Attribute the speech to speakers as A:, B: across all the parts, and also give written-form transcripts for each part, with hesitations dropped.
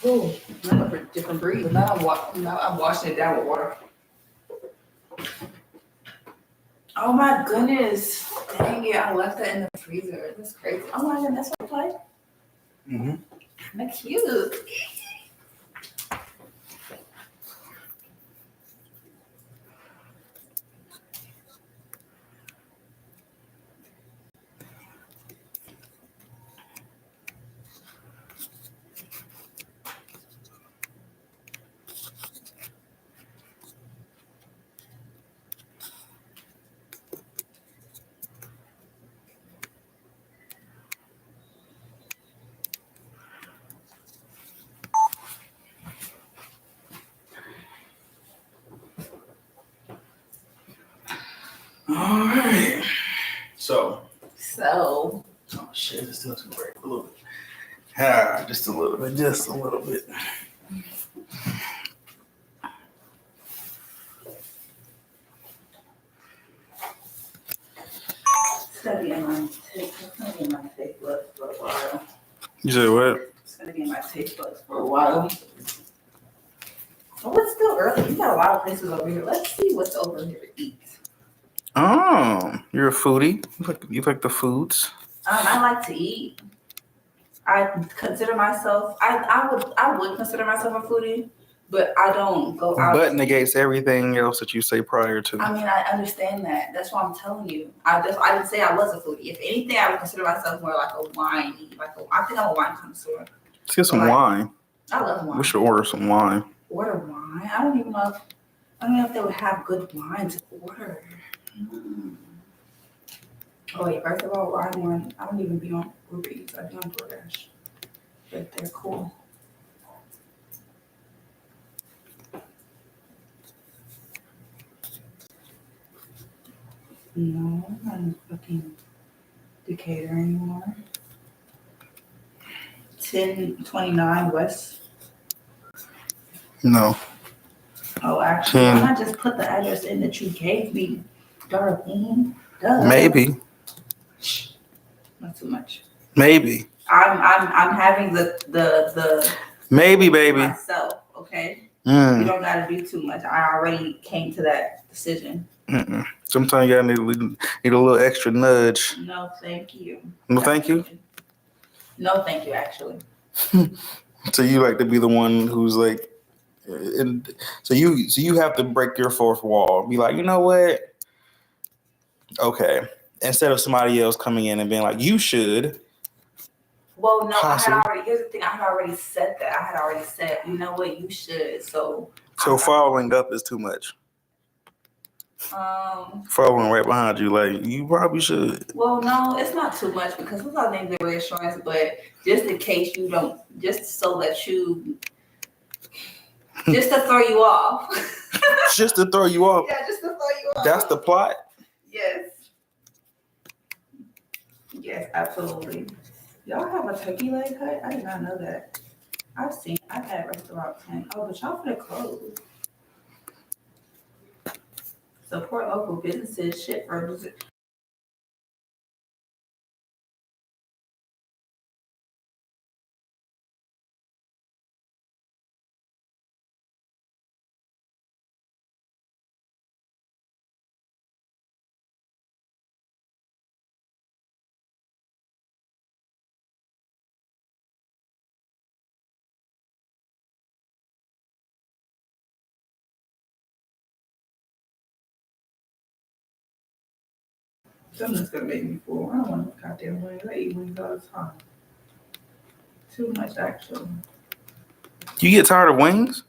A: Oh, I'm a different breed. But now I'm washing it down with water. Oh my goodness. Dang it, I left that in the freezer. That's crazy. Oh my goodness, that's what I play.
B: Mm-hmm.
A: That's cute.
B: All right. So.
A: So.
B: Oh shit! It's still too bright. A little bit. Ah, just a little bit. Just a little bit.
A: It's gonna be in my taste buds for a while.
B: You said what?
A: It's gonna be in my taste buds for a while. Oh, it's still early. We got a lot of places over here. Let's see what's over here to eat.
B: Oh, you're a foodie. You like the foods.
A: I like to eat. I consider myself. I would consider myself a foodie, but I don't go out.
B: But negates everything else that you say prior to.
A: I mean, I understand that. That's why I'm telling you. I didn't say I was a foodie. If anything, I would consider myself more like a wine. I think I'm a wine connoisseur.
B: Let's get some wine.
A: I love wine.
B: We should order some wine.
A: Order wine? I don't know if they would have good wine to order. Oh wait, first of all, I don't even be on Uber Eats. I be on DoorDash. But they're cool. No, I'm not in fucking Decatur anymore. 1029 West.
B: No.
A: Oh, actually, why not just put the address in that you gave me, Darlene? Duh.
B: Maybe.
A: Not too much.
B: Maybe.
A: I'm having the
B: maybe, baby.
A: Myself, okay. You don't gotta do too much. I already came to that decision.
B: Sometimes you gotta need a little extra nudge.
A: No, thank you.
B: No, thank you.
A: No, thank you. Actually.
B: So you like to be the one who's like, and so you have to break your fourth wall. Be like, you know what? Okay. Instead of somebody else coming in and being like, you should.
A: Well, no, here's the thing. I had already said that. I had already said, you know what, you should. So
B: following up is too much. Following right behind you, like you probably should.
A: Well, no, it's not too much because those are things that are reassurance, but just in case you don't, just so that you, just to throw you off.
B: Just to throw you off.
A: Yeah, just to throw you off.
B: That's the plot.
A: Yes. Yes, absolutely. Y'all have a turkey leg cut? I did not know that. I've had restaurants saying, oh, but y'all finna close. Support local businesses, shit for something's gonna make me full. I don't want no goddamn wings. I eat wings all the time. Too much, actually.
B: You get tired of wings?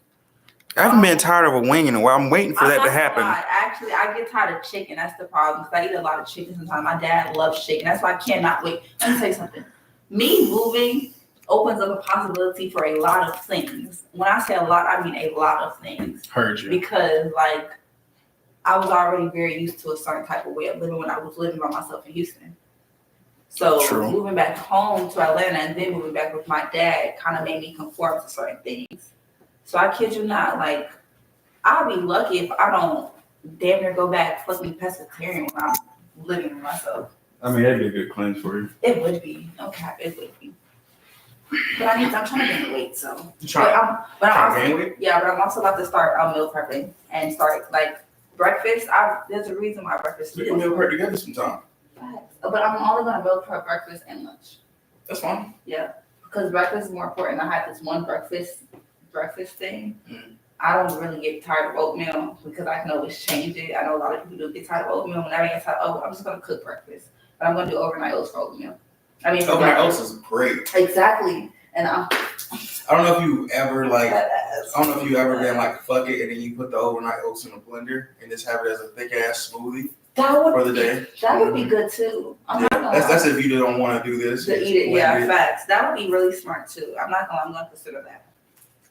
B: I haven't been tired of a wing in a while. I'm waiting for that to happen.
A: Actually, I get tired of chicken. That's the problem. Because I eat a lot of chicken sometimes. My dad loves chicken. That's why I cannot wait. Let me tell you something. Me moving opens up a possibility for a lot of things. When I say a lot, I mean a lot of things.
B: Heard you.
A: Because, like, I was already very used to a certain type of way of living when I was living by myself in Houston. So moving back home to Atlanta and then moving back with my dad kind of made me conform to certain things. So I kid you not, like, I'll be lucky if I don't damn near go back fucking pescatarian when I'm living with myself.
B: I mean, that'd be a good cleanse for you.
A: It would be. No cap, it would be. But I'm trying to gain weight, so.
B: You trying to gain weight?
A: Yeah, but I'm also about to start meal prepping and start like breakfast. There's a reason why breakfast.
B: We can meal prep together sometime.
A: Facts. But I'm only gonna meal prep breakfast and lunch.
B: That's fine.
A: Yeah, because breakfast is more important. I have this one breakfast thing. I don't really get tired of oatmeal because I can always change it. I know a lot of people do get tired of oatmeal. Whenever I get tired, I'm just gonna cook breakfast, but I'm gonna do overnight oats for oatmeal.
B: Overnight oats is great.
A: Exactly, and
B: I don't know if you ever been like fuck it and then you put the overnight oats in a blender and just have it as a thick ass smoothie for the day.
A: That would be good too.
B: That's if you don't want to do this.
A: To eat it, yeah, facts. That would be really smart too. I'm gonna consider that.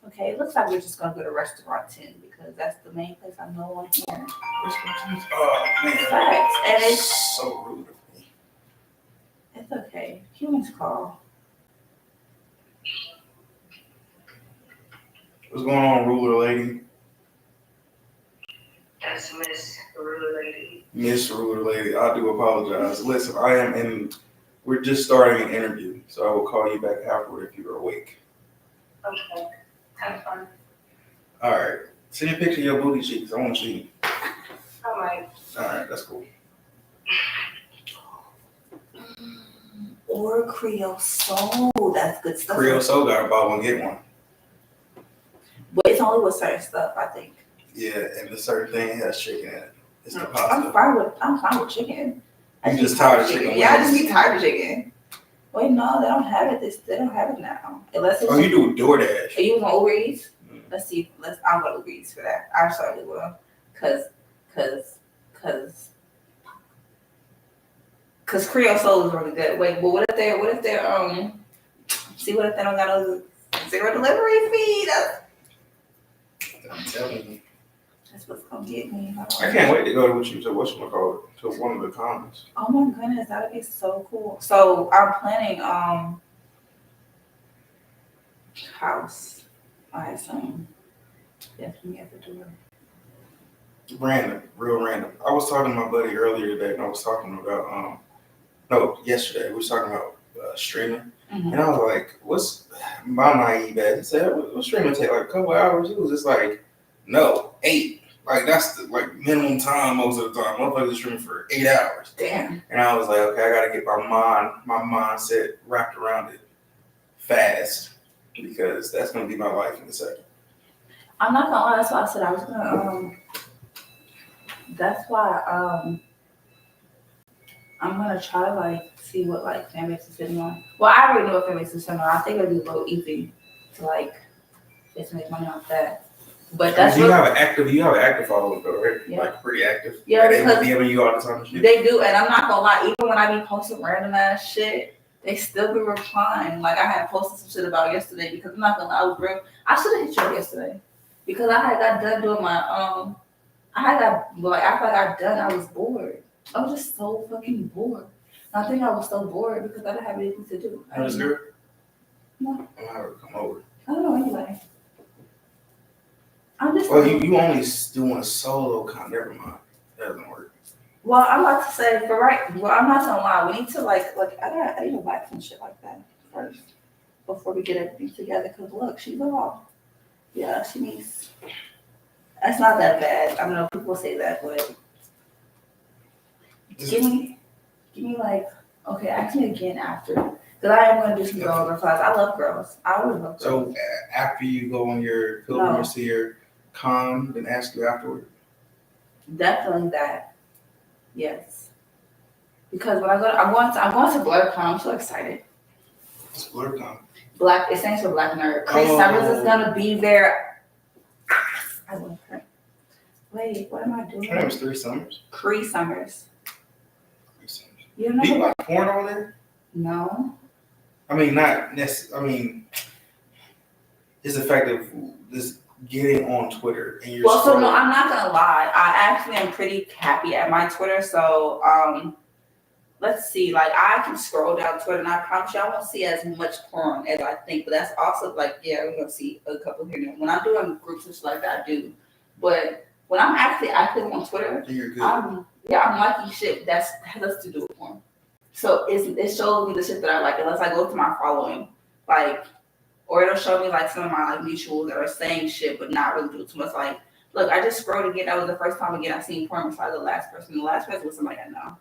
A: Okay, it looks like we're just gonna go to restaurant 10 because that's the main place I know on here.
B: Oh man,
A: facts, and it's
B: so rude of me.
A: It's okay. Humans call.
B: What's going on, ruler lady?
C: That's Miss Ruler Lady.
B: Miss Ruler Lady, I do apologize. Listen, we're just starting an interview, so I will call you back afterward if you're awake.
C: Okay, have fun.
B: All right, send me a picture of your booty cheeks. I want to see.
C: All right.
B: All right, that's cool.
A: Or Creole Soul, that's good stuff.
B: Creole Soul got a buy one get one.
A: But it's only with certain stuff, I think.
B: Yeah, and the certain thing has chicken in it. It's the pasta.
A: I'm fine with chicken.
B: You just tired of chicken?
A: Yeah, I just be tired of chicken. Wait, no, they don't have it. They don't have it now. Unless it's
B: you do DoorDash.
A: Are you on Uber Eats? Let's see. I'll go to Uber Eats for that. I certainly will. Cause Creole Soul is really good. Wait, but what if they what if they don't got a zero delivery fee?
B: I'm telling you.
A: That's what's gonna get me.
B: I can't wait to go to to one of the comments.
A: Oh my goodness, that'd be so cool. So I'm planning house. I assume. Definitely at the door.
B: Random, real random. I was talking to my buddy earlier today, and I was talking about yesterday. We was talking about streaming, and I was like, "What's my naive ass?" He said, "What streaming take like a couple hours?" He was just like, "No, 8. Like that's the minimum time most of the time. Motherfuckers are streaming for 8 hours."
A: Damn.
B: And I was like, "Okay, I gotta get my mindset wrapped around it fast because that's gonna be my life in a second."
A: I'm not gonna lie. That's why I said I was gonna That's why I'm gonna try to like see what like fan base is sitting on. Well, I already know what fan base is sitting on. I think it'd be a little easy to like just make money off that. But that's
B: you have an active following though, right?
A: Yeah.
B: Like pretty active.
A: Yeah,
B: they
A: because
B: DMing you all the time and shit.
A: They do, and I'm not gonna lie. Even when I be posting random ass shit, they still be replying. Like I had posted some shit about yesterday because I'm not gonna lie. I should have hit you up yesterday because I had got done doing my after I got done, I was bored. I was just so fucking bored. And I think I was so bored because I didn't have anything to do.
B: That was good?
A: No.
B: I'll have her come over.
A: I don't know anyway. I'm just.
B: Well, you only doing a solo con. Never mind. That doesn't work.
A: Well, I'm about to say Well, I'm not gonna lie. We need to I need to wax and shit like that first before we get everything together. Cause look, she's all. Yeah, she needs. That's not that bad. I don't know if people say that, but give me okay, ask me again after. Because I am going to do some girl replies. I love girls. I always love girls.
B: So after you go on your pilgrimage to your con, then ask you afterward?
A: Definitely that. Yes. Because when I'm going to BlurCon, I'm so excited.
B: It's BlurCon.
A: It stands for Black Nerd. Chris Summers is going to be there. I love her. Wait, what am I doing?
B: Her name is Cree Summers.
A: Cree Summers.
B: You know? Do you like porn on there?
A: No.
B: I mean, not necessarily. I mean, it's the fact of this getting on Twitter and you're.
A: Well, so no, I'm not gonna lie. I actually am pretty happy at my Twitter. So, let's see. Like, I can scroll down Twitter, and I promise you, I won't see as much porn as I think. But that's also like, yeah, we're gonna see a couple here and there. When I'm doing groups and stuff like that, I do. But when I'm actually active on Twitter,
B: you're good.
A: I'm liking shit that has to do with porn. So it shows me the shit that I like, unless I go to my following. Like, or it'll show me like some of my like mutuals that are saying shit but not really doing too much. Like, look, I just scrolled again. That was the first time again I seen porn besides the last person. The last person was somebody I know.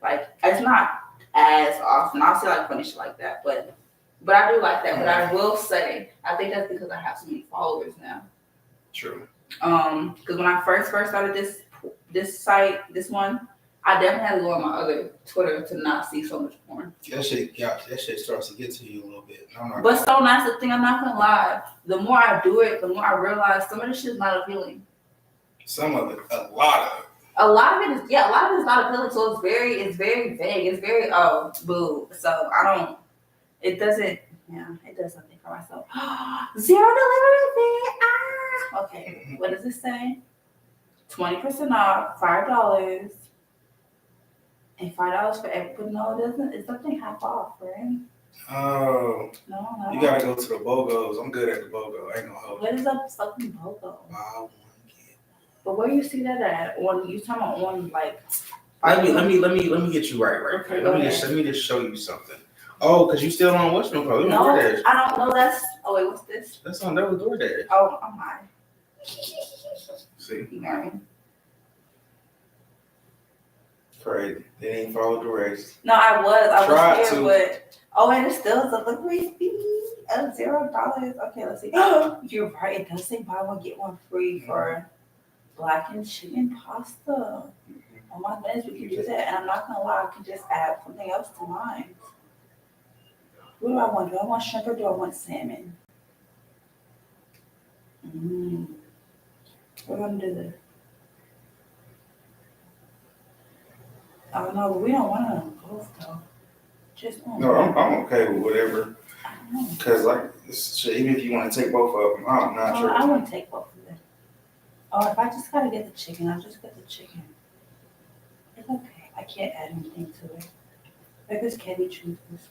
A: Like, it's not as often. I'll see like funny shit like that, but I do like that. But I will say, I think that's because I have so many followers now.
B: True.
A: Because when I first started this site, this one, I definitely had to go on my other Twitter to not see so much porn.
B: That shit starts to get to you a little bit.
A: But so nice the thing, I'm not gonna lie. The more I do it, the more I realize some of this shit is not appealing.
B: Some of it, a lot of it.
A: A lot of it is not appealing. So it's very vague. It's very boo. So it does something for myself. Zero delivery fee. Ah. Okay, what does it say? 20% off, $5. And $5 for every, but no, it doesn't. It's something half off, right?
B: Oh.
A: No.
B: You gotta go to the BOGOs. I'm good at the BOGO. I ain't gonna help you.
A: What is a fucking BOGO?
B: Wow.
A: But where you see that at? On you talking about on like?
B: Let me get you right.
A: Okay,
B: Let me just show you something. Oh, because you still on what's called?
A: No, DoorDash. I don't know. Oh wait, what's this?
B: That was DoorDash.
A: Oh, I'm high.
B: See.
A: You got me.
B: Crazy. They didn't follow the race.
A: No, I was here,
B: to.
A: but and it still is a delivery fee of $0. Okay, let's see. You're right. It does say buy one get one free for blackened chicken pasta. Oh my goodness, we can do that. And I'm not gonna lie, I can just add something else to mine. What do I want? Do I want shrimp or do I want salmon? We're gonna do this. I don't know, but we don't want to both though. Just one.
B: No, I'm okay with whatever. Cause like, even if you want to take both of them, I'm not sure.
A: I want to take both of them. Oh, if I just gotta get the chicken, I'll just get the chicken. It's okay. I can't add anything to it. Like this candy choose this.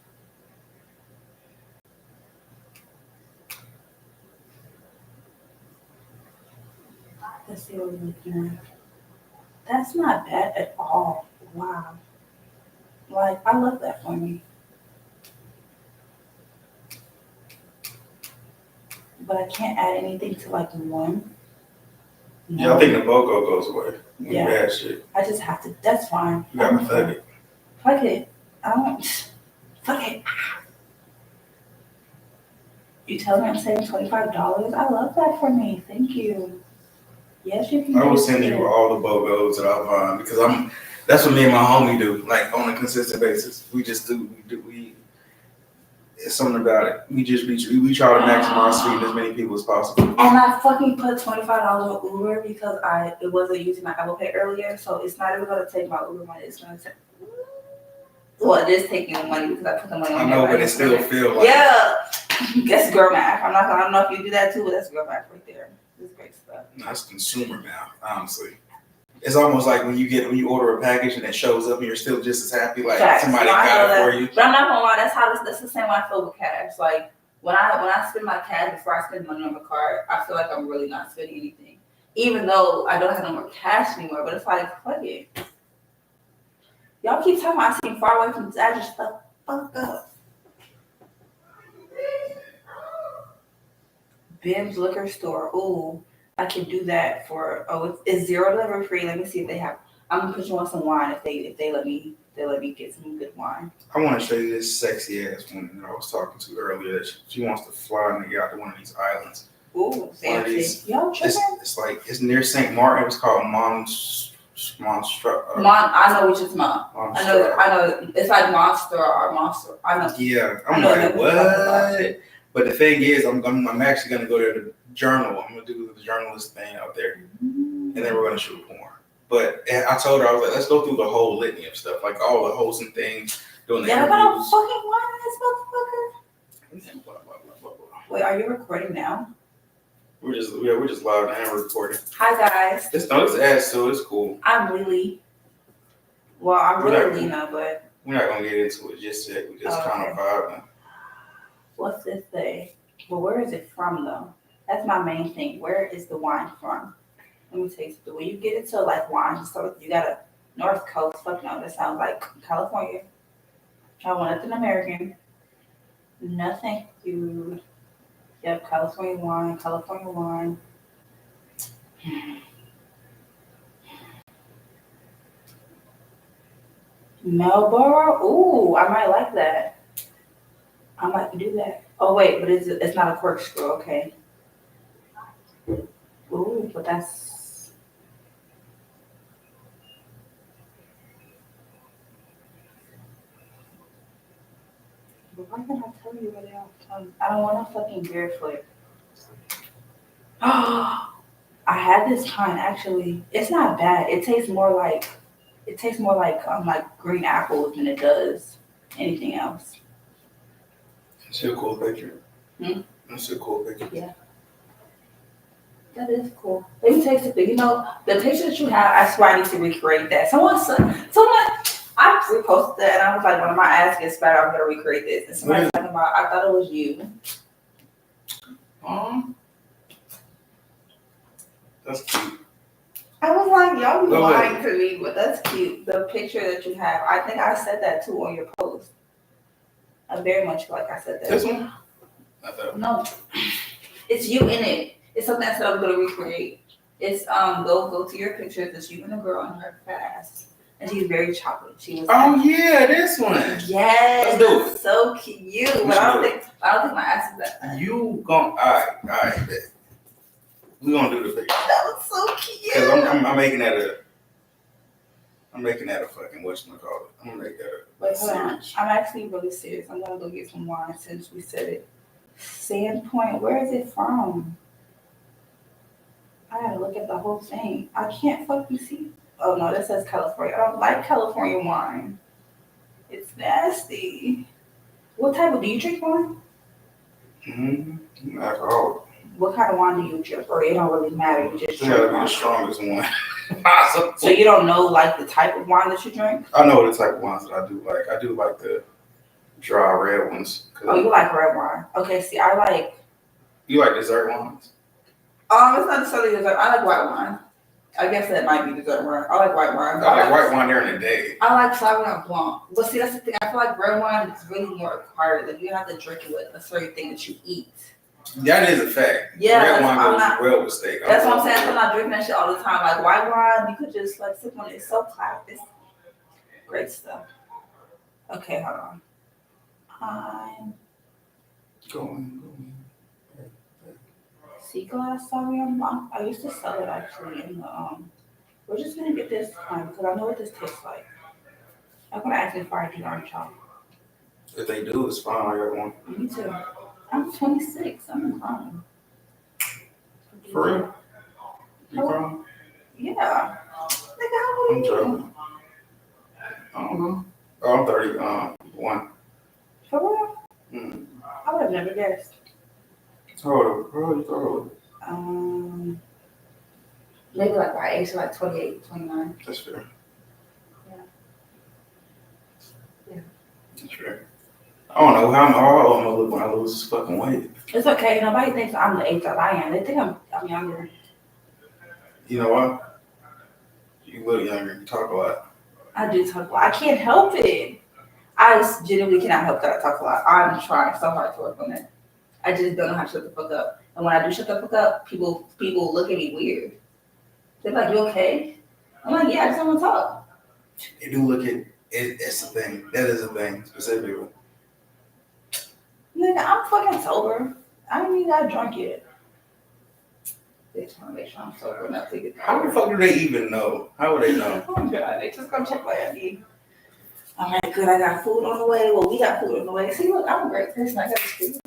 A: Let's see what we're looking at. That's not bad at all. Wow. Like, I love that for me. But I can't add anything to like one. No.
B: Yeah, I think the BOGO goes away.
A: Yeah.
B: Bad shit.
A: I just have to. That's fine.
B: You gotta fuck it.
A: Fuck it. I don't. Fuck it. You tell me I'm saving $25? I love that for me. Thank you. Yes, you can.
B: I will send you all the BOGOs that I find because that's what me and my homie do, like on a consistent basis. We just do. It's something about it. We try to maximize feeding as many people as possible.
A: And I fucking put $25 on Uber because it wasn't using my Apple Pay earlier, so it's not even gonna take my Uber money. It's gonna take. Well, it is taking the money because I put the money on.
B: I know, but it still feels like.
A: Yeah, that's girl math. I don't know if you do that too, but that's girl math right there. It's great stuff.
B: No, it's consumer math, honestly. It's almost like when you order a package and it shows up and you're still just as happy, like somebody got it for you.
A: But I'm not gonna lie, that's the same way I feel with cash. Like when I spend my cash before I spend money on my card, I feel like I'm really not spending anything. Even though I don't have no more cash anymore, but it's like fuck it. Y'all keep talking about I seem far away from this address stuff. Fuck up. Bim's liquor store. Ooh. I can do that for it's $0 delivery free. Let me see if they have. I'm gonna put you on some wine if they let me get some good wine.
B: I want to show you this sexy ass woman that I was talking to earlier. She wants to fly and get out to one of these islands.
A: Ooh, fancy. Y'all tripping?
B: It's near St. Martin. It's called I
A: know which is Mont. I know. It's like Monster or Monster. I know.
B: Yeah, I'm like what? But the thing is, I'm actually gonna go there to journal. I'm gonna do the journalist thing out there, and then we're gonna shoot porn. But I told her I was like, let's go through the whole litany of stuff, like all the wholesome things, doing the interviews.
A: Yeah, I got a fucking wine in this motherfucker.
B: Blah, blah, blah, blah, blah.
A: Wait, are you recording now?
B: We're just live and we're recording.
A: Hi guys.
B: This ass, so it's cool.
A: I'm Lily. Well, I'm really Lena, but
B: we're not gonna get into it just yet. We just kind of vibing.
A: What's this thing? Well, where is it from though? That's my main thing. Where is the wine from? Let me taste it. When you get into like wine, so you got a North Coast. Fuck no, that sounds like California. I want nothing American. No, thank you. Yep, California wine, California wine. Marlboro? Ooh, I might like that. I might do that. Oh wait, but it's not a corkscrew. Okay. Ooh, but that's. But why can't I tell you what they are? I don't want to fucking barefoot. Oh, I had this kind actually. It's not bad. It tastes more like green apples than it does anything else.
B: That's a cool picture.
A: Hmm?
B: That's a cool picture.
A: Yeah. That is cool. Let me taste it. You know, the picture that you have, I swear I need to recreate that. I reposted that and I was like, one of my ass gets better, I'm gonna recreate this. And somebody's talking about, I thought it was you.
B: That's cute.
A: I was like, y'all be
B: Go
A: lying
B: ahead.
A: to me, but that's cute. The picture that you have, I think I said that too on your post. I very much feel like I said that.
B: This one? I thought.
A: No, it's you in it. It's something that I'm gonna recreate. It's go to your pictures. It's you and a girl and her fat ass, and she's very chocolate. She was.
B: Oh yeah, this one.
A: Yes,
B: Let's do it.
A: so cute. But I don't think my ass is that fat.
B: You gon' all right. Bet. We gonna do the picture.
A: That was so cute.
B: Cause I'm making that a fucking whatchamacallit. I'm gonna make that a
A: Wait, hold on.
B: series.
A: I'm actually really serious. I'm gonna go get some wine since we said it. Sandpoint, where is it from? I gotta look at the whole thing. I can't fucking see. Oh no, that says California. I don't like California wine. It's nasty. What type of do you drink wine?
B: Mm-hmm. Alcoholic.
A: What kind of wine do you drink? Or it don't really matter. You just
B: It
A: drink
B: gotta be
A: wine.
B: the strongest one possible.
A: So you don't know like the type of wine that you drink?
B: I know the type of wines that I do like. I do like the dry red ones.
A: Oh, you like red wine. Okay, see, I like.
B: You like dessert wines?
A: It's not necessarily dessert. I like white wine. I guess that might be dessert wine. I like white wine.
B: I like white wine during the day.
A: I like Sauvignon Blanc. But see, that's the thing. I feel like red wine is really more acquired. Like you have to drink it with a certain thing that you eat.
B: That is a fact.
A: Yeah,
B: red wine goes
A: not,
B: well with steak.
A: That's what I'm saying. I'm not drinking that shit all the time. Like white wine, you could just like sip on it. It's so classic. It's great stuff. Okay, hold on. I'm
B: Go on.
A: Sea Glass Sauvignon Blanc. I used to sell it actually in the We're just gonna get this time because I know what this tastes like. I'm gonna ask if I do orange chop.
B: If they do, it's fine. I got one.
A: Me too. I'm 26. I'm grown.
B: For real? You grown?
A: Yeah. Nigga, how old
B: I'm
A: are you?
B: joking. I don't know. Oh, I'm 31.
A: For real?
B: Mm.
A: I would have never guessed.
B: How old are you?
A: Maybe like my age, like 28, 29.
B: That's fair.
A: Yeah.
B: That's fair. I don't know how I'm gonna look when I lose this fucking weight.
A: It's okay. Nobody thinks I'm the age that I am. They think I'm younger.
B: You know what? You look younger. You talk a lot.
A: I do talk a lot. I can't help it. I just genuinely cannot help that I talk a lot. I'm trying so hard to work on it. I just don't know how to shut the fuck up. And when I do shut the fuck up, people look at me weird. They're like, "You okay?" I'm like, "Yeah, I just don't want to talk."
B: You do look at it. It's a thing. That is a thing specifically.
A: Nigga, I'm fucking sober. I don't even got drunk yet. They just want to make sure I'm sober enough to get.
B: How the fuck do they even know? How would they know?
A: Oh god, they just come check my ID. I'm like, good, I got food on the way. Well, we got food on the way. See, look, I'm a great person. I got food.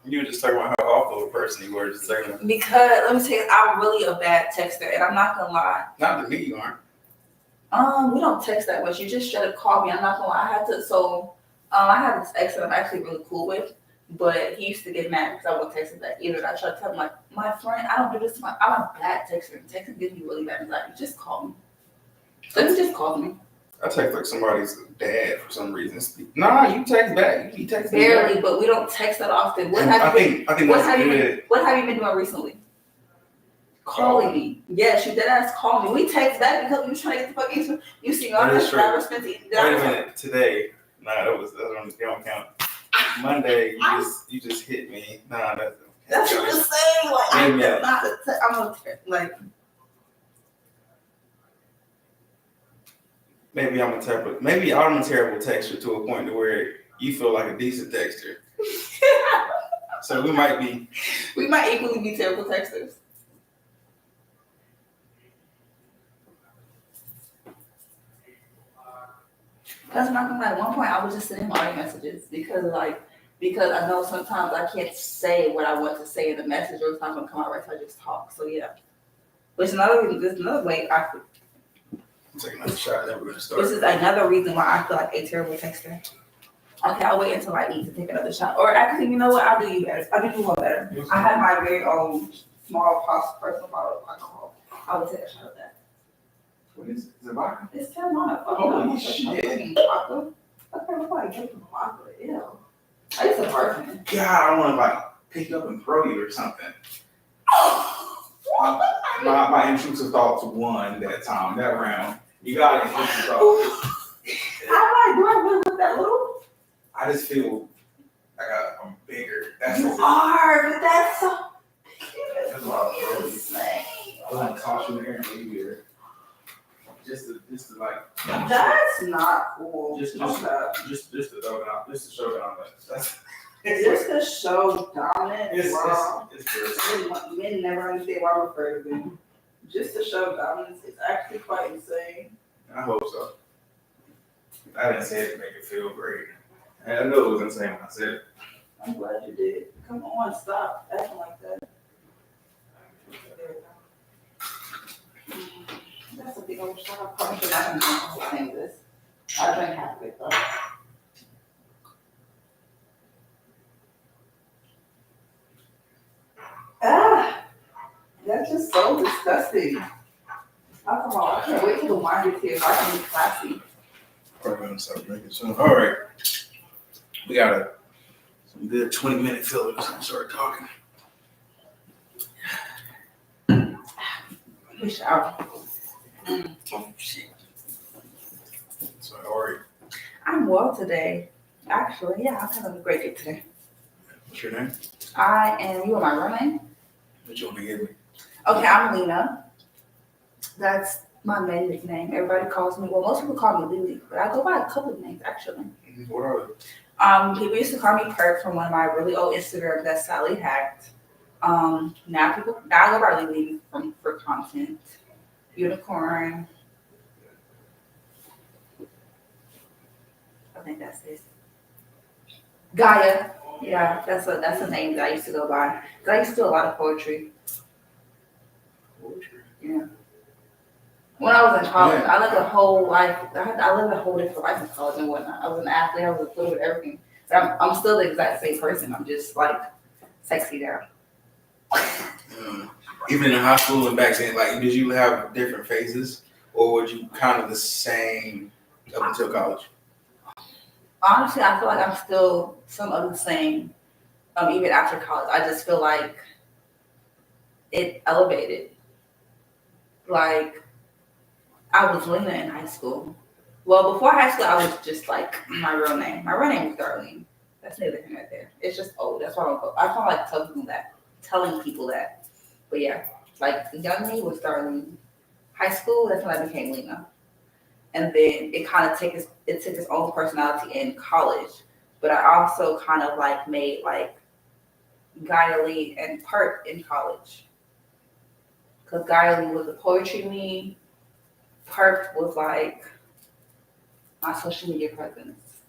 B: You were just talking about how awful a person you were just saying.
A: Because let me tell you, I'm really a bad texter, and I'm not gonna lie.
B: Not to me, you aren't.
A: We don't text that much. You just straight up call me. I'm not gonna lie. I have this ex that I'm actually really cool with, but he used to get mad because I wouldn't text him back either. And I tried to tell him like, my friend, I don't do this. I'm a bad texter. Texting gives me really bad anxiety. Just call me. So he just called me.
B: I text like somebody's dad for some reason. Nah, you text back. You text
A: Barely,
B: back.
A: but we don't text that often. What
B: I
A: have
B: think that's good.
A: What have you been doing recently? Calling me. Yes, you dead ass call me. We text back because we was trying to get the fuck into. You see,
B: That is true.
A: I was spent.
B: Wait a minute. Today, nah, that don't count. Monday, you just hit me. Nah,
A: that's what I'm saying. Like, I'm not like.
B: Maybe I'm a terrible texter to a point to where you feel like a decent texter. So we might
A: equally be terrible texters. That's not gonna lie. At one point, I was just sending audio messages because I know sometimes I can't say what I want to say in the message, or it's not gonna come out right, so I just talk. So yeah, there's another way I could.
B: Take another shot. Then we're gonna start.
A: This is another reason why I feel like a terrible texter. Okay, I'll wait until I eat to take another shot. Or actually, you know what? I'll do you better. I'll do you one better. I have my very own small personal bottle of alcohol. I will take a shot of that.
B: What is it? Is it vodka?
A: It's Carolina.
B: Holy shit.
A: Vodka. Okay, nobody drinking vodka. Ew. It's a person.
B: God, I want to like pick you up and throw you or something. My intrusive thoughts won that round. You got intrusive thoughts.
A: Do I really look that little?
B: I just feel like I'm bigger. That's so. That's what I'm
A: Insane.
B: I want to toss you in there and leave you there. Just to like.
A: That's not cool.
B: Just to throw it out. Just to show dominance.
A: Just to show dominance.
B: It's
A: Men never understand why I'm afraid of them. Just to show dominance is actually quite insane.
B: I hope so. I didn't say it to make it feel great. I know it was insane when I said it.
A: I'm glad you did. Come on, stop acting like that. That's a big old shot. I probably should not drink the whole thing of this. I drank half of it though. That's just so disgusting. Alcohol. I can't wait till the wine gets here so I can be classy.
B: Probably gonna start drinking soon. All right, we got some good 20-minute fillers and start talking.
A: We shower.
B: Oh shit. So how are you?
A: I'm well today. Actually, yeah, I'm having a great day today.
B: What's your name?
A: I am. You are my real name?
B: What you want to give me?
A: Okay, I'm Lena. That's my main nickname. Everybody calls me. Well, most people call me Lily, but I go by a couple of names actually.
B: What are they?
A: People used to call me Perk from one of my really old Instagrams that Sally hacked. Now I go by Lily for content. Unicorn. I think that's it. Gaia. Yeah, that's a name that I used to go by. Cause I used to do a lot of poetry. Yeah. When I was in college, I lived a whole life. I lived a whole different life in college and whatnot. I was an athlete. I was a fluid with everything. So I'm still the exact same person. I'm just like sexy now.
B: Even in high school and back then, like, did you have different phases, or were you kind of the same up until college?
A: Honestly, I feel like I'm still some of the same. Even after college, I just feel like it elevated. Like, I was Lena in high school. Well, before high school, I was just like my real name. My real name was Darlene. That's neither here nor there. It's just old. That's why I don't like telling people that. But yeah, like the young me was Darlene. High school, that's when I became Lena. And then it kind of took its own personality in college. But I also kind of like made like Gaia Lee and Perk in college. Because Gaia Lee was the poetry me. Perk was like my social media presence.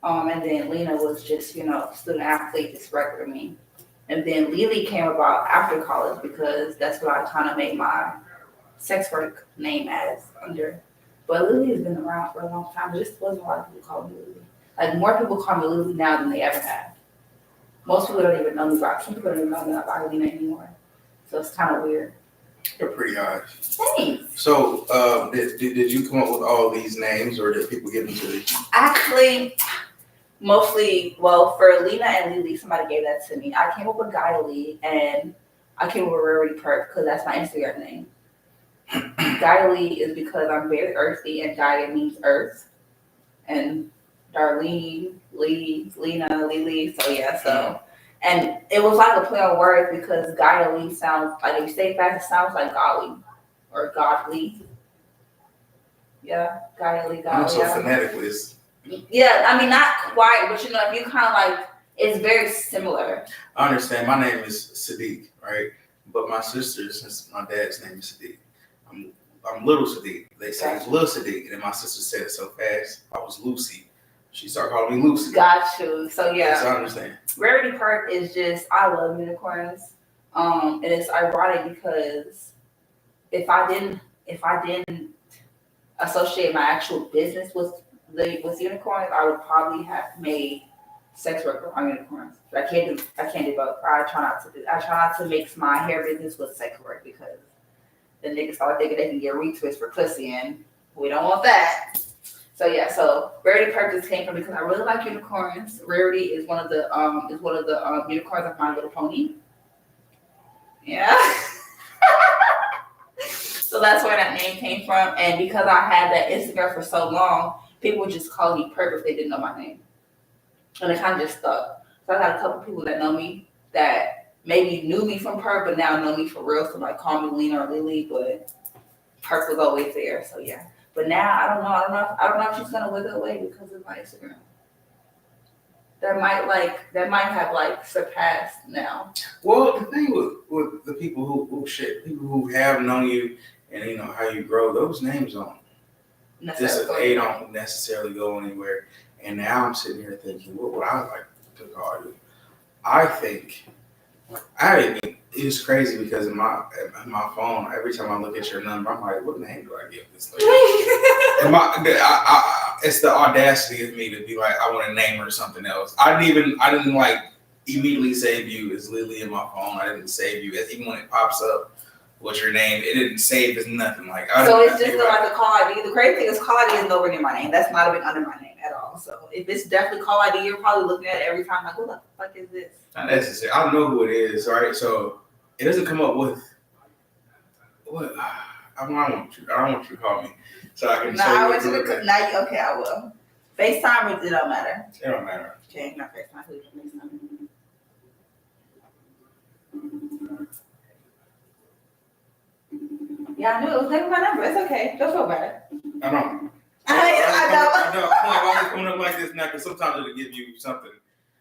A: And then Lena was just, student athlete, just regular me. And then Lily came about after college because that's what I kind of made my sex work name as under. But Lily has been around for a long time. There just wasn't a lot of people call me Lily. Like, more people call me Lily now than they ever have. Most people don't even know me by, some people don't even know me by Lena anymore. So it's kind of weird.
B: They're pretty high.
A: Thanks.
B: So, did you come up with all these names, or did people give them to you?
A: Actually, mostly, well, for Lena and Lily, somebody gave that to me. I came up with Gaia Lee, and I came up with Rarity Perk because that's my Instagram name. Gaia Lee is because I'm very earthy, and Gaia means earth, and Darlene, Lena, Lele. So yeah, so and it was like a play on words because Gaia sounds like if you say it fast, it sounds like golly or godly. Yeah, Gaia Lee,
B: I'm so
A: yeah.
B: phonetically.
A: Yeah, I mean not quite, but you know, if you kind of like, it's very similar.
B: I understand. My name is Sadiq, right? But my sister, since my dad's name is Sadiq, I'm little Sadiq. They say it's little Sadiq, and then my sister said it so fast, I was Lucy. She started calling me Lucy.
A: Got you. So yeah.
B: Yes, I understand.
A: Rarity Perk is just, I love unicorns. And it's ironic because if I didn't associate my actual business with unicorns, I would probably have made sex work on unicorns. But I can't do both. I try not to mix my hair business with sex work because the niggas start thinking they can get retwists for pussy, and we don't want that. So yeah, so Rarity Purpose came from because I really like unicorns. Rarity is one of the unicorns of My Little Pony. Yeah. So that's where that name came from, and because I had that Instagram for so long, people would just call me Perp if they didn't know my name, and it kind of just stuck. So I got a couple people that know me that maybe knew me from Perp, but now know me for real. So like call me Lena or Lily, but Perp was always there. So yeah. But now I don't know if she's gonna wiggle away because of my Instagram. That might have like surpassed now.
B: Well, the thing with the people who have known you and you know how you grow, those names they don't necessarily go anywhere. And now I'm sitting here thinking, what would I like to call you? It's crazy because in my phone, every time I look at your number, I'm like, what name do I give this lady? It's the audacity of me to be like, I want to name her something else. I didn't like immediately save you as Lily in my phone. I didn't save you as, even when it pops up, what's your name? It didn't save as nothing. Like
A: so it's just like a call ID. The crazy thing is call ID is nowhere near my name. That's not even under my name at all. So if it's definitely call ID, you're probably looking at it every time like, what the fuck is this?
B: Not necessary. I know who it is, right? So it doesn't come up with what I don't want you to call me. So I can
A: no, I want you to now okay, I will. FaceTime it don't matter.
B: It don't matter.
A: Okay, not FaceTime, please FaceTime. Yeah, I knew it was never my number. It's okay. Don't feel bad.
B: I know.
A: I know.
B: Why is it coming up like this now? Because sometimes it'll give you something.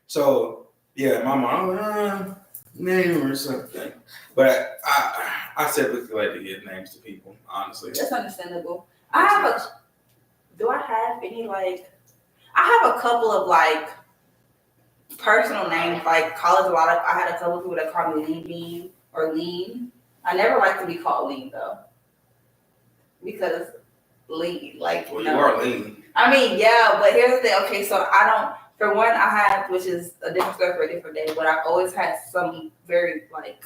B: So yeah, my mom name or something. But I typically like to give names to people, honestly.
A: That's understandable. Do I have any like? I have a couple of like personal names. Like college, I had a couple of people that called me Lean Bean or Lean. I never like to be called Lean though, because Lean, like
B: well, you are Lean.
A: I mean, yeah, but here's the thing. Okay, so I don't. For one, I have, which is a different story for a different day, but I've always had some very like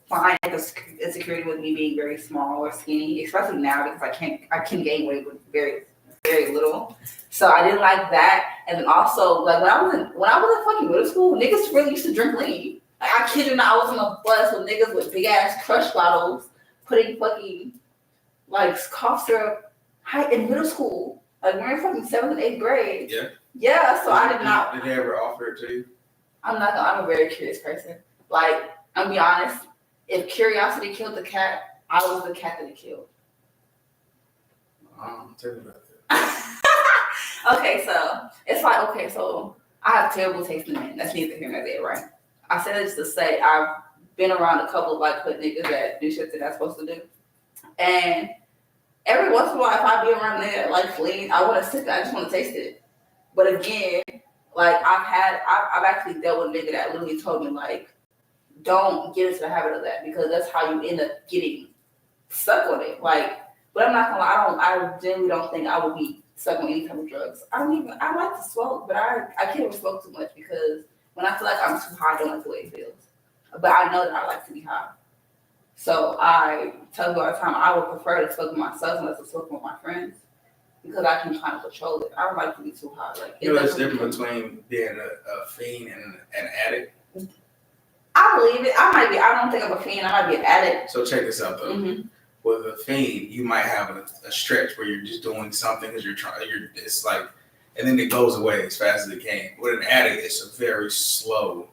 A: fine insecurity with me being very small or skinny, especially now because I can gain weight with very, very little. So I didn't like that. And then also like when I was in fucking middle school, niggas really used to drink lean. Like I kid you not, I was on a bus with niggas with big ass crush bottles putting fucking like cough syrup in middle school. Like we're in fucking 7th and 8th grade.
B: Yeah.
A: Yeah, so I did not.
B: Did they ever offer it to you? I'm
A: a very curious person. Like, I'll be honest, if curiosity killed the cat, I was the cat that it killed.
B: Tell me about that.
A: Okay, so it's like, okay, so I have terrible taste in men. That's neither here nor there, right? I said this to say I've been around a couple of like hood niggas that do shit that I'm supposed to do. And every once in a while, if I be around there, like fleas, I want to sit there, I just want to taste it. But again, like I've actually dealt with a nigga that literally told me like, don't get into the habit of that because that's how you end up getting stuck on it. Like, but I'm not gonna lie, I genuinely don't think I would be stuck on any type of drugs. I like to smoke, but I can't even smoke too much because when I feel like I'm too high, I don't like the way it feels. But I know that I like to be high. So I tell you all the time, I would prefer to smoke with myself unless I smoke with my friends. Because I can kind of control it. I don't like to be too high. Like
B: there's a difference between being a fiend and an addict.
A: I believe it. I don't think I'm a fiend. I might be an addict.
B: So check this out though.
A: Mm-hmm.
B: With a fiend, you might have a stretch where you're just doing something because it's like and then it goes away as fast as it can. With an addict, it's a very slow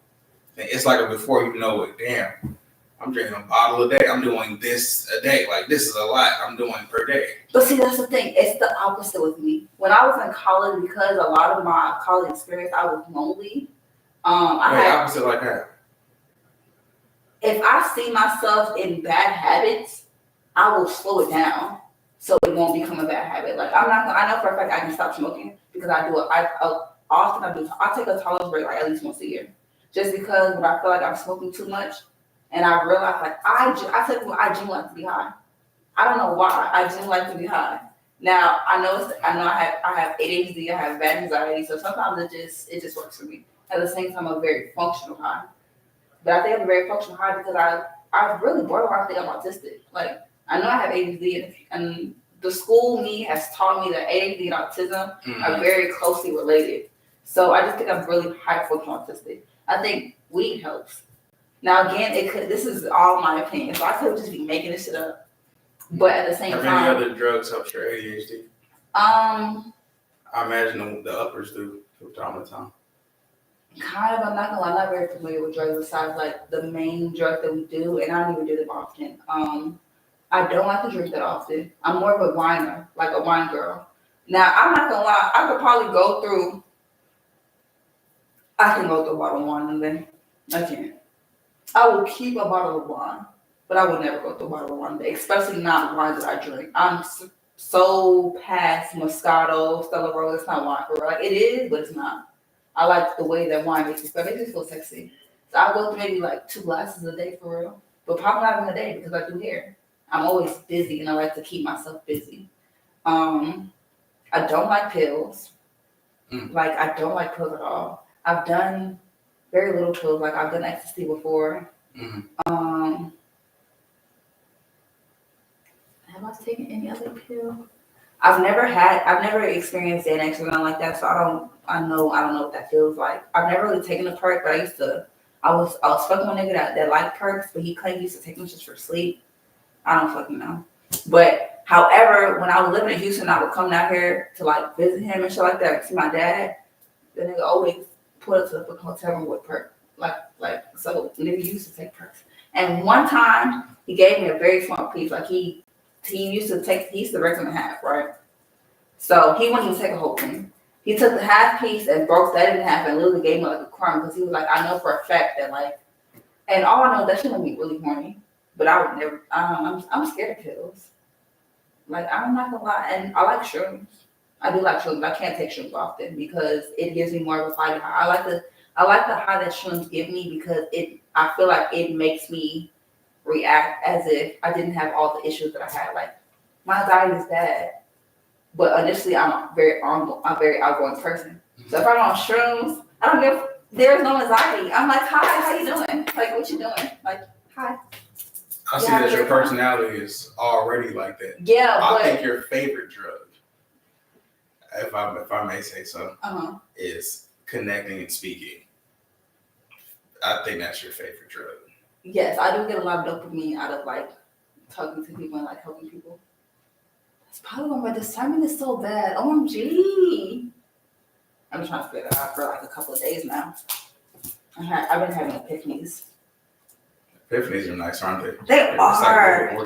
B: thing. It's like before you know it, damn, I'm drinking a bottle a day. I'm doing this a day. Like, this is a lot I'm doing per day.
A: But see, that's the thing. It's the opposite with me. When I was in college, because a lot of my college experience, I was lonely.
B: Opposite like that.
A: If I see myself in bad habits, I will slow it down so it won't become a bad habit. Like, I know for a fact I can stop smoking because I do it. I take a tolerance break like at least once a year. Just because when I feel like I'm smoking too much and I realize like I genuinely like to be high. I don't know why. I just like to be high. Now I know I have ADHD, I have bad anxiety, so sometimes it just works for me. At the same time, I'm a very functional high. But I think I'm a very functional high because I really borderline think I'm autistic. Like, I know I have ADHD, and the school me has taught me that ADHD and autism are very closely related. So I just think I'm really high functional autistic. I think weed helps. Now again, this is all my opinion, so I could just be making this shit up. But at the same time,
B: how many other drugs help your ADHD? I imagine the uppers do from time to time.
A: Kind of, I'm not gonna lie, I'm not very familiar with drugs besides like the main drug that we do, and I don't even do them often. I don't like to drink that often. I'm more of a whiner, like a wine girl. Now, I'm not gonna lie, I can go through a bottle of wine and then I can't. I will keep a bottle of wine, but I will never go through a bottle of wine a day, especially not wine that I drink. I'm so past Moscato, Stella Rosa. It's not wine for real. Like, it is, but it's not. I like the way that wine makes me feel. It makes me feel sexy. So I go through maybe like 2 glasses a day for real, but probably not even a day because I do hair. I'm always busy and I like to keep myself busy. I don't like pills. Like, I don't like pills at all. I've done very little pills. Like, I've done ecstasy before. Have I taken any other pill? I've never experienced Xanax or nothing like that, so I don't know what that feels like. I've never really taken a perk, but I was fucking with a nigga that liked perks, but he claimed he used to take them just for sleep. I don't fucking know. But however, when I was living in Houston, I would come down here to like visit him and shit like that, see my dad. The nigga always put us to the fucking hotel room with perk. So nigga used to take perks. And one time he gave me a very small piece. Like he used to break them in half, right? So he wouldn't even take a whole thing. He took the half piece and broke that in half and literally gave me like a crumb because he was like, I know for a fact that like, and all I know that shit made me really horny. But I would never. I'm scared of pills. Like, I'm not gonna lie, and I like shrooms. I do like shrooms. I can't take shrooms often because it gives me more of a high. I like the high that shrooms give me because I feel like it makes me react as if I didn't have all the issues that I had. Like, my anxiety is bad, but initially I'm a very outgoing person. So if I'm on shrooms, I don't give. There's no anxiety. I'm like, hi, how you doing? Like, what you doing? Like, hi.
B: I see that your personality is already like that.
A: Yeah,
B: I think your favorite drug, if I may say so, is connecting and speaking. I think that's your favorite drug.
A: Yes, I do get a lot of dopamine out of like talking to people and like helping people. That's probably why my discernment is so bad. OMG. I've been trying to figure that out for like a couple of days now. I've been having epiphanies.
B: Epiphanies are nice, aren't they?
A: They are.
B: Like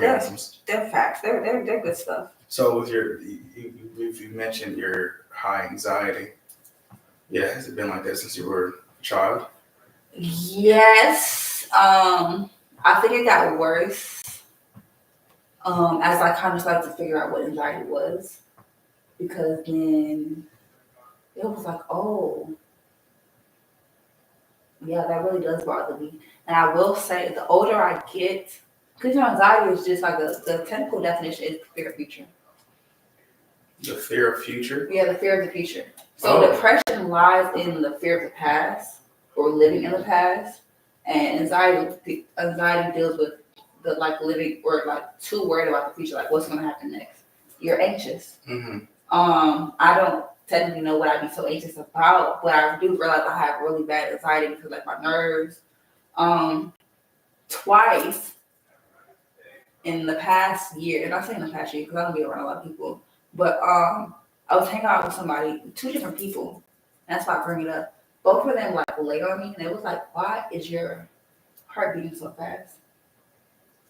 A: they're facts. They're good stuff.
B: So with you mentioned your high anxiety. Yeah, has it been like that since you were a child?
A: Yes. I think it got worse. As I kind of started to figure out what anxiety was, because then it was like, oh, yeah, that really does bother me. And I will say, the older I get, because anxiety is just like the technical definition is fear of future.
B: The fear of future?
A: Yeah, the fear of the future. So depression lies in the fear of the past or living in the past, and anxiety deals with the like living or like too worried about the future, like what's going to happen next. You're anxious. I don't technically know what I'd be so anxious about, but I do realize I have really bad anxiety because like my nerves. Twice in the past year, and I'm saying the past year because I don't be around a lot of people, but I was hanging out with somebody, 2 different people. And that's why I bring it up. Both of them like laid on me, and it was like, why is your heart beating so fast?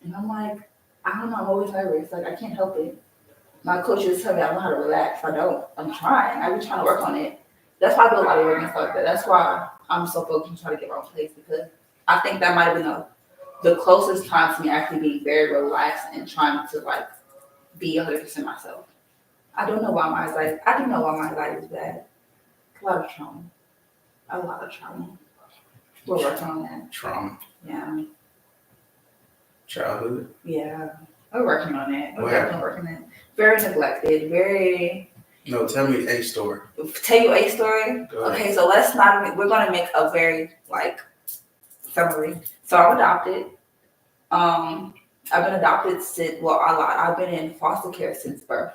A: And I'm like, I don't know, I'm always nervous. Like, I can't help it. My coach just tell me I know how to relax. I don't. I'm trying. I be trying to work on it. That's why I do a lot of arrogance like that. That's why I'm so focused on trying to get my own place, because I think that might have been the closest time to me actually being very relaxed and trying to like be 100% myself. I don't know why my anxiety. I do know why my anxiety is bad. A lot of trauma. A lot of trauma. We're working on that.
B: Trauma.
A: Yeah.
B: Childhood.
A: Yeah. We're working on it. We're
B: What
A: definitely working on it. Very neglected. Very.
B: No, tell me a story.
A: Tell you a story.
B: Go ahead.
A: Okay, so let's not. We're gonna make a very like summary. So I'm adopted. I've been adopted since. Well, I lied. I've been in foster care since birth.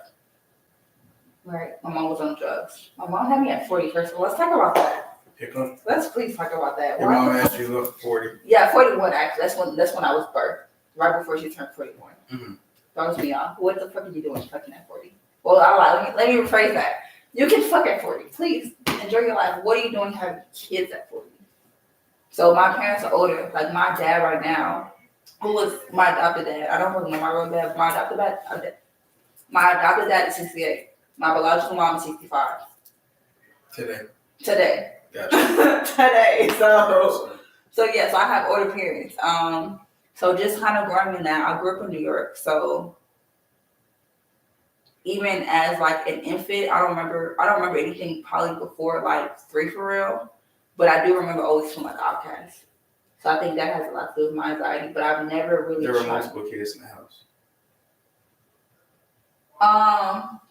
A: Right. My mom was on drugs. My mom had me at 40. First of all, let's talk about that.
B: Pick up.
A: Let's please talk about that.
B: Your mom asked you up 40.
A: Yeah, 41 actually. That's when I was birthed. Right before she turned 41.
B: Mm-hmm.
A: That was me off. What the fuck are you doing fucking at 40? Well, I lied. Let me rephrase that. You can fuck at 40. Please enjoy your life. What are you doing having kids at 40? So my parents are older. Like my dad right now, who was my adopted dad. I don't really know my real dad. My adopted dad is 68. My biological mom is 65. Today.
B: Gotcha.
A: Today. So yes, I have older parents. So just kind of growing in that, I grew up in New York. So even as like an infant, I don't remember anything probably before like 3 for real. But I do remember always feeling like outcast. So I think that has a lot to do with my anxiety. But I've never really
B: There were multiple kids in the house.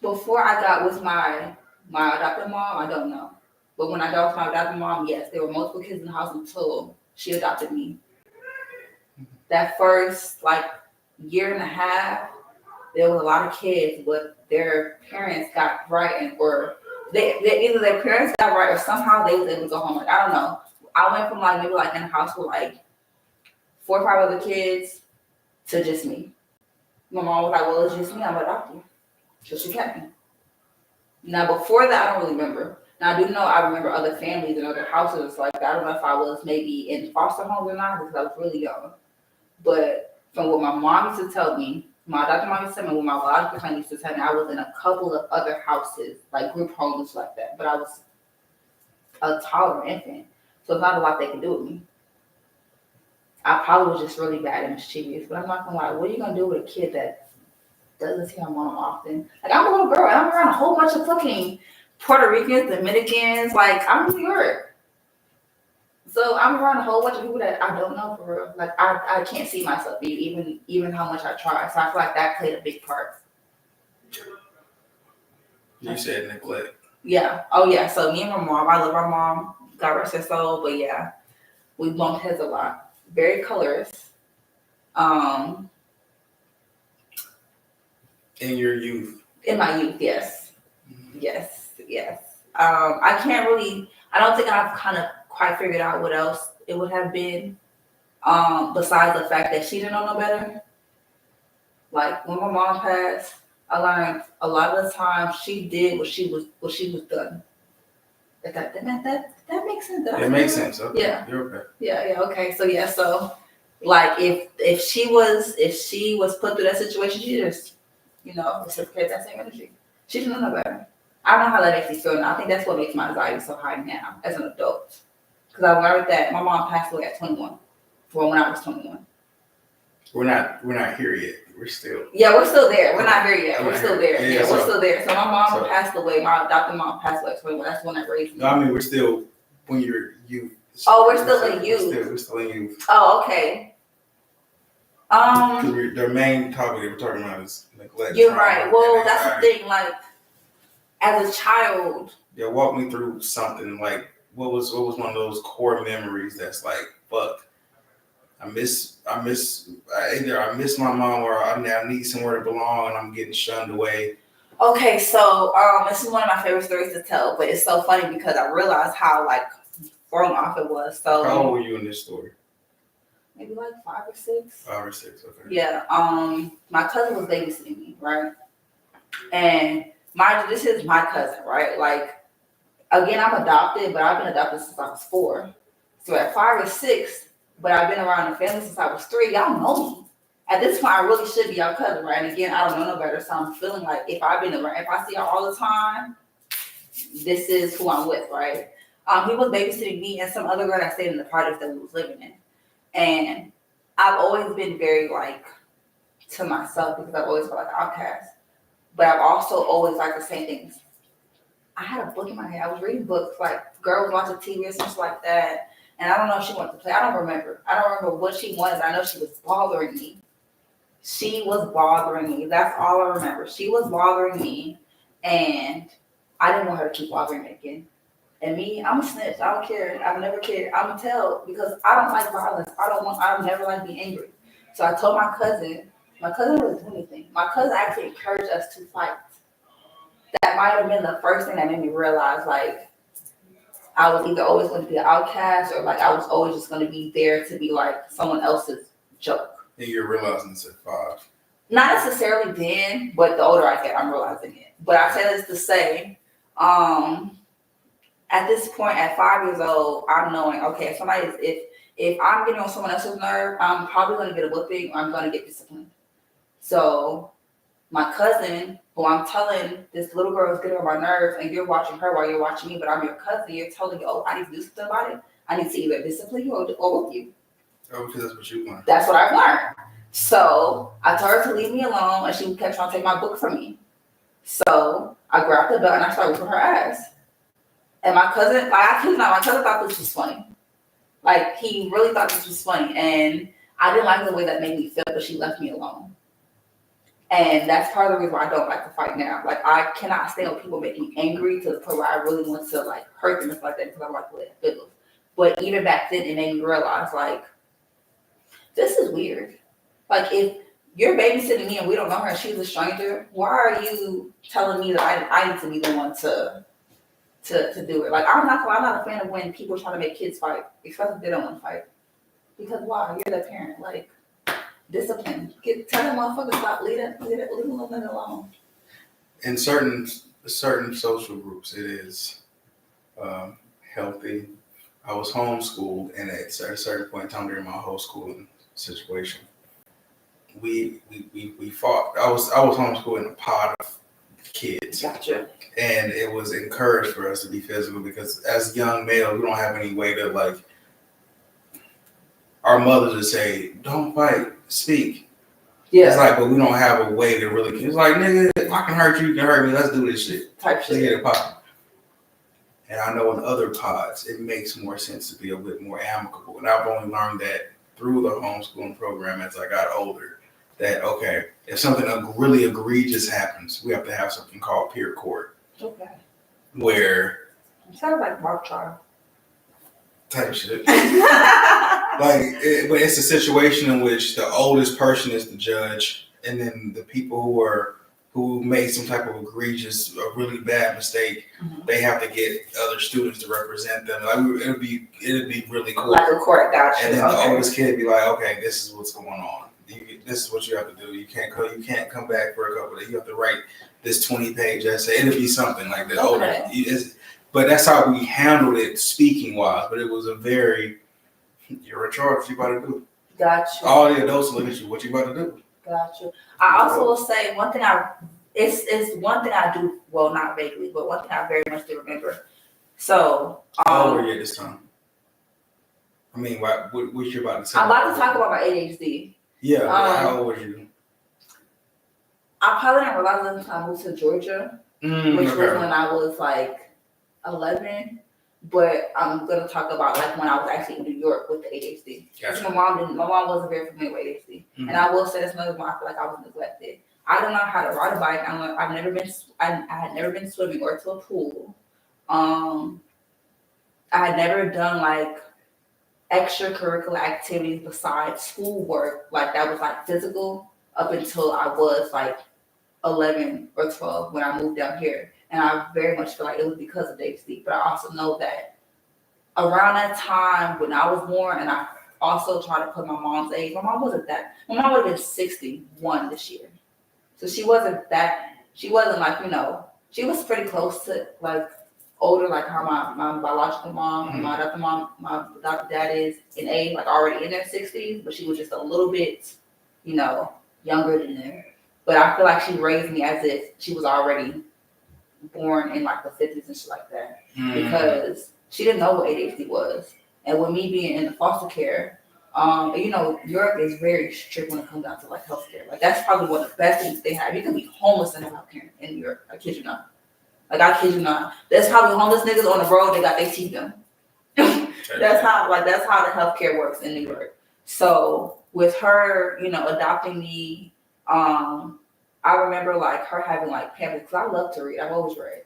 A: Before I got with my adopted mom, I don't know. But when I got with my adopted mom, yes, there were multiple kids in the house until she adopted me. That first like year and a half, there was a lot of kids, but their parents got right, or they either their parents got right or somehow they was able to go home. Like I don't know. I went from like maybe like in a house with like 4 or 5 other kids to just me. My mom was like, "Well, it's just me. I'm adopted." So she kept me. Now before that, I don't really remember. Now I do know I remember other families and other houses like that. I don't know if I was maybe in foster homes or not because I was really young. But from what my mom used to tell me, my adopted mom used to tell me, what my biological family used to tell me, I was in a couple of other houses, like group homes like that. But I was a toddler infant, so it's not a lot they could do with me. I probably was just really bad and mischievous. But I'm not gonna lie, what are you gonna do with a kid that doesn't see my mom often? Like I'm a little girl, and I'm around a whole bunch of fucking Puerto Ricans, Dominicans. Like I'm in New York. So I'm around a whole bunch of people that I don't know for real. Like I can't see myself even how much I try. So I feel like that played a big part.
B: You said neglect.
A: Yeah. Oh yeah. So me and my mom, I love my mom. God rest her soul. But yeah, we bumped heads a lot. Very colorist.
B: In your youth.
A: In my youth, yes. Yes. I don't think I've kind of quite figured out what else it would have been. Besides the fact that she didn't know no better. Like when my mom passed, I learned a lot of the time she did what she was done. That makes sense.
B: It makes sense. Okay.
A: Yeah.
B: You're okay.
A: Yeah. Okay. So like if she was put through that situation, she just reciprocate that same energy. She didn't know no better. I don't know how that makes me feel, and I think that's what makes my anxiety so high now as an adult. Because I learned that my mom passed away at 21. Well, when I was 21.
B: We're not here yet. We're still.
A: Yeah, we're still there. We're not here yet. We're
B: Okay.
A: still there.
B: Yeah,
A: we're still there. So my mom passed away. My adopted mom passed away at 21. That's the one that raised me.
B: No, I mean we're still when you're youth.
A: Oh, we're still in youth.
B: We're still in youth.
A: Oh, okay.
B: The main topic that we're talking about is neglect.
A: You're right. Well, that's the thing. Like, as a child.
B: Yeah, walk me through something like what was one of those core memories that's like, fuck. I miss either I miss my mom or I need somewhere to belong and I'm getting shunned away.
A: Okay, so this is one of my favorite stories to tell, but it's so funny because I realized how like thrown off it was. So
B: how old were you in this story?
A: Maybe like 5 or 6.
B: 5 or 6, okay.
A: Yeah. My cousin was babysitting me, right? And mind you, this is my cousin, right? Like, again, I'm adopted, but I've been adopted since I was 4. So at 5 or 6, but I've been around the family since I was 3. Y'all know me. At this point, I really should be y'all cousin, right? And again, I don't know no better, so I'm feeling like if I've been around, if I see y'all all the time, this is who I'm with, right? He was babysitting me and some other girl that stayed in the project that we was living in. And I've always been very like to myself because I've always felt like an outcast. But I've also always liked the same things. I had a book in my head. I was reading books like girls watching TV or something like that. And I don't know if she wanted to play. I don't remember. I don't remember what she wanted. I know she was bothering me. She was bothering me. That's all I remember. She was bothering me. And I didn't want her to keep bothering me again. And me, I'm a snitch. I don't care. I've never cared. I'm gonna tell because I don't like violence. I've never like being angry. So I told my cousin didn't do anything. My cousin actually encouraged us to fight. That might have been the first thing that made me realize like I was either always going to be an outcast or like I was always just going to be there to be like someone else's joke.
B: And you're realizing this at 5.
A: Not necessarily then, but the older I get, I'm realizing it. But I say this to say, at this point, at 5 years old, I'm knowing, okay, if I'm getting on someone else's nerve, I'm probably going to get a whipping or I'm going to get disciplined. So my cousin, who I'm telling this little girl is getting on my nerves and you're watching her while you're watching me, but I'm your cousin, you're telling me, oh, I need to do something about it. I need to either discipline you or whoop you.
B: Oh, because that's what you want.
A: That's what I've learned. So I told her to leave me alone and she kept trying to take my book from me. So I grabbed the belt and I started whipping her ass. And my cousin, my cousin thought this was funny. Like, he really thought this was funny. And I didn't like the way that made me feel, but she left me alone. And that's part of the reason why I don't like to fight now. Like, I cannot stand when people make me angry to the point where I really want to, like, hurt them and stuff like that because I like the way it feels. But even back then, it made me realize, like, this is weird. Like, if you're babysitting me and we don't know her and she's a stranger, why are you telling me that I need to be the one to do it? Like, I'm not a fan of when people try to make kids fight, especially if they don't want to fight. Because why? You're the parent. Like, discipline. Tell that motherfucker stop. Leave them alone.
B: In certain social groups, it is healthy. I was homeschooled, and at a certain point in time during my whole schooling situation, we fought. I was homeschooled in a pod of kids.
A: Gotcha.
B: And it was encouraged for us to be physical because as young males, we don't have any way to like our mothers would say, "Don't fight, speak." Yeah. It's like, but we don't have a way to really. It's like, nigga, I can hurt you, you can hurt me. Let's do this shit.
A: Type shit.
B: Let's get it popping. And I know in other pods, it makes more sense to be a bit more amicable. And I've only learned that through the homeschooling program as I got older. That okay, if something really egregious happens, we have to have something called peer court.
A: Okay.
B: Where
A: it sounds like mock trial
B: type shit. But it's a situation in which the oldest person is the judge, and then the people who made some type of egregious, a really bad mistake, they have to get other students to represent them. Like it'd be really cool.
A: Like a court, gotcha.
B: And then the oldest kid be like, okay, this is what's going on. This is what you have to do. You can't come back for a couple of days. You have to write this 20-page essay. It'll be something like that. Okay. But that's how we handled it speaking wise. But it was a very, you're in charge. What you about to do?
A: Gotcha.
B: All the adults look at you. What you about to do?
A: Gotcha. I also will say one thing it's one thing I do, well, not vaguely, but one thing I very much do remember. So
B: how old were you at this time? I mean, what you about to say?
A: I'm about to talk about my ADHD.
B: Yeah, how old were you?
A: I probably didn't realize it until I moved to Georgia, which was when I was like 11. But I'm gonna talk about like when I was actually in New York with the ADHD. Gotcha. My mom wasn't very familiar with ADHD, and I will say that's another one I feel like I was neglected. I don't know how to ride a bike. I had never been swimming or to a pool. I had never done like extracurricular activities besides schoolwork, like that was like physical, up until I was like 11 or 12 when I moved down here. And I very much feel like it was because of ADHD. But I also know that around that time when I was born, and I also tried to put my mom's age, my mom would have been 61 this year. So she wasn't like, she was pretty close to like older, like how my biological mom and my adopted mom, my adopted dad is in age, like already in their 60s, but she was just a little bit, you know, younger than them. But I feel like she raised me as if she was already born in like the 50s and shit like that, because she didn't know what ADHD was. And with me being in the foster care, you know, Europe is very strict when it comes down to like healthcare. Like that's probably one of the best things they have. You can be homeless in healthcare in Europe. I kid you not. Like I kid you not. There's probably homeless niggas on the road. They got their teeth done. that's how the healthcare works in New York. So with her, you know, adopting me, I remember like her having like pamphlets, because I love to read. I've always read.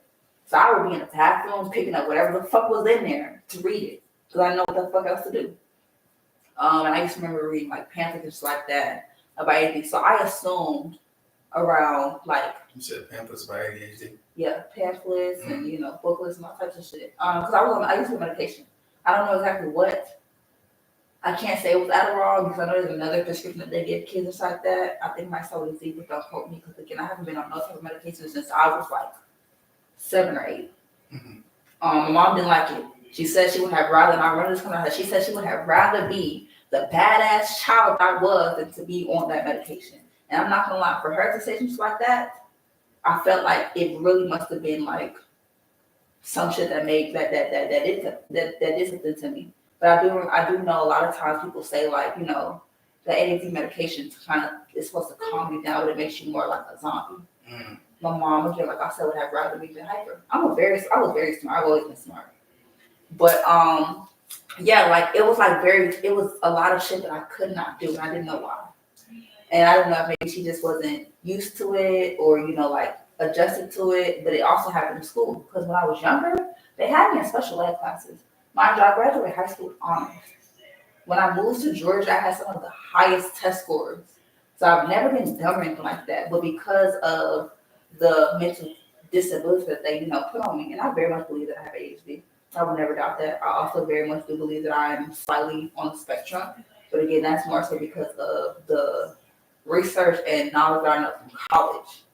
A: So I would be in the bathroom picking up whatever the fuck was in there to read it, because I know what the fuck else to do. And I used to remember reading like pamphlets and stuff like that about anything. So I assumed around like,
B: you said pamphlets about ADHD.
A: Yeah, pamphlets and you know booklets and all types of shit. Because I used to medication. I don't know exactly what. I can't say it was Adderall because I know there's another prescription that they give kids and stuff like that. I think my soul is deep, but don't quote me because again I haven't been on no type of medication since I was like 7 or 8. My mom didn't like it. She said she would have rather, and I remember this coming out. She said she would have rather be the badass child I was than to be on that medication. And I'm not gonna lie, for her to say things like that, I felt like it really must have been like some shit that made that did something to me. But I do know a lot of times people say like, you know, the ADHD medication kind of is supposed to calm you down, but it makes you more like a zombie. My mom, again, like I said, would have rather me been hyper. I was very smart. I've always been smart. But yeah, like it was a lot of shit that I could not do, and I didn't know why. And I don't know if maybe she just wasn't used to it or, you know, like adjusted to it. But it also happened in school because when I was younger, they had me in special ed classes. Mind you, I graduated high school with honors. When I moved to Georgia, I had some of the highest test scores. So I've never been dumb or anything like that. But because of the mental disability that they, you know, put on me, and I very much believe that I have ADHD. I would never doubt that. I also very much do believe that I am slightly on the spectrum. But again, that's more so because of the research and knowledge that I know from college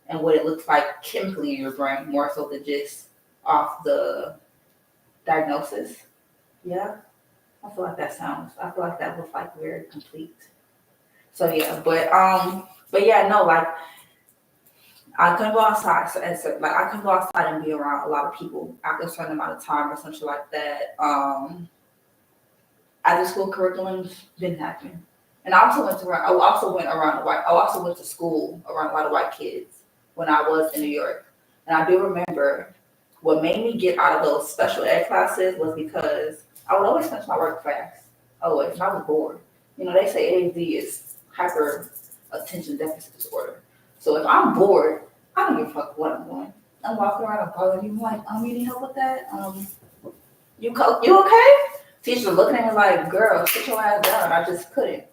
A: and what it looks like chemically in your brain, more so than just off the diagnosis. Yeah. I feel like that was like very complete. So yeah, but yeah, no, like I couldn't go outside. So like I couldn't go outside and be around a lot of people after a certain amount of time or something like that. After school curriculums didn't happen. And I also went to school around a lot of white kids when I was in New York. And I do remember what made me get out of those special ed classes was because I would always finish my work fast. Always. And I was bored. You know, they say ADD is hyper attention deficit disorder. So if I'm bored, I don't give a fuck what I'm doing. I'm walking around and bothering you like, you need help with that? You okay? Teacher looking at me like, girl, sit your ass down. I just couldn't.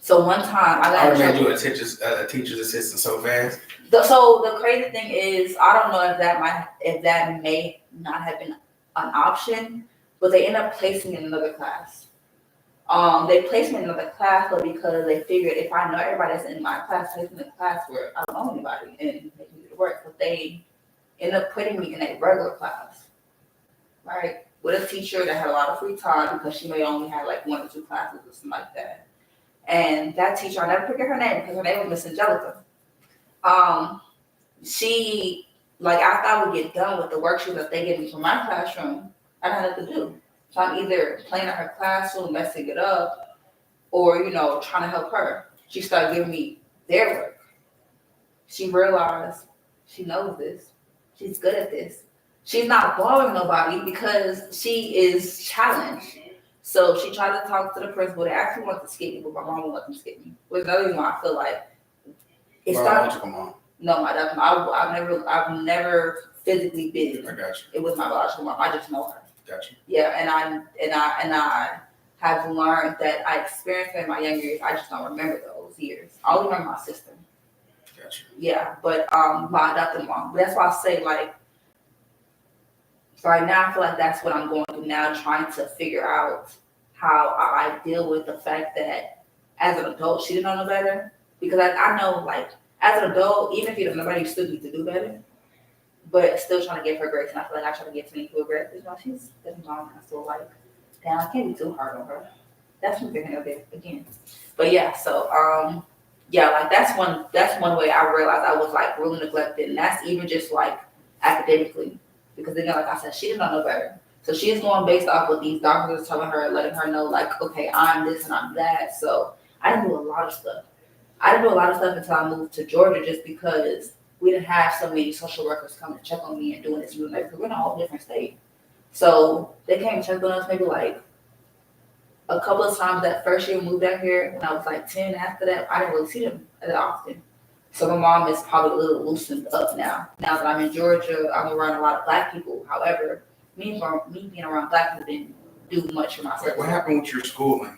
A: So one time I
B: made you a teacher's assistant so fast.
A: So the crazy thing is, I don't know if that may not have been an option, but they ended up placing me in another class. They placed me in another class, but because they figured if I know everybody that's in my class, place me in a class where I don't know anybody and make me do the work. But they ended up putting me in a regular class, right? With a teacher that had a lot of free time because she may only have like 1 or 2 classes or something like that. And that teacher, I'll never forget her name because her name was Miss Angelica. She, like after I would get done with the worksheets that they gave me from my classroom, I had nothing to do. So I'm either playing in her classroom, messing it up, or, you know, trying to help her. She started giving me their work. She realized she knows this. She's good at this. She's not bothering nobody because she is challenged. So she tried to talk to the principal. They actually wanted to skip me, but my mom wouldn't let them skip me. Which is another reason why I feel like it started.
B: Mom.
A: No, I've never physically been.
B: I got you.
A: It was my biological mom. I just know her.
B: Got you.
A: Yeah, and I have learned that I experienced it in my younger years. I just don't remember those years. I only remember my sister.
B: Got you.
A: Yeah, but my adopted mom. That's why I say like. Right now, I feel like that's what I'm going through now, trying to figure out how I deal with the fact that as an adult, she didn't know no better. Because I know, like, as an adult, even if you don't know better, you still need to do better. But still trying to give her grace, and I feel like I try to give Tony people grace. You know, she's getting mom, and I still like, damn, I can't be too hard on her. That's what they're gonna do again. But yeah, so yeah, like that's one way I realized I was like really neglected, and that's even just like academically, because again, like I said, she did not know better. So she is going based off what these doctors are telling her, letting her know, like, okay, I'm this and I'm that. So I didn't do a lot of stuff. I didn't do a lot of stuff until I moved to Georgia, just because we didn't have so many social workers coming to check on me and doing this and doing that, because we're in a whole different state. So they came and checked on us maybe like a couple of times that first year we moved out here when I was like 10. After that, I didn't really see them that often. So my mom is probably a little loosened up now. Now that I'm in Georgia, I'm around a lot of black people. However, me being around black people didn't do much for myself.
B: What happened with your schooling?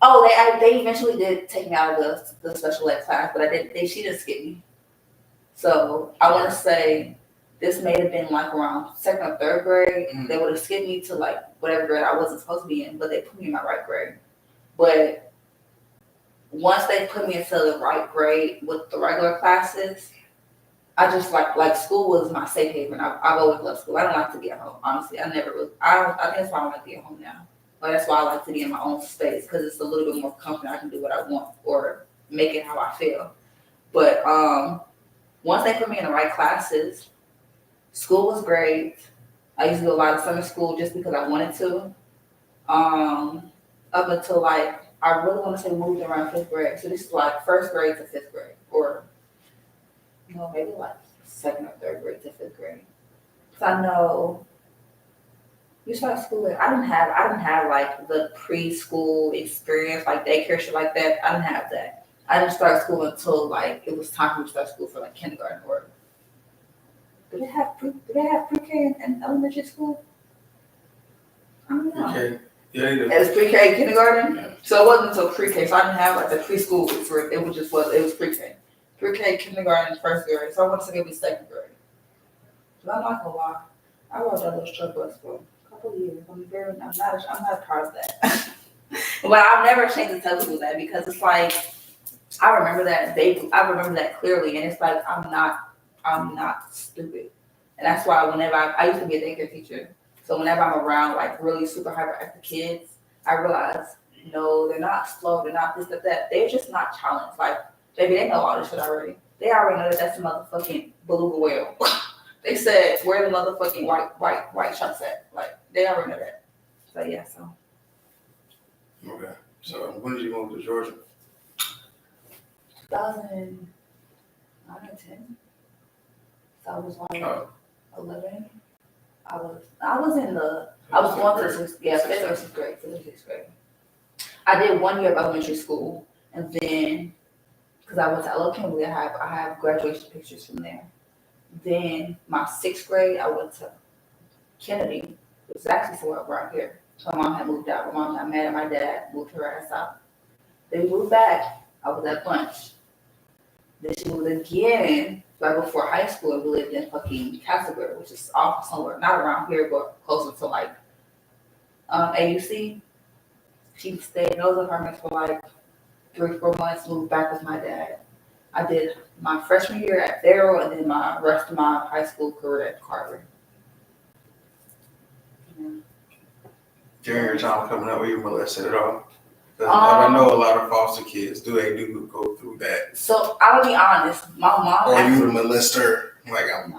A: Oh, they eventually did take me out of the special ed class, but she didn't skip me. So I want to say this may have been like around second or third grade. Mm-hmm. They would have skipped me to like whatever grade I wasn't supposed to be in, but they put me in my right grade. But once they put me into the right grade with the regular classes, I just like school was my safe haven. I've always loved school. I don't like to be at home, honestly. I think that's why I don't like to be at home now. But that's why I like to be in my own space, because it's a little bit more comfortable. I can do what I want or make it how I feel. But once they put me in the right classes, school was great. I used to do a lot of summer school just because I wanted to. Up until like, I really want to say moved around 5th grade. So this is like 1st grade to 5th grade, or no, maybe like 2nd or 3rd grade to 5th grade. Cause I know you start school. I didn't have like the preschool experience, like daycare shit like that. I didn't have that. I didn't start school until like it was time for me to start school for like kindergarten, or do they have pre-K and elementary school? I don't know.
B: Okay. Yeah, you do.
A: It was pre-K and kindergarten, yeah. So it wasn't until pre-K. So I didn't have like the preschool for it. It was pre-K, kindergarten, 1st grade. So I want to say it was 2nd grade. But I'm not gonna lie, I rode that little struggle bus for a couple of years. I'm not proud of that. But I've never changed to tell people that, because it's like I remember that clearly, and it's like I'm not stupid, and that's why whenever I used to be a daycare teacher. So whenever I'm around like really super hyperactive kids, I realize, no, they're not slow, they're not this or that. They're just not challenged. Like, baby, they know all this shit already. They already know that that's the motherfucking beluga whale. They said, where the motherfucking white sharks at? Like, they already know that. So yeah, so.
B: Okay. So when did you move to Georgia?
A: 2009 or 10. So I was like 11. I was going to the 5th or 6th grade, 5th or 6th grade. I did 1 year of elementary school, and then, because I went to LL Kimberly, I have graduation pictures from there. Then my 6th grade, I went to Kennedy, which is actually somewhere around here. So my mom had moved out. My mom got mad at my dad, moved her ass out. Then we moved back. I was at Bunch. Then she moved again right before high school, and we lived in fucking Castleberry, which is off somewhere, not around here, but closer to like AUC. She stayed in those apartments for like 3-4 months, moved back with my dad. I did my freshman year at Farrell, and then my rest of my high school career at Carver. Yeah.
B: During your time coming up, were you molested at all? I know a lot of foster kids do go through that.
A: So I'll be honest, my mom.
B: Or you the molester? Like
A: I'm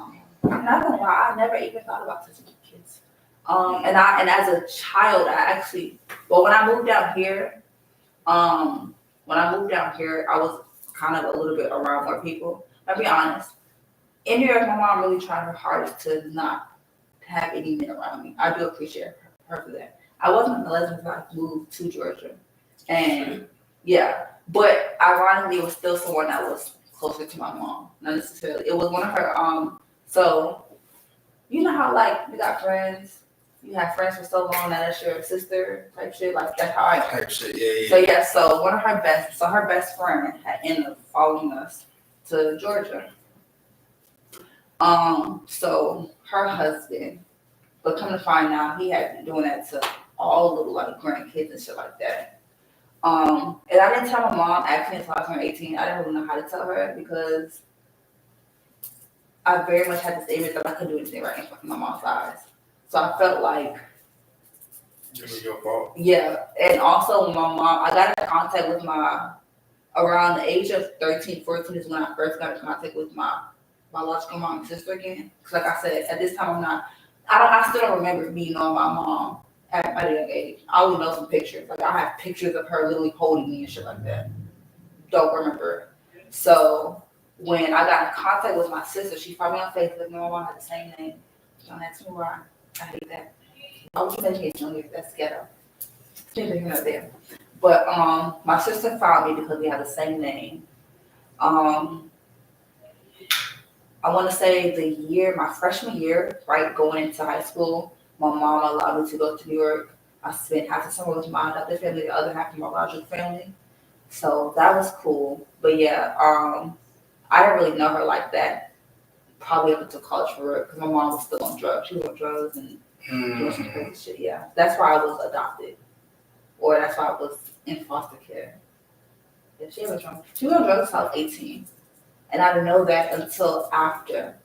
A: not gonna lie, I never even thought about touching kids. And as a child, when I moved down here, I was kind of a little bit around more people. I'll be honest. In New York, my mom really tried her hardest to not have any men around me. I do appreciate her for that. I wasn't a lesbian until I moved to Georgia. And yeah, but ironically, it was still someone that was closer to my mom. Not necessarily. It was one of her, so you know how like you got friends, you have friends for so long that that's your sister type shit, like that's how I am.
B: Type shit, yeah.
A: So yeah, so her best friend had ended up following us to Georgia. So her husband, but come to find out, he had been doing that to all little like grandkids and shit like that. And I didn't tell my mom actually until I was 18. I didn't really know how to tell her because I very much had this image that I couldn't do anything right in my mom's eyes. So I felt like
B: it was your fault.
A: Yeah, and also my mom, I got in contact with around the age of 13, 14 is when I first got in contact with my biological mom and sister again. Because like I said, at this time I still don't remember me knowing my mom at my young age. I only know some pictures. Like I have pictures of her literally holding me and shit like that. Don't remember. So when I got in contact with my sister, she found me on Facebook. My mom had the same name. Don't ask me why. I hate that. I was educational. That's ghetto. Neither here nor there. But my sister found me because we had the same name. I want to say my freshman year, right, going into high school, my mom allowed me to go to New York. I spent half the summer with my adopted family, the other half with my biological family. So that was cool. But yeah, I didn't really know her like that. Probably up until college for real, because my mom was still on drugs. She was on drugs and doing some crazy shit. Yeah, that's why I was adopted, or that's why I was in foster care. Yeah, she was on drugs until I was 18, and I didn't know that until after.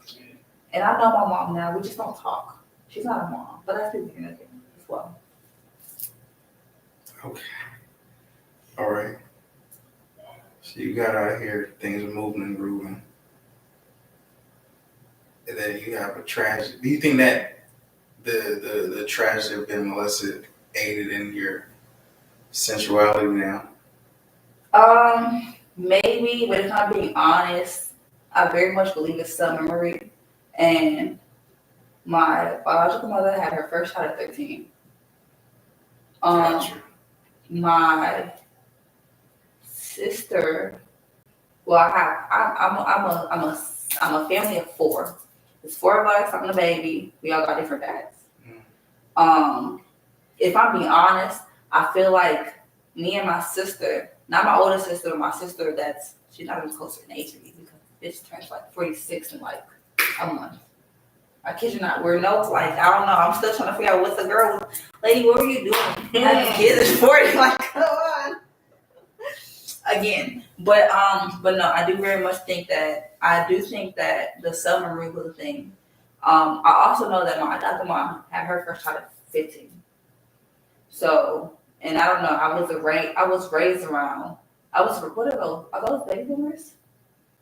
A: And I know my mom now. We just don't talk. She's not a mom, but I speak to her as well.
B: Okay. All right. So you got out here, things are moving and grooving. And then you have a tragedy. Do you think that the tragedy of being molested aided in your sensuality now?
A: Maybe, but if I'm being honest, I very much believe it's some memory. And my biological mother had her first child at 13.
B: Gotcha.
A: My sister, well, I'm a family of 4. There's 4 of us. I'm the baby. We all got different dads. If I'm being honest, I feel like me and my sister, not my older sister, but my sister she's not even closer in age to me because bitch turns like 46 in like a month. I kid you not. We're no, like, I don't know. I'm still trying to figure out what's the girl. Lady, what were you doing? Having kids at 40. Like, come on. Again. But no, I do very much think that the submarine was a thing. I also know that my adopted mom had her first child at 15. So, and I don't know, I was raised around, what are those baby boomers?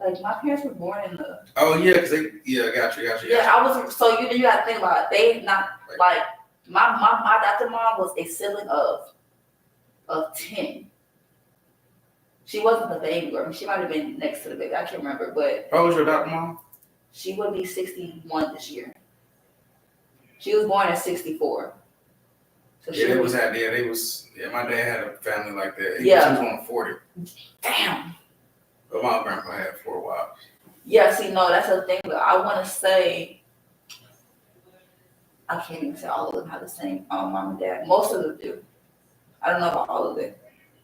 A: Like, my parents were born in the...
B: Oh, yeah, because got you.
A: Yeah, so you got to think about it. They not, like, my adopted mom was a sibling of 10. She wasn't the baby girl. She might have been next to the baby. I can't remember, but...
B: How old was your adopted mom?
A: She would be 61 this year. She was born in 64. So
B: my dad had a family like that. She
A: Yeah.
B: was on 40.
A: Damn.
B: But my grandpa had 4 wives.
A: Yeah, see, no, that's the thing. But I want to say, I can't even say all of them have the same mom and dad. Most of them do. I don't know about all of them.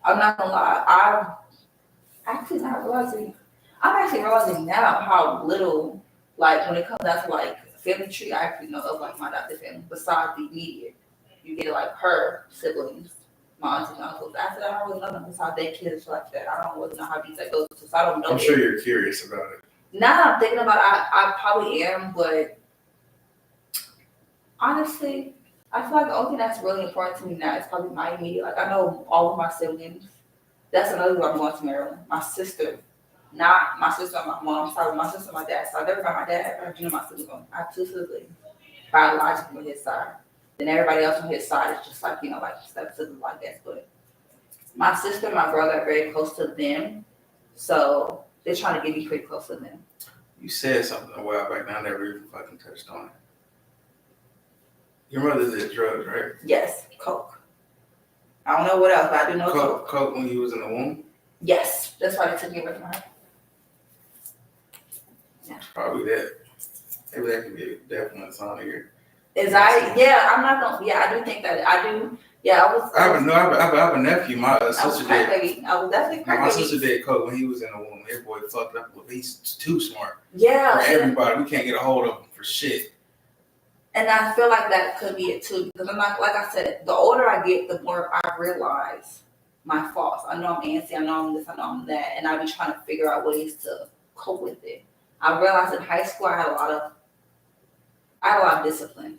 A: I'm not gonna lie. I'm actually realizing now how little, like, when it comes down to like family tree, I actually know of like my adopted family. Besides the immediate, you get like her siblings, my aunts and uncles. After that, I don't really know them besides their kids like that. I don't really know how deep that goes. So I don't know.
B: I'm sure you're curious about it.
A: Now that I'm thinking about it, I probably am, but honestly, I feel like the only thing that's really important to me now is probably my immediate. Like, I know all of my siblings. That's another reason I'm going to Maryland. My sister, not my sister on my mom's side, my sister on my dad's side. I never got my dad. I do know my siblings. I have 2 siblings, biologically on his side. Then everybody else on his side is just like, like step siblings like that. But my sister and my brother are very close to them, so they're trying to get me pretty close to them.
B: You said something a while back, and I never even fucking touched on it. Your mother did drugs, right?
A: Yes, coke. I don't know what else, but I do know coke.
B: Coke when you was in the womb?
A: Yes, that's why they took me away from her.
B: Yeah. Probably that. Maybe that could be definitely something here.
A: I'm not gonna. Yeah, I do think that I do. Yeah, I
B: have a nephew. My sister did.
A: I was definitely crack
B: my sister did coke when he was in the womb. That boy fucked up. He's too smart.
A: Yeah.
B: For everybody, we can't get a hold of him for shit.
A: And I feel like that could be it too, because I'm not, like I said, the older I get, the more I realize my faults. I know I'm antsy, I know I'm this, I know I'm that, and I be trying to figure out ways to cope with it. I realized in high school I had a lot of discipline.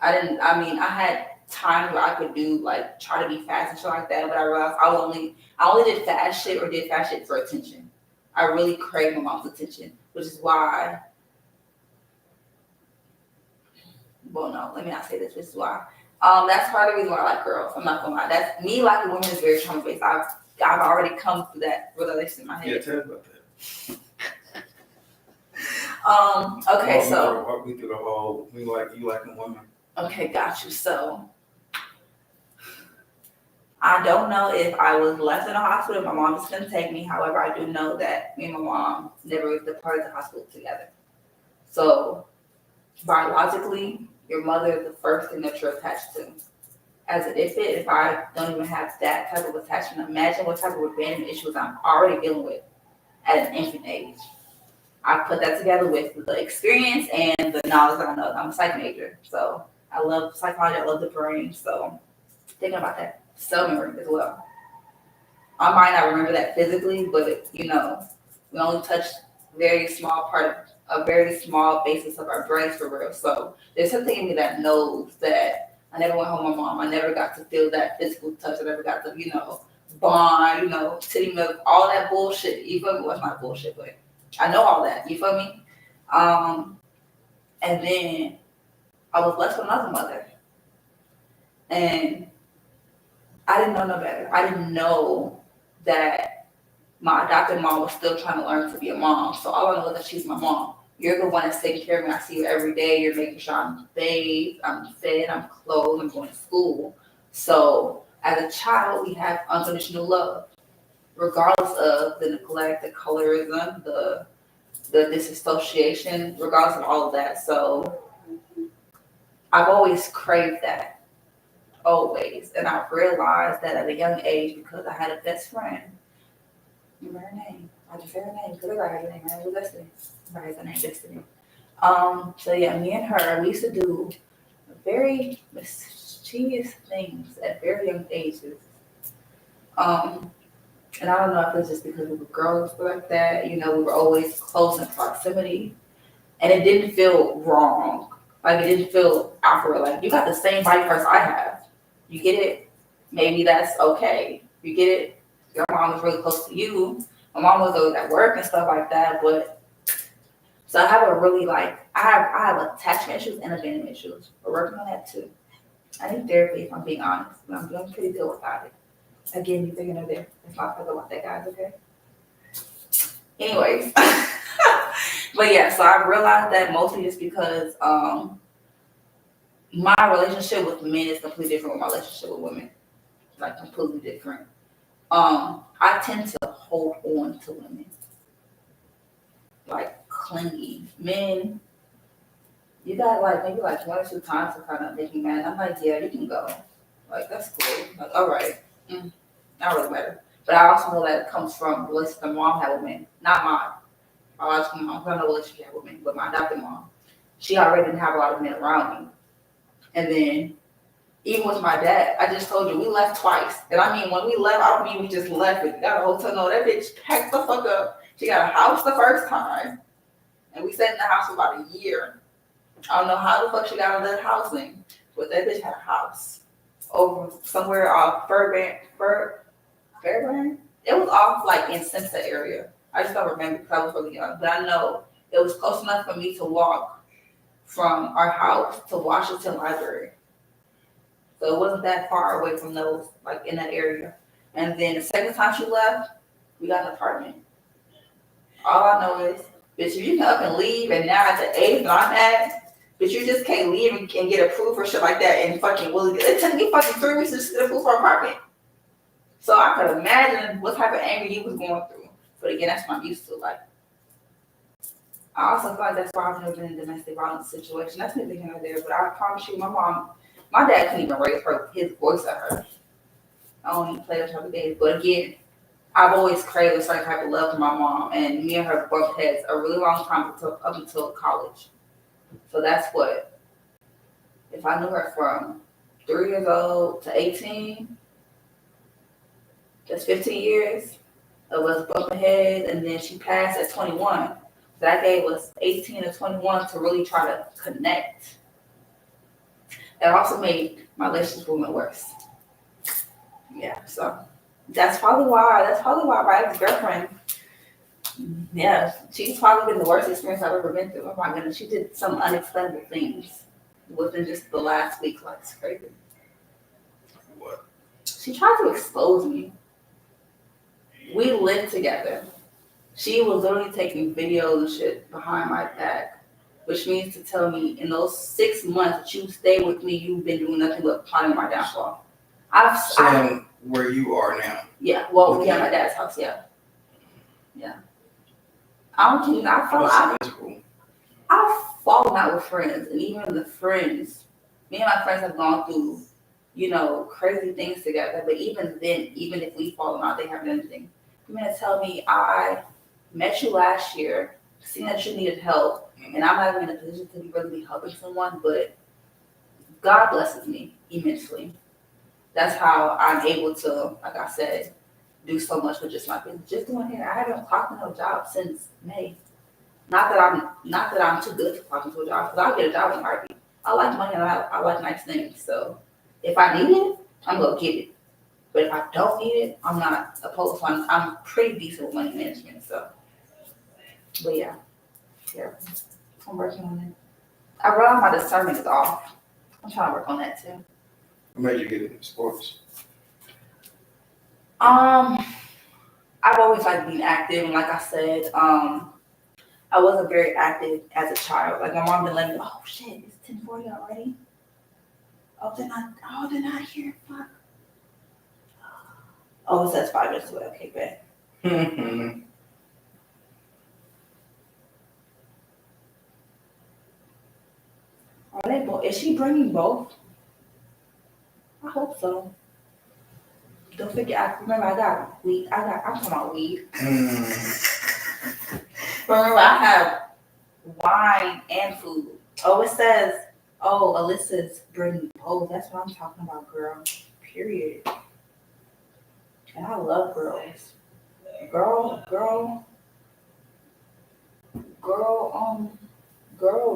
A: I had times where I could do like try to be fast and shit like that, but I realized I only did fast shit or did fast shit for attention. I really craved my mom's attention, which is why. Well, no, let me not say this. This is why. That's part of the reason why I like girls. I'm not gonna lie. That's me liking women is very trauma based. I've already come through that realization in my head.
B: Yeah, tell me about that.
A: Okay, so
B: walk me through the whole you liking women.
A: Okay, got you. So I don't know if I was left in a hospital, my mom just couldn't take me. However, I do know that me and my mom never departed the hospital together. So biologically, your mother is the first thing that you're attached to. As an infant, if I don't even have that type of attachment, imagine what type of abandonment issues I'm already dealing with at an infant age. I put that together with the experience and the knowledge that I know. I'm a psych major, so I love psychology, I love the brain, so thinking about that cell memory as well. I might not remember that physically, but we only touch a very small basis of our brains for real. So there's something in me that knows that I never went home with my mom. I never got to feel that physical touch. I never got to, bond, titty milk, all that bullshit. You feel me? Well, it's not bullshit, but I know all that. You feel me? And then I was blessed with another mother. And I didn't know no better. I didn't know that my adopted mom was still trying to learn to be a mom. So all I know is that she's my mom. You're the one that's taking care of me. I see you every day. You're making sure I'm bathed, I'm fed, I'm clothed, I'm going to school. So as a child, we have unconditional love, regardless of the neglect, the colorism, the disassociation, regardless of all of that. So I've always craved that, always. And I've realized that at a young age, because I had a best friend. Remember her name? I just said her name because I got her name. Her name was Destiny. Her name Destiny. So yeah, me and her, we used to do very mischievous things at very young ages. And I don't know if it's just because we were girls like that. We were always close in proximity, and it didn't feel wrong. Like it didn't feel awkward. Like you got the same body parts I have. You get it? Maybe that's okay. You get it? Your mom was really close to you. My mom was always at work and stuff like that. But so I have a really I have attachment issues and abandonment issues. We're working on that too. I need therapy if I'm being honest, but I'm doing pretty good without it. Again, you thinking of there. Let's not talk about that, guys. Okay. Anyways, but yeah, so I realized that mostly just because my relationship with men is completely different from my relationship with women. Like completely different. I tend to hold on to women, like clingy. Men, you got maybe 1 or 2 times to kind of make me mad. I'm like, yeah, you can go. Like that's cool. Like, all right, not really matter. But I also know that it comes from the relationship my mom had with men, not mine. I don't know what relationship she had with me, but my adopted mom. She already didn't have a lot of men around me, and then. Even with my dad, I just told you, we left twice. And I mean, when we left, I don't mean we just left. We got a hotel. No, that bitch packed the fuck up. She got a house the first time. And we stayed in the house for about a year. I don't know how the fuck she got out of that housing. But that bitch had a house over somewhere off Fairbairn. It was off in Simpson area. I just don't remember because I was really young. But I know it was close enough for me to walk from our house to Washington Library. So it wasn't that far away from those, in that area. And then the second time she left, we got an apartment. All I know is, bitch, if you can up and leave, and now at the age that I'm at, bitch, you just can't leave and get approved for shit like that and fucking willy. It took me fucking 3 weeks to just get approved for an apartment. So I could imagine what type of anger you was going through. But again, that's what I'm used to. I also feel like that's why I've never been in a domestic violence situation. That's neither here nor there. But I promise you, my dad couldn't even raise his voice at her. I don't even play those type of games. But again, I've always craved a certain type of love from my mom. And me and her both had a really long time up until college. So that's what, if I knew her from 3 years old to 18, That's 15 years of us bumping heads, and then she passed at 21. That gave us 18 to 21 to really try to connect. That also made my relationship with me worse. Yeah, so that's probably why my ex-girlfriend, yeah, she's probably been the worst experience I've ever been through. Oh my goodness, she did some unexplainable things within just the last week. Like, it's crazy.
B: What?
A: She tried to expose me. We lived together. She was literally taking videos and shit behind my back, which means to tell me in those 6 months that you stayed with me, you've been doing nothing but plotting my downfall.
B: Saying where you are now.
A: Yeah, well, we at my dad's house, yeah. Yeah. I don't keep, I've fallen out with friends, and even the friends, me and my friends have gone through, crazy things together, but even then, even if we fall out, they haven't done anything. You're gonna tell me I met you last year, seen that you needed help, and I'm not even in a position to really be helping someone, but God blesses me immensely. That's how I'm able to, like I said, do so much with just my business. Just doing hair. I haven't clocked in no job since May. Not that I'm too good to clock into a job, because I'll get a job in a heartbeat. I like money and I like nice things. So if I need it, I'm gonna get it. But if I don't need it, I'm not opposed to it. I'm pretty decent with money management. So, but yeah, I'm working on it. I realize my discernment is off. I'm trying to work on that too.
B: What made you get into sports?
A: I've always liked being active, and like I said, I wasn't very active as a child. Like my mom been letting me, oh shit, it's 10:40 already. They're not here. Fuck. Oh, it says 5 minutes away. Okay, good. Are they both? Is she bringing both? I hope so. Don't forget, remember I got weed. I'm talking about weed. Remember, I have wine and food. Oh, it says, Alyssa's bringing both. That's what I'm talking about, girl. Period. And I love girls. Girl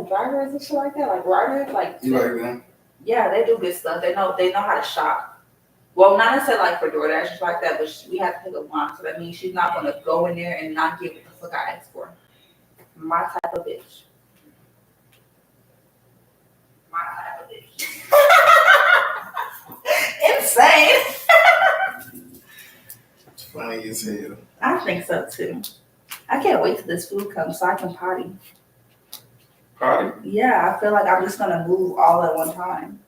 A: drivers and shit like that. Like riders, like.
B: You like them?
A: Yeah, they do good stuff. They know how to shop. Well, not necessarily like for DoorDash and like that, but we have to pick up one. So that means she's not gonna go in there and not get what the fuck I asked for. My type of bitch. Insane.
B: It's funny as hell.
A: I think so too. I can't wait till this food comes so I can potty.
B: Potty?
A: Yeah, I feel like I'm just gonna move all at one time.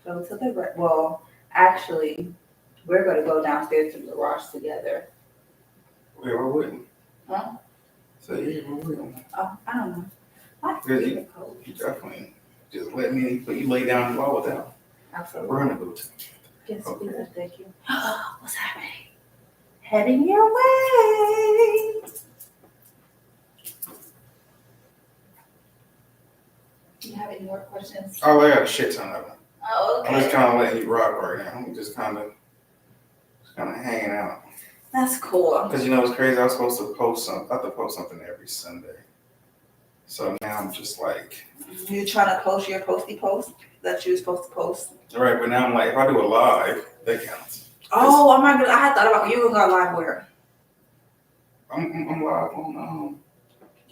A: So to the actually, we're gonna go downstairs to the garage together.
B: Wait, why wouldn't?
A: Huh?
B: So yeah, why wouldn't?
A: Oh, I don't know.
B: You definitely just let me you lay down the law without.
A: Absolutely.
B: We're gonna go to.
A: Yes,
B: Okay.
A: please, thank you. What's happening? Heading your way. Do you have any more questions?
B: Oh, I got a shit ton of them.
A: Oh, okay.
B: I'm just kind of letting you rock right now. I'm just kind of hanging out.
A: That's cool.
B: Because you know what's crazy? I was supposed to post something. I have to post something every Sunday. So now I'm just like.
A: You're trying to post your posty post that you're supposed to post.
B: All right, but now I'm like, if I do a live, that counts.
A: Oh my god! I had thought about you were going live where?
B: I'm live on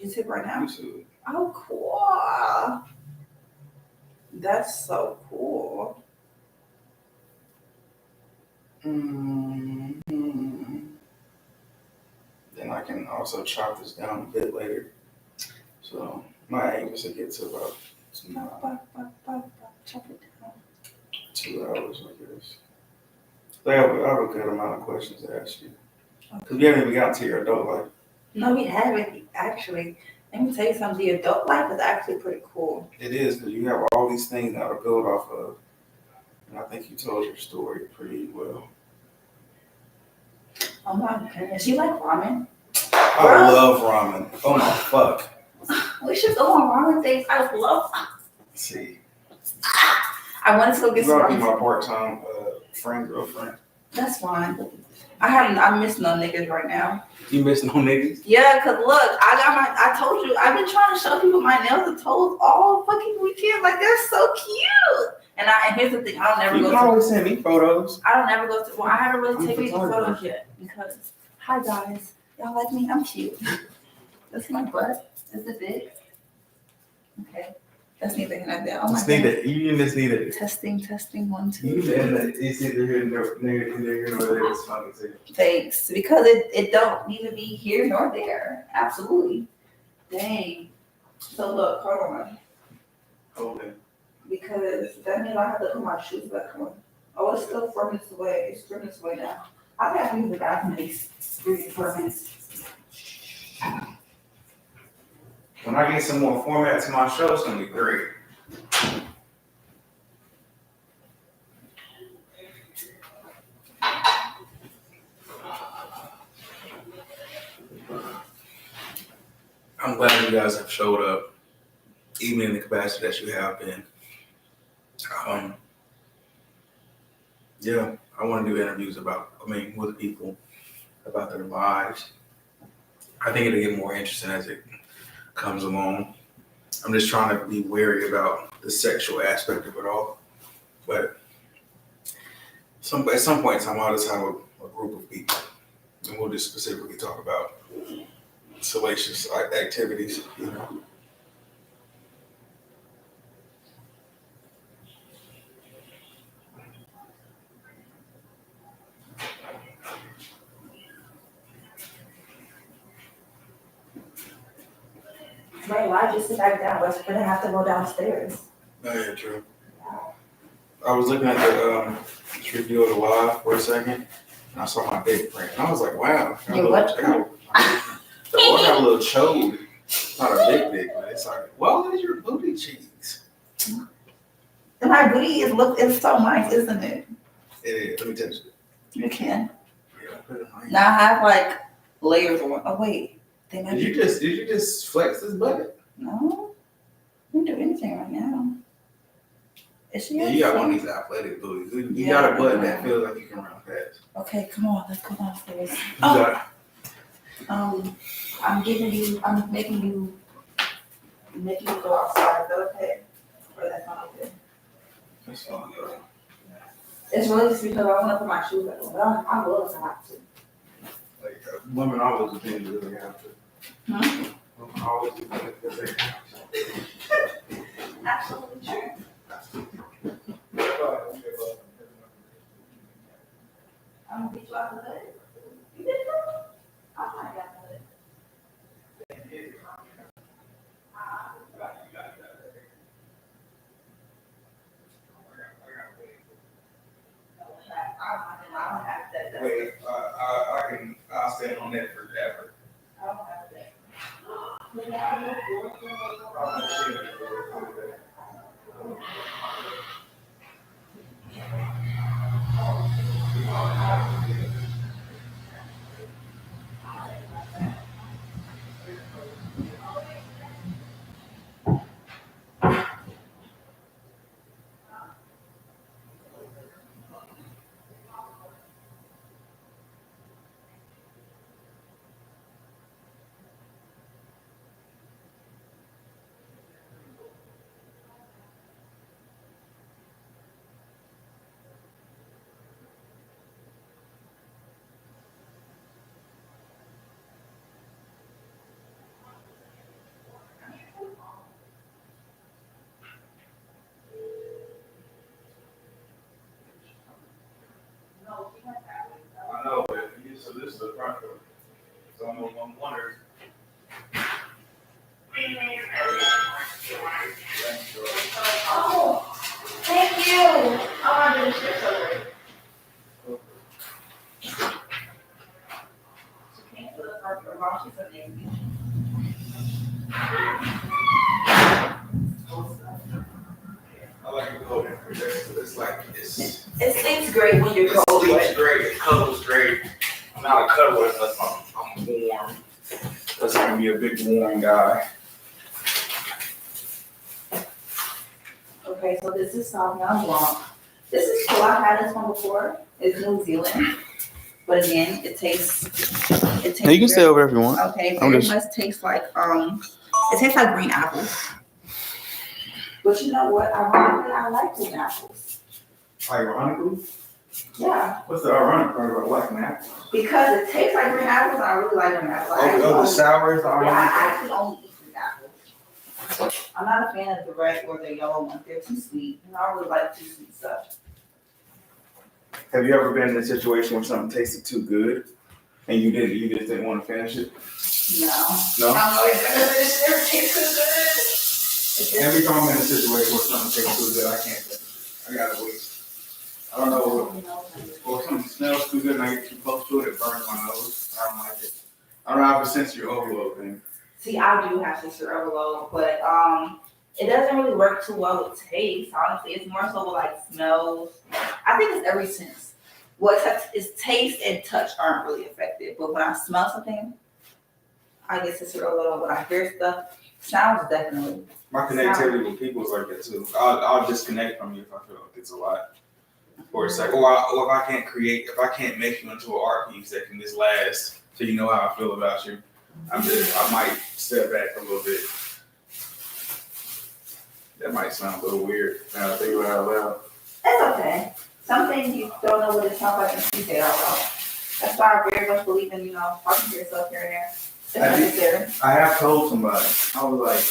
A: YouTube right now.
B: YouTube.
A: Oh, cool. That's so cool.
B: Then I can also chop this down a bit later. So my aim is to get to about
A: Chop it down.
B: 2 hours, I guess. I have a good amount of questions to ask you. Because we haven't even gotten to your adult life.
A: No, we haven't actually. Let me tell you something. The adult life is actually pretty cool.
B: It is, because you have all these things now to build off of. And I think you told your story pretty well.
A: Oh my goodness. You like ramen?
B: I love ramen. Oh my fuck.
A: We should go on ramen dates. I love.
B: See.
A: I wanted to go get
B: You
A: some
B: ought to be
A: ramen.
B: my part-time girlfriend.
A: That's fine. I miss no niggas right now.
B: You miss no niggas?
A: Yeah, cause look, I told you, I've been trying to show people my nails and toes all fucking weekend. Like they're so cute. And here's the thing, I don't never
B: You
A: go
B: can
A: to.
B: always send me photos.
A: I don't ever go to. Well, I haven't really
B: I'm
A: taken any
B: photographer.
A: photos yet because. Hi guys, y'all like me? I'm cute. That's my butt. Is it big? Okay. That's neither here nor there. Oh my
B: Just need
A: God.
B: it. You just need it.
A: Testing, 1, 2.
B: You and it's either here nor there. It's funny too.
A: Thanks. Because it don't need to be here nor there. Absolutely. Dang. So look, hold on.
B: Okay.
A: Because that means I have to put my shoes back on. Oh, it's still 4 minutes away. It's 3 minutes away now. I think I can use the bathroom in these 3 to 4 minutes.
B: When I get some more format to my show, it's gonna be great. I'm glad you guys have showed up, even in the capacity that you have been. Yeah, I want to do interviews with people about their lives. I think it'll get more interesting as it comes along. I'm just trying to be wary about the sexual aspect of it all. But at some point in time, I'll just have a group of people, and we'll just specifically talk about salacious activities, you know.
A: Right, why just sit back down? We're gonna have to go downstairs.
B: Oh, yeah, true. I was looking at the review of the live for a second, and I saw my big print. And I was like, wow.
A: Your what?
B: I got a little chode. Not a big, but it's like, well, look at your booty cheeks.
A: And my booty is so nice, isn't it?
B: It is. Let me touch it.
A: You can.
B: Yeah, put it on.
A: Now I have like layers on. Oh wait, they might
B: Did you just flex this butt?
A: No, I don't do anything right now. Is she?
B: Yeah, you got one of these athletic booties. You got a butt that feels like you can run fast.
A: Okay, come on, let's go downstairs.
B: You got
A: I'm making you go outside. Is that okay? Or that's not okay?
B: That's fine, girl.
A: It's really just because I want to put my shoes back on, but I will if I have to.
B: Like women always do things that they have to.
A: Hmm?
B: Women always do things that they have to.
A: Absolutely true. I'm gonna beat you out of the hood. You didn't know? I'm not got the hood. I don't have that.
B: Wait, I'll stand on that forever.
A: I don't have that.
B: I know, but so this is the front door. So I'm wondering.
A: Oh, thank you. Oh, I didn't share so great. She came to the front door. Mom, she's amazing.
B: I like to go there. It's like
A: It sleeps great when you're cold.
B: sleeps great. It cuddles great. I'm not a cuddler unless I'm warm. Unless I can be a big warm guy.
A: Okay, so this is Sauvignon Blanc. This is cool. I had this one before. It's New Zealand, but again, it tastes.
B: Now you can stay over there if you want.
A: Okay, very much tastes like it tastes like green apples. But you know what? Ironically, I like green apples.
B: Ironically?
A: Yeah.
B: What's the ironic part about liking apples?
A: Because it tastes like green apples, and I really like green apples.
B: The sour is the ironic.
A: Yeah, I actually only eat green apples. I'm not a fan of the red or the yellow ones. They're too sweet, and I don't really like too sweet stuff.
B: Have you ever been in a situation where something tasted too good and you just didn't want to finish it?
A: No.
B: No?
A: I'm always gonna finish it. It tastes too good.
B: Every time I'm in a situation where something tastes too good, I can't finish it. I gotta wait. I don't know or something smells too good and I get too close to it, it burns my nose. I don't like it. I don't have a sensory overload thing.
A: See, I do have sensory overload, but it doesn't really work too well with taste. Honestly, it's more so with like smells. I think it's every sense. Well, it's taste and touch aren't really affected, but when I smell something, I get sensory overload. When I hear stuff, sounds definitely.
B: My connectivity with people is like that too. I'll disconnect from you if I feel like it's a lot. Or it's like, or if I can't make you into an art piece that can just last so you know how I feel about you, I might step back a little bit. That might sound a little weird now that I think about it out loud.
A: That's okay. Some things you don't know what it sounds like until you say it out loud. That's why I very much believe in, talking to yourself here and there. It's necessary.
B: I have told somebody, I was like,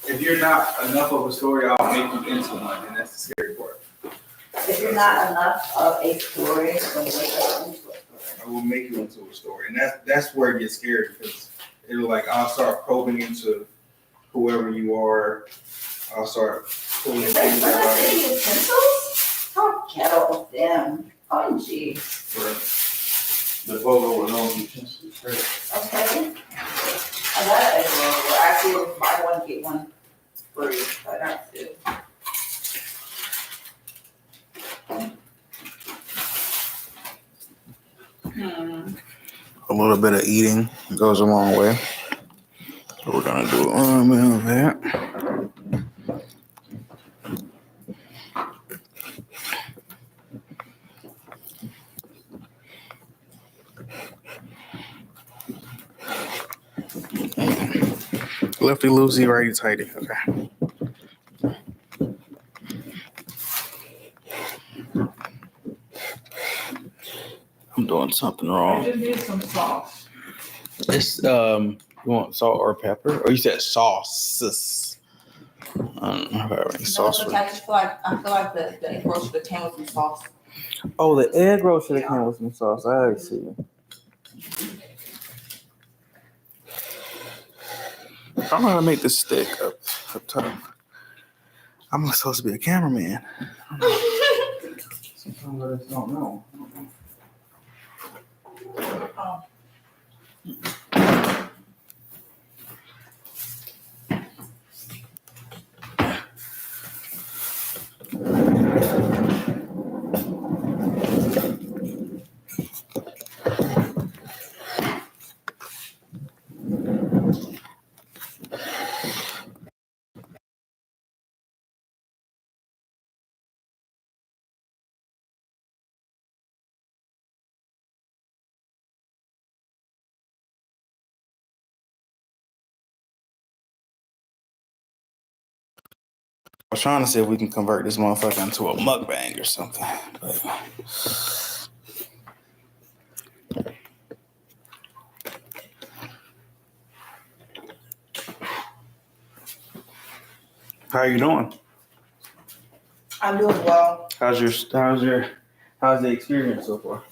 B: if you're not enough of a story, I'll make you into one, and that's the scary part.
A: If you're not enough of a story, then make it into a story.
B: I will make you into a story, and that's where it gets scary because I'll start probing into whoever you are. I'll start pulling things out.
A: Utensils? How ghetto of them. OMG.
B: The photo with no utensils.
A: Okay. I got an egg roll. Well, actually, buy one, get one free. I got two.
B: A little bit of eating goes a long way. So we're gonna do a bit of that. Lefty loosey, righty tighty. Okay. I'm doing something wrong.
A: I just need some sauce.
B: It's you want salt or pepper? Or you said sauces? I don't know if I have any sauce.
A: I just feel like the egg roll should have came with some sauce.
B: Oh, the egg roll should have came with some sauce. I see. I don't know how to make this stick up top. I'm supposed to be a cameraman. Sometimes I just don't know. I was trying to see if we can convert this motherfucker into a mukbang or something. But how are you doing?
A: I'm doing well.
B: How's the experience so far?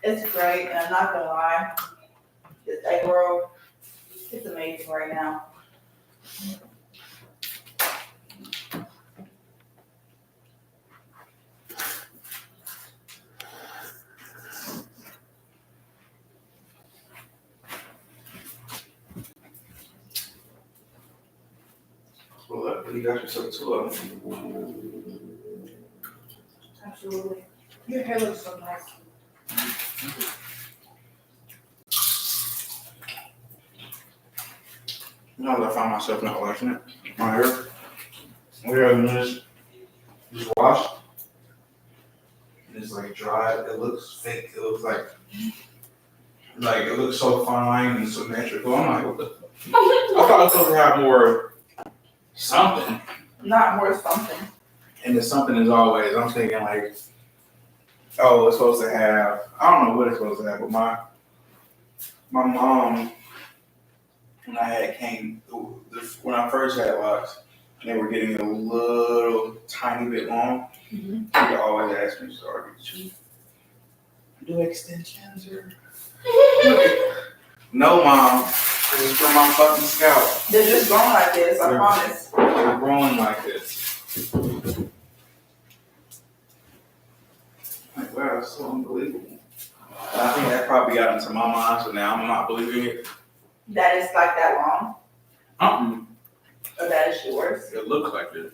A: It's great, and I'm not gonna lie. This egg roll, it's amazing right now.
B: Well, you got yourself two of them.
A: Absolutely. Your hair looks so nice.
B: You know, I find myself not liking it. My hair. We have this wash. and it's like dry. It looks fake. It looks like it looks so fine and symmetrical. I'm like, what the? I thought it was supposed to have more something.
A: Not more something.
B: And the something is always. I'm thinking like, oh, it's supposed to have. I don't know what it's supposed to have, but my mom, when when I first had locks, and they were getting a little tiny bit long, she always asked me, "Sorry, did you do extensions or?" No, Mom. This is from my fucking scalp.
A: They're just growing like this, I promise.
B: They're growing like this. Like, wow, it's so unbelievable. And I think that probably got into my mind, so now I'm not believing it.
A: That is like that long?
B: Uh-uh.
A: Or that is yours?
B: It looks like it.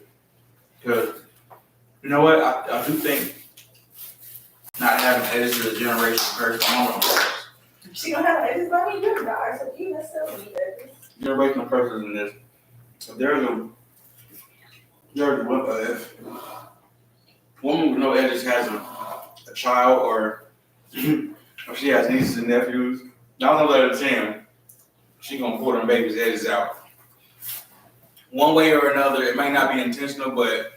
B: Because, you know what? I do think not having edges is a generation curse.
A: She don't have edges, but I mean, you're not, so you necessarily need edges.
B: Generational curses in this. If there's a woman with no edges has a child, or if she has nieces and nephews, not gonna let her 10, she gonna pull them babies' edges out. One way or another, it may not be intentional, but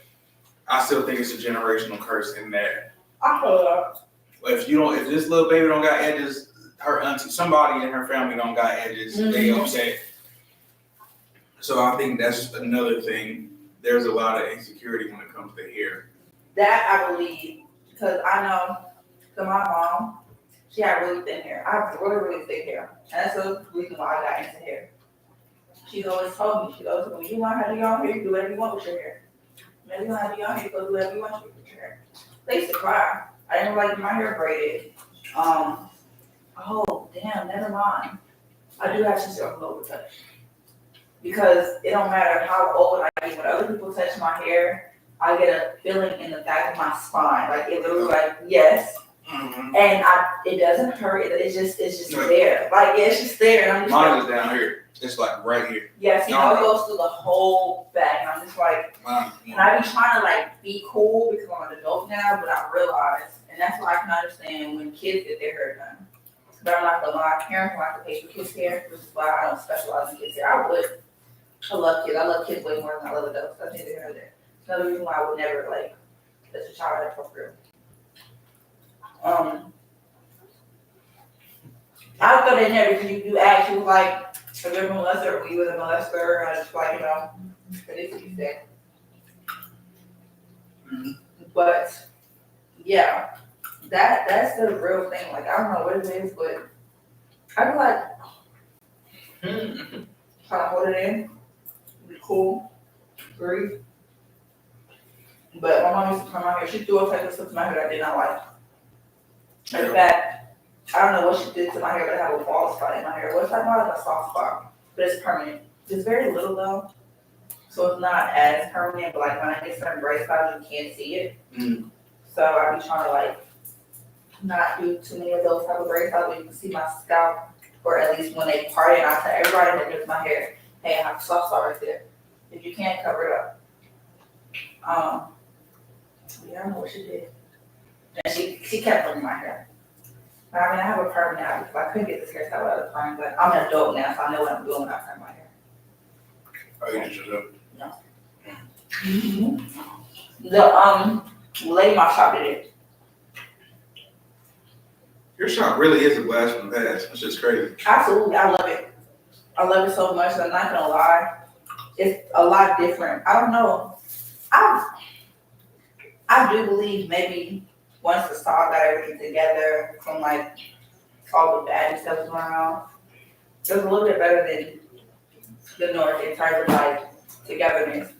B: I still think it's a generational curse in that.
A: I feel that.
B: If this little baby don't got edges, her auntie, somebody in her family don't got edges, they upset. So I think that's another thing. There's a lot of insecurity when it comes to hair.
A: That I believe, because I know, so my mom, she had really thin hair. I have really, really thick hair. And that's the reason why I got into hair. She's always told me, when you want to have your own hair, you do whatever you want with your hair. When you want to have your own hair, you go do whatever you want with your hair. I used to cry. I didn't like my hair braided. Oh, damn, never mind. I do have to start low touch. Because it don't matter how old I get, when other people touch my hair, I get a feeling in the back of my spine. Like it literally like, yes. Mm-hmm. And it doesn't hurt. It's just there. Like it's just there. And I'm just
B: mine is down here. It's like right here.
A: Yes, you know, it goes through the whole back. And I'm just like, and I be trying to like be cool because I'm an adult now, but I realize, and that's why I can understand when kids get their hair done. But I'm not gonna lie, parents don't have to pay for kids' hair, which is why I don't specialize in kids' hair. I would. I love kids. I love kids way more than I love adults. I think they're there. Another reason why I would never like touch a child at real. I thought they never because you asked, you was like, have you ever been molested or you was a molester? And I just like, you know, it is what you said. But yeah, that's the real thing. Like I don't know what it is, but I feel like trying to hold it in, be cool, breathe. But my mom used to come out here. She threw a type of stuff to my hair that I did not like. In fact, I don't know what she did to my hair, but I have a bald spot in my hair. Well, it's like more like a soft spot, but it's permanent. It's very little though, so it's not as permanent. But like when I get certain gray spots, you can't see it. So I be trying to like not do too many of those type of gray spots, but you can see my scalp, or at least when they part it. I tell everybody that does my hair, hey, I have a soft spot right there. If you can't, cover it up. Yeah, I don't know what she did. And she kept putting my hair. But I mean, I have a perm now because I couldn't get this hairstyle without a perm, but I'm an adult now, so I know what I'm doing when I perm my hair.
B: Oh, you did yourself?
A: No. The lady my shop did it.
B: Your shop really is a blast from the past. It's just crazy.
A: Absolutely, I love it. I love it so much, and I'm not gonna lie. It's a lot different. I don't know. I do believe maybe once the style got everything together from like all the bad stuff going on, it was a little bit better than the North in terms of like togetherness.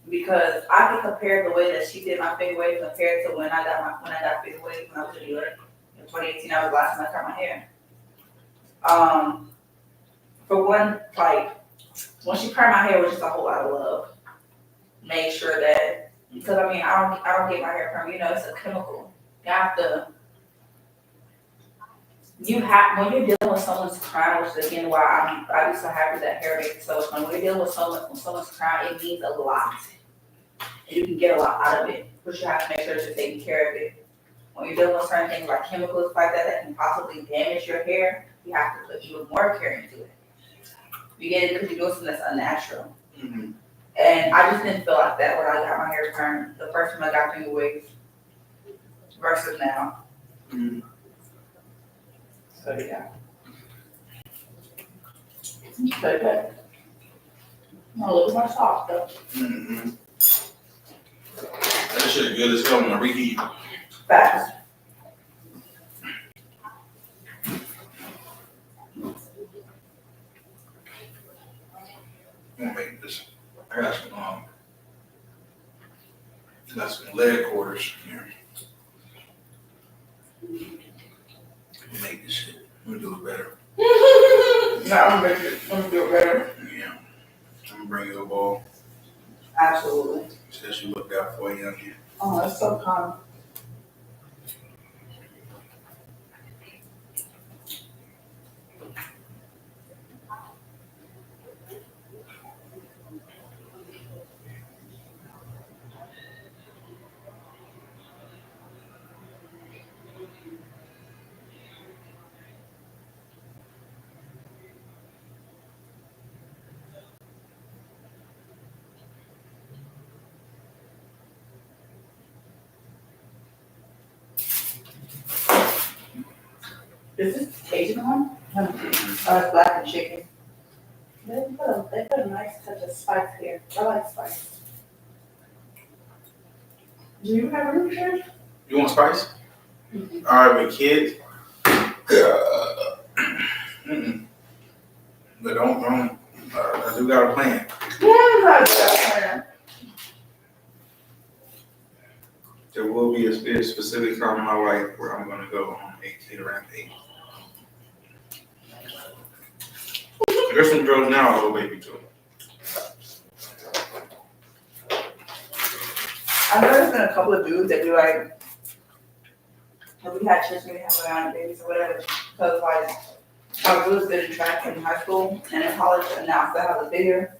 A: Because I can compare the way that she did my fade wave compared to when I got fade wave when I was a dealer. In 2018, that was the last time I cut my hair. For one, like when she permed my hair, it was just a whole lot of love. Made sure that. Because I mean, I don't get my hair perm. You know, it's a chemical. When you're dealing with someone's crown, which is again why I be so happy that hair makes so much fun. When you're dealing with someone's crown, it means a lot, and you can get a lot out of it. But you have to make sure that you're taking care of it when you're dealing with certain things like chemicals like that can possibly damage your hair, you have to put even more care into it. You get it because you're doing something that's unnatural.
B: Mm-hmm.
A: And I just didn't feel like that when I got my hair turned the first time I got new wigs versus now.
B: Mm-hmm.
A: So yeah. So good. No, look at my soft though.
B: Mm-hmm. That shit good as hell when I reheat.
A: Fast.
B: I'm gonna make this. I got some leg quarters here. Make this shit. I'm gonna do it better.
A: No, I'm gonna do it better.
B: Yeah. I'm gonna bring you a ball.
A: Absolutely.
B: Since you looked out for you.
A: Oh, that's so calm. Is this Cajun one? No. Oh, it's black and chicken. They put a nice touch of spice here. I like spice. Do you have room share?
B: You want spice?
A: Mm-hmm.
B: All right, with kids. Mm-mm. But don't. I do got a plan.
A: Yeah, I got
B: There will be a specific time in my life where I'm gonna go on 18 around 8. There's some girls now, little baby too.
A: I know there's been a couple of dudes that do like, if we had church, we have around babies or whatever. Because like, I was really good at track in high school and in college, and now I still have a figure.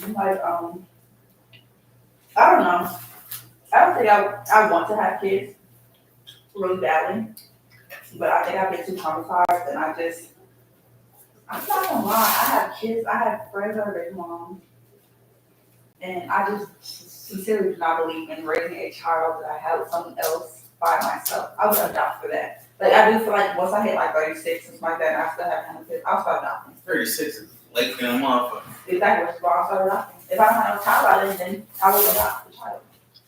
A: Like, I don't know. I don't think I want to have kids really badly, but I think I've been too traumatized, and I'm not gonna lie, I have kids, I have friends that are their moms, and I just sincerely do not believe in raising a child that I have with someone else by myself. I would adopt for that. Like, I do feel like once I hit like 36 and something like that, and I still have kids, I'll start adopting.
B: 36 is late for a motherfucker.
A: Exactly, that's why I'll start adopting. If I don't have no child by then I will adopt the child.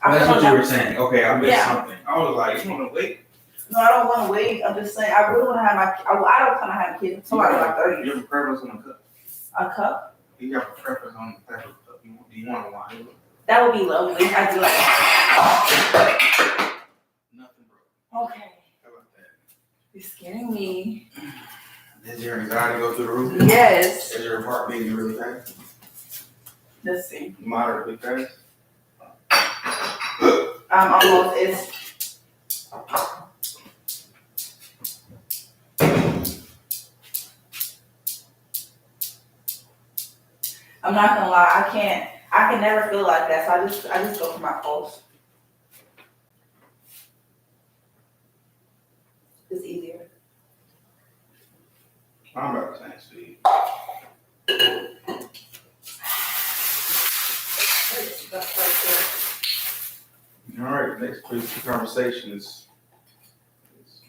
B: That's what you were saying. Okay, I missed
A: Yeah.
B: something. I was like, you want to wait?
A: No, I don't want to wait. I'm just saying, I really want to have I don't want to have kids until I'm like 30.
B: You have a preference on the cup?
A: A cup?
B: You have a preference on the type of cup? Do you want a wine?
A: That would be lovely. I do like
B: Nothing, bro.
A: Okay.
B: How about that?
A: You're scaring me.
B: Did your anxiety go through the roof?
A: Yes.
B: Is your heart beating really fast?
A: Let's see.
B: Moderately fast?
A: Almost is. I'm not gonna lie, I can never feel like that, so I just go for my pulse. It's easier.
B: I'm about the same speed.
A: That's right
B: All right, next conversation is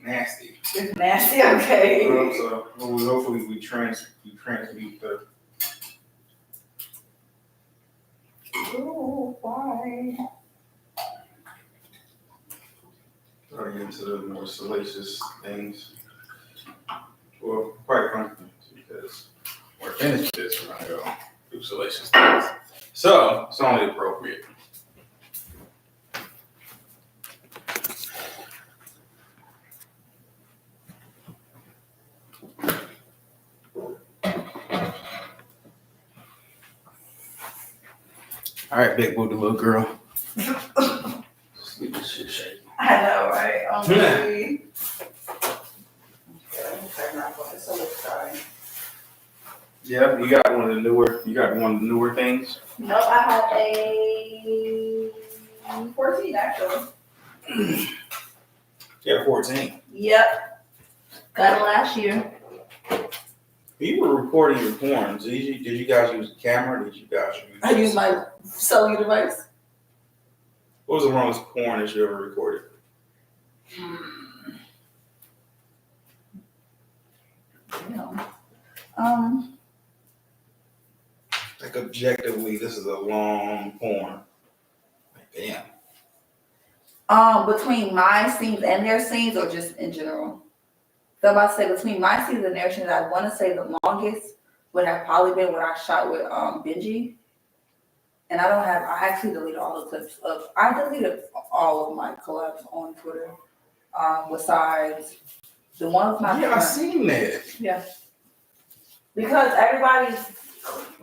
B: nasty.
A: there. It's nasty, okay.
B: So hopefully we transmute the.
A: Ooh, why?
B: Try to get into the more salacious things. Well, quite frankly, because we're finished with this, we're gonna go do salacious things. So it's only appropriate. All right, big booty little girl. Let's get this shit shaking.
A: I know, right? Oh,
B: Yeah.
A: baby. So exciting.
B: Yeah, you got one of the newer things.
A: Nope, I have a 14 actually.
B: Yeah, 14.
A: Yep. Got it last year.
B: You were recording your porn. Did you guys use a camera? Did you guys use?
A: I use my cellular device.
B: What was the longest porn that you ever recorded? Like objectively, this is a long porn. Like, damn.
A: Between my scenes and their scenes, or just in general? So I'm about to say between my scenes and their scenes, I want to say the longest would have probably been when I shot with Benji. And I actually deleted all the clips I deleted all of my collabs on Twitter. Besides the one with my
B: Yeah, I seen that.
A: Yeah. Because everybody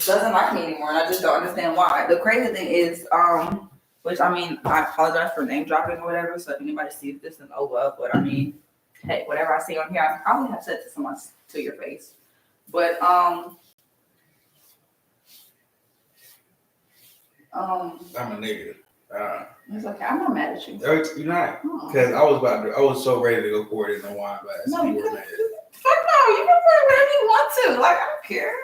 A: doesn't like me anymore, and I just don't understand why. The crazy thing is, which I mean, I apologize for name dropping or whatever. So if anybody sees this, then oh well. But I mean, hey, whatever I see on here, I probably have said to someone to your face. But
B: I'm a negative.
A: it's okay. I'm not mad at you.
B: You're not, because I was so ready to go pour it in the wine glass.
A: No,
B: you
A: you
B: were
A: can,
B: mad.
A: fuck no, you can put whatever you want to. Like I don't care.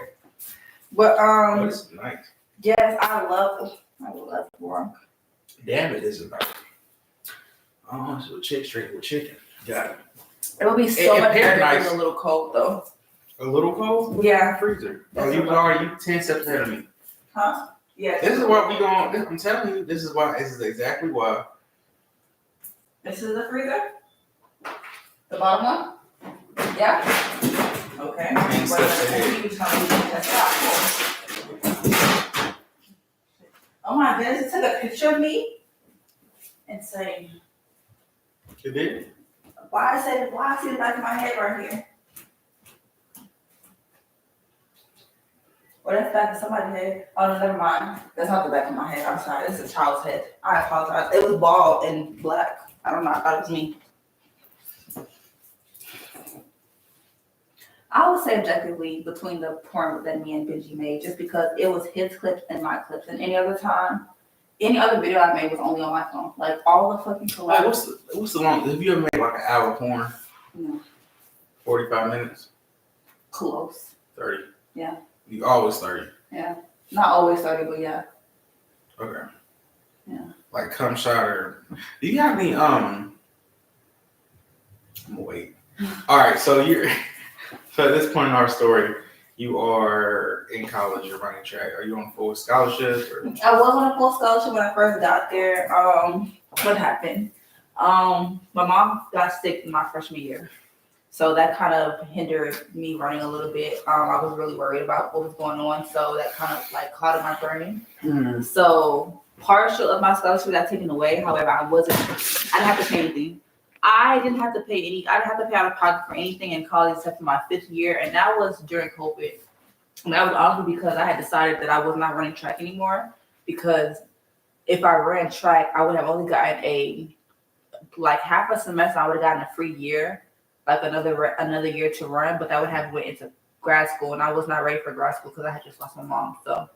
A: But
B: That's nice.
A: yes, I love pork.
B: Damn it, this is nice. Oh, so chick straight with chicken. Got it.
A: It would be so much better if
B: nice.
A: it was a little cold though.
B: A little cold?
A: Yeah.
B: Freezer.
A: That's
B: You 10 steps ahead of me.
A: Huh? Yeah.
B: This is what we going. I'm telling you, this is why. This is exactly why.
A: This is the freezer? The bottom one? Yeah? Okay.
B: And
A: What
B: steps
A: are
B: ahead.
A: you telling me to test out for? Oh my goodness, it took a picture of me and say,
B: You did?
A: why I see the back of my head right here? Or that's the back of somebody's head. Oh no, never mind. That's not the back of my head. I'm sorry. This is a child's head. I apologize. It was bald and black. I don't know. I thought it was me. I would say objectively between the porn that me and Benji made, just because it was his clips and my clips, and any other video I made was only on my phone. Like all the fucking
B: Like,
A: collabs.
B: what's the long? Have you ever made like an hour porn?
A: No.
B: 45 minutes?
A: Close.
B: 30?
A: Yeah.
B: You always 30?
A: Yeah. Not always 30, but yeah.
B: Okay.
A: Yeah.
B: Like cum shot or do you have any I'm gonna wait. Alright, so at this point in our story, you are in college, you're running track. Are you on full scholarship or
A: I was on a full scholarship when I first got there. What happened? My mom got sick in my freshman year. So that kind of hindered me running a little bit. I was really worried about what was going on. So that kind of like clouded my brain.
B: Mm-hmm.
A: So partial of my scholarship got taken away. However, I didn't have to pay anything. I didn't have to pay out of pocket for anything in college except for my 5th year. And that was during COVID. And that was honestly because I had decided that I was not running track anymore. Because if I ran track, I would have only gotten half a semester. I would have gotten a free year, like another year to run. But that would have went into grad school, and I was not ready for grad school because I had just lost my mom. So.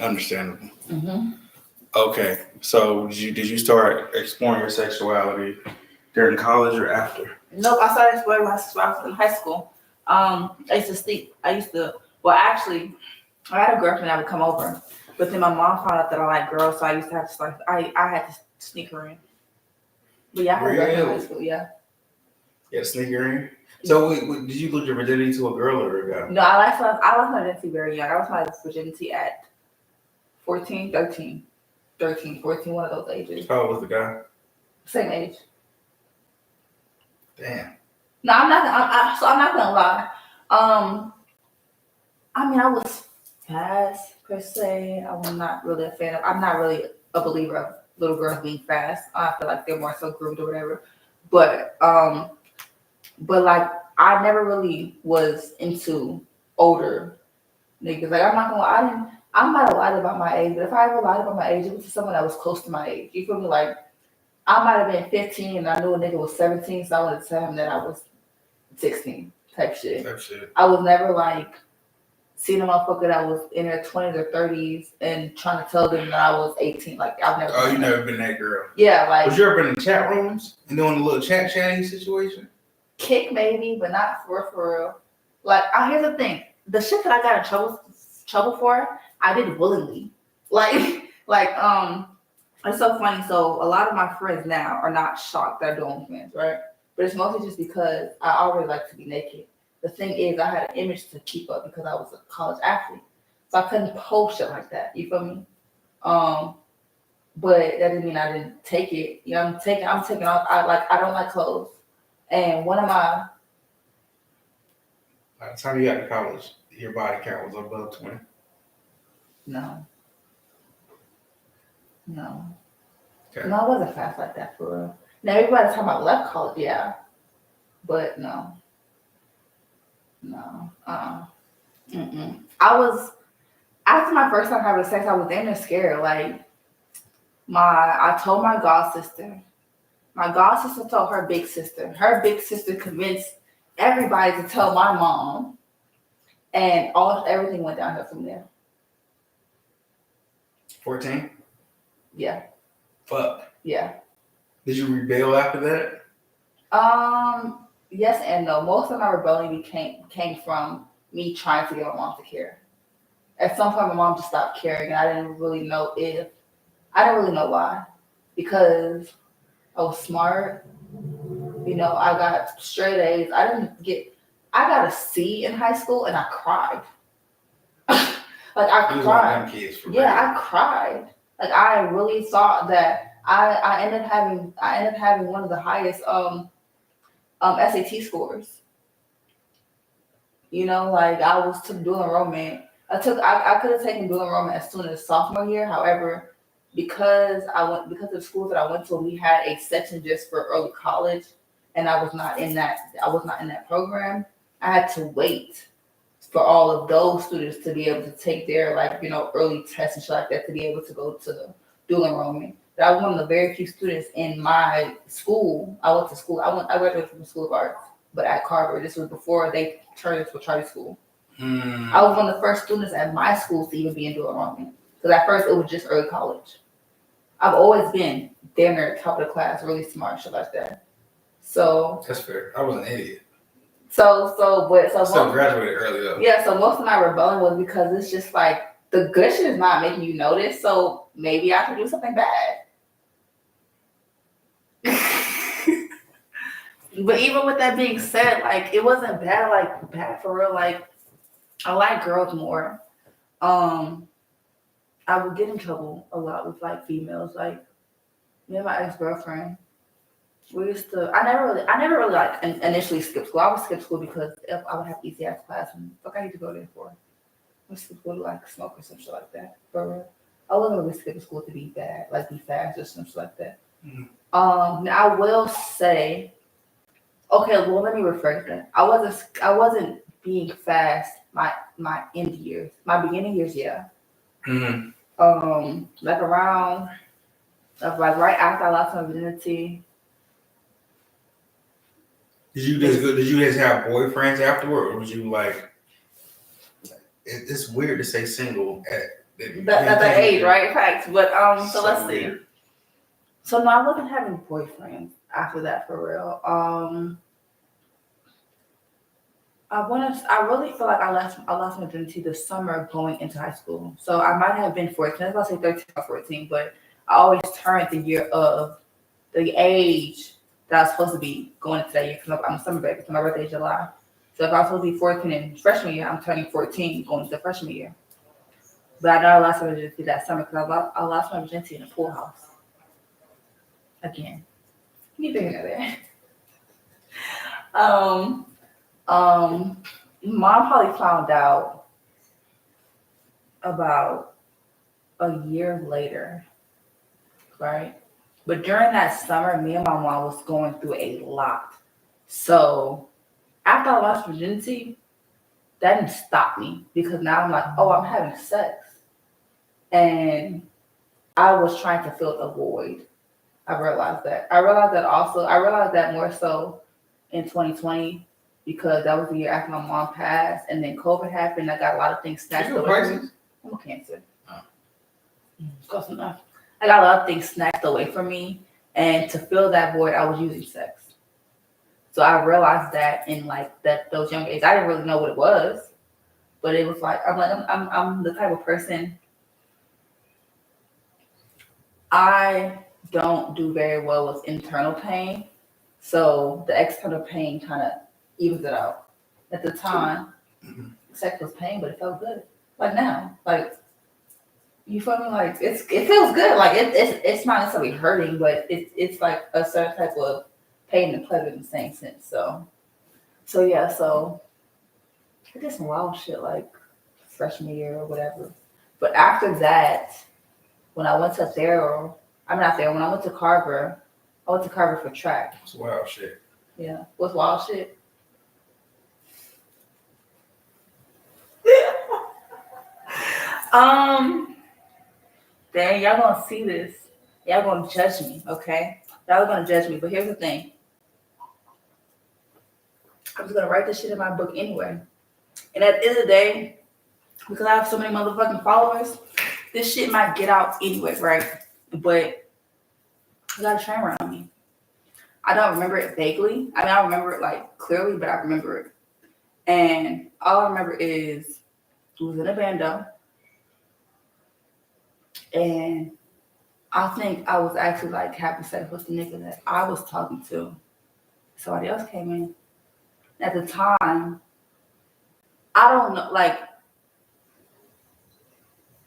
B: Understandable.
A: Mm-hmm.
B: Okay, so did you start exploring your sexuality during college or after?
A: Nope, I started exploring when I was in high school. I used to sleep. Actually, I had a girlfriend that would come over, but then my mom found out that I like girls, so I used to have to start. I had to sneak her in. But yeah, I had a girlfriend in high school. Yeah.
B: Yeah, sneak her in. So did you lose your virginity to a girl or a guy?
A: No, I lost my virginity very young. I lost my virginity at 14, 14, one of those ages.
B: How old was the guy?
A: Same age.
B: Damn.
A: No, I'm not gonna lie. I mean, I was fast per se. I'm not really a fan of. I'm not really a believer of little girls being fast. I feel like they're more so groomed or whatever. But like I never really was into older niggas. Like I'm not gonna lie, I might have lied about my age, but if I ever lied about my age, it was to someone that was close to my age. You feel me? Like I might have been 15 and I knew a nigga was 17, so I wanted to tell him that I was 16 type shit. I was never like seeing a motherfucker that was in their 20s or 30s and trying to tell them that I was 18. Like, I've never.
B: Oh, you never been that girl.
A: Yeah, like.
B: Was you ever in the chat rooms and doing a little chatting situation?
A: Kick maybe, but not for real. Like, here's the thing: the shit that I got in trouble for, I did willingly. Like, it's so funny. So a lot of my friends now are not shocked that I do OnlyFans, right? But it's mostly just because I already like to be naked. The thing is, I had an image to keep up because I was a college athlete, so I couldn't post shit like that. You feel me? But that didn't mean I didn't take it. You know, I'm taking off. I don't like clothes, and one of my.
B: By the time you got to college, your body count was above 20.
A: No.
B: Okay.
A: No, I wasn't fast like that for real. Now, maybe by the time I left college, yeah. But no. I was, after my first time having sex, I was damn near scared. Like, I told my god sister. My god sister told her big sister. Her big sister convinced everybody to tell my mom. And everything went downhill from there.
B: 14?
A: Yeah.
B: Fuck.
A: Yeah.
B: Did you rebel after that?
A: Yes and no. Most of my rebellion came from me trying to get my mom to care. At some point, my mom just stopped caring, and I didn't really know why. Because I was smart. You know, I got straight A's. I got a C in high school, and I cried. I cried. I cried. Like, I really thought that I ended up having one of the highest SAT scores. You know, like, I was took dual enrollment. I could have taken dual enrollment as soon as sophomore year. However, because of the schools that I went to, we had a section just for early college, and I was not in that program. I had to wait for all of those students to be able to take their, like, you know, early tests and shit like that to be able to go to the dual enrollment. But I was one of the very few students in my school. I graduated from the School of Arts, but at Carver. This was before they turned it to a charter school. I was one of the first students at my school to even be in dual enrollment. Because at first it was just early college. I've always been damn near top of the class, really smart, shit like that. So
B: that's fair. I was an idiot.
A: So
B: graduated early though.
A: Yeah, so most of my rebellion was because it's just like the good shit is not making you notice, so maybe I should do something bad. But even with that being said, like, it wasn't bad for real. Like, I like girls more. I would get in trouble a lot with, like, females. Like, me and my ex-girlfriend, I never really like initially skipped school. I would skip school because if I would have easy ass class, and fuck I need to go there for. I would skip school to, like, smoke or some shit like that. For I wasn't really skipping school to be bad, like be fast or some shit like that. Now I will say, okay, well, let me rephrase that. I wasn't being fast my end years, my beginning years, yeah. Like around, like right after I lost my virginity.
B: Did you just have boyfriends afterward, or was you like? It's weird to say single at
A: that age, right? Facts. But so let's see.
B: Weird.
A: So no, I wasn't having boyfriends after that for real. I really feel like I lost my virginity the summer going into high school. So I might have been 14. I was about to say 13 or 14, but I always turned the year of the age that I was supposed to be going into that year because I'm a summer baby. So my birthday is July. So if I was supposed to be 14 in freshman year, I'm turning 14 going into freshman year. But I know I lost my virginity that summer because I lost my virginity in a pool house. Again. You thinking of that? Mom probably found out about a year later, right? But during that summer, me and my mom was going through a lot. So after I lost virginity, that didn't stop me because now I'm like, oh, I'm having sex. And I was trying to fill the void. I realized that. I realized that more so in 2020 because that was the year after my mom passed, and then COVID happened. I got a lot of things snatched away from me. I'm a Cancer. Close enough. I got a lot of things snatched away from me, and to fill that void, I was using sex. So I realized that in like those young age, I didn't really know what it was, but it was like I'm the type of person. I don't do very well with internal pain, so the external pain kind of evens it out. At the time, sex was pain, but it felt good. Like now, like you feel me? Like it feels good. Like it's not necessarily hurting, but it's like a certain type of pain and pleasure in the same sense. So yeah, so I did some wild shit like freshman year or whatever. But after that, when I went to Thero, I'm not there. When I went to Carver, I went to Carver for track.
B: It's wild shit.
A: Yeah, what's wild shit? Dang, y'all gonna see this. Y'all gonna judge me, okay? Y'all are gonna judge me, but here's the thing. I'm just gonna write this shit in my book anyway. And at the end of the day, because I have so many motherfucking followers, this shit might get out anyway, right? But you got a train around me. I don't remember it vaguely. I mean, I remember it like clearly, but I remember it. And all I remember is it was in a bando. And I think I was actually like having sex with the nigga that I was talking to. Somebody else came in. At the time, I don't know, like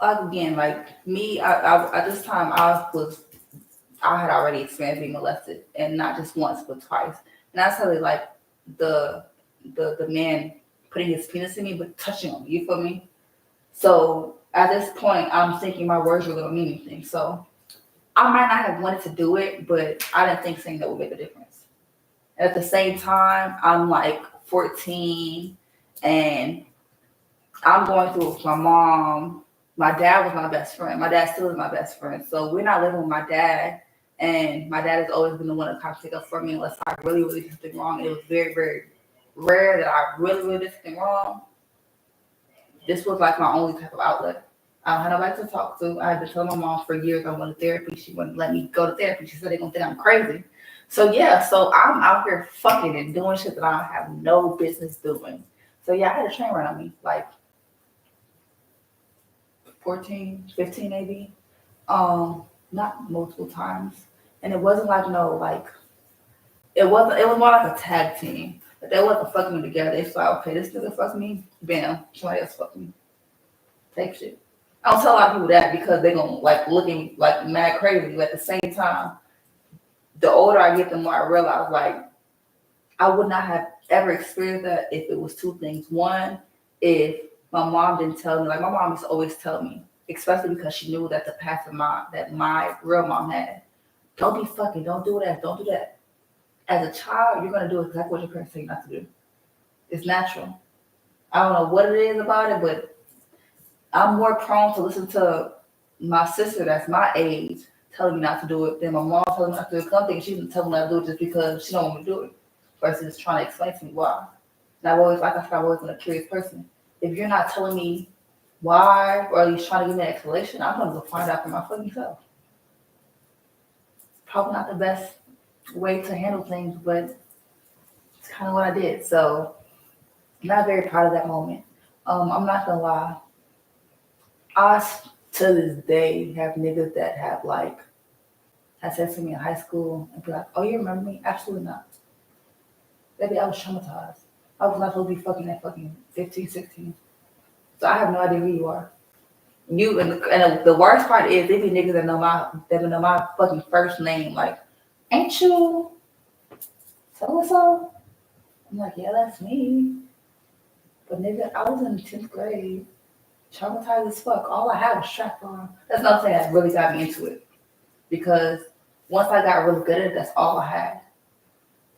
A: again, like me, I at this time I had already experienced being molested, and not just once but twice. And that's how they like the man putting his penis in me but touching on me. You feel me? So at this point, I'm thinking my words really don't mean anything. So I might not have wanted to do it, but I didn't think saying that would make a difference. And at the same time, I'm like 14 and I'm going through it with my mom. My dad was my best friend. My dad still is my best friend. So we're not living with my dad. And my dad has always been the one to kind of take up for me unless I really, really did something wrong. And it was very, very rare that I really, really did something wrong. This was like my only type of outlet. I don't have nobody to talk to. I had to tell my mom for years I wanted therapy. She wouldn't let me go to therapy. She said they're gonna think I'm crazy. So yeah, so I'm out here fucking and doing shit that I have no business doing. So yeah, I had a train run on me, like 14, 15 maybe. Not multiple times. And it wasn't like it was more like a tag team. But they wasn't fucking me together. They thought, okay, this nigga fucked me, bam, somebody else fucked me. Take shit. I don't tell a lot of people that because they're gonna like looking like mad crazy. But at the same time, the older I get, the more I realize like I would not have ever experienced that if it was two things. One, if my mom didn't tell me, like my mom used to always tell me, especially because she knew that the path of my real mom had. Don't be fucking, don't do that, don't do that. As a child, you're gonna do exactly what your parents tell you not to do. It's natural. I don't know what it is about it, but I'm more prone to listen to my sister that's my age telling me not to do it than my mom telling me not to do it. Something she didn't tell me not to do it just because she don't want me to do it, versus trying to explain to me why. And I've always, like I said, I've always been a curious person. If you're not telling me why, or at least trying to give me an explanation, I'm gonna go find out for my fucking self. Probably not the best way to handle things, but it's kind of what I did. So I'm not very proud of that moment. I'm not gonna lie. I to this day have niggas that have like had sex with me in high school and be like, "Oh, you remember me?" Absolutely not. Baby, I was traumatized. I was not supposed to be fucking at fucking 15, 16. So I have no idea who you are. You and the worst part is they be niggas that know my fucking first name. Like, ain't you so and so? I'm like, yeah, that's me. But nigga, I was in 10th grade, traumatized as fuck. All I had was strap on. That's another thing that really got me into it. Because once I got really good at it, that's all I had.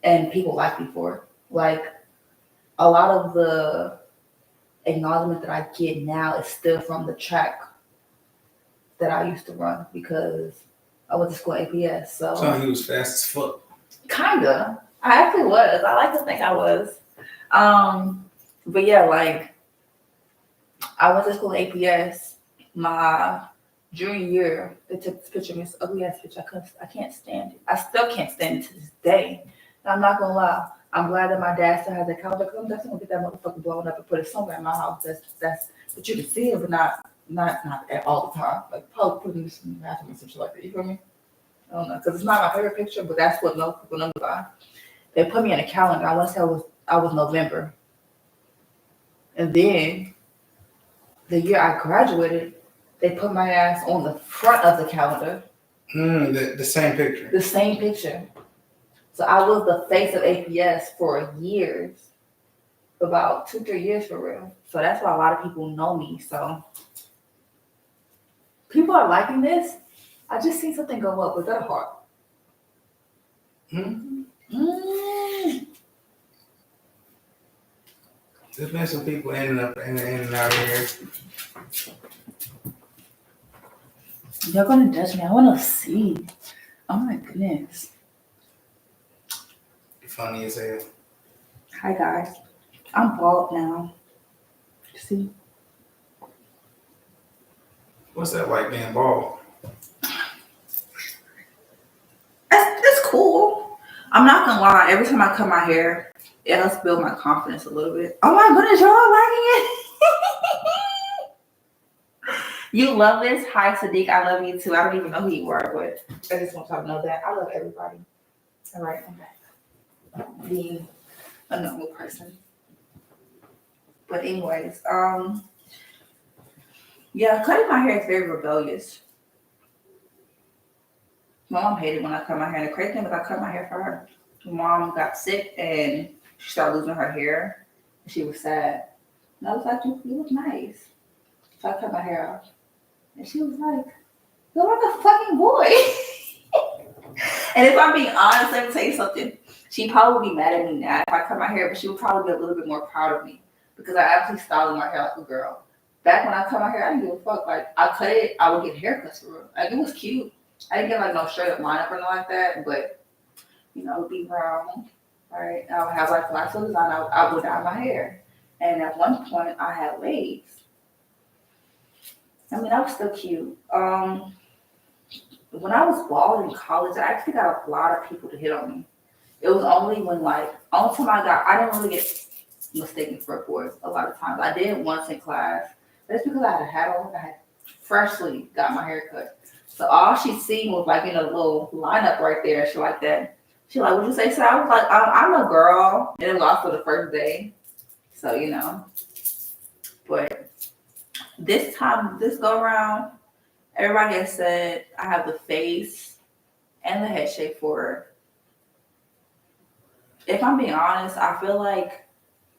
A: And people liked me for it. Like, a lot of the acknowledgement that I get now is still from the track that I used to run because I went to school APS. So
B: he was fast as fuck.
A: Kinda. I actually was. I like to think I was. But yeah, like I went to school at APS. My junior year, they took this picture of me. This ugly ass picture. I can't stand it. I still can't stand it to this day. And I'm not gonna lie. I'm glad that my dad still has that calendar because I'm definitely gonna get that motherfucker blown up and put it somewhere in my house. That's but you can see it, but not at all the time. Like probably putting this in the bathroom or something like that. You feel me? I don't know because it's not my favorite picture, but that's what most people know by. They put me in a calendar. I want to say I was November, and then the year I graduated, they put my ass on the front of the calendar.
B: The same picture.
A: The same picture. So I was the face of APS for years, about 2-3 years for real. So that's why a lot of people know me. So people are liking this. I just seen something go up. Was that a heart?
B: There's been some people ending up in and out here.
A: You're gonna judge me. I wanna see. Oh my goodness.
B: Funny as hell.
A: Hi guys. I'm bald now. See?
B: What's that like being bald?
A: It's cool. I'm not gonna lie. Every time I cut my hair, it helps build my confidence a little bit. Oh my goodness, y'all liking it? You love this? Hi Sadiq, I love you too. I don't even know who you are, but I just want y'all to know that I love everybody. All right, I'm back. Being a normal person. But anyways, yeah, cutting my hair is very rebellious. My mom hated when I cut my hair. And the crazy thing is I cut my hair for her. My mom got sick and she started losing her hair. And she was sad. And I was like, you look nice. So I cut my hair off. And she was like, you look like a fucking boy. And if I'm being honest, let me tell you something. She'd probably be mad at me now if I cut my hair, but she would probably be a little bit more proud of me because I actually styled my hair like a girl. Back when I cut my hair, I didn't give a fuck. Like, I cut it, I would get haircuts for real. Like, it was cute. I didn't get like no straight up lineup or nothing like that, but you know, it would be round, right? I would have like flash design. I would dye my hair, and at one point I had waves. I mean, I was still cute. When I was bald in college, I actually got a lot of people to hit on me. It was only when only time I didn't really get mistaken for a boy a lot of times. I did once in class. That's because I had a hat on. I had freshly got my hair cut. So all she seen was like, a little lineup right there and shit like that. She like, what'd you say? So I was like, I'm a girl. And it was also the first day. So, but this go around, everybody has said I have the face and the head shape for it. If I'm being honest, I feel like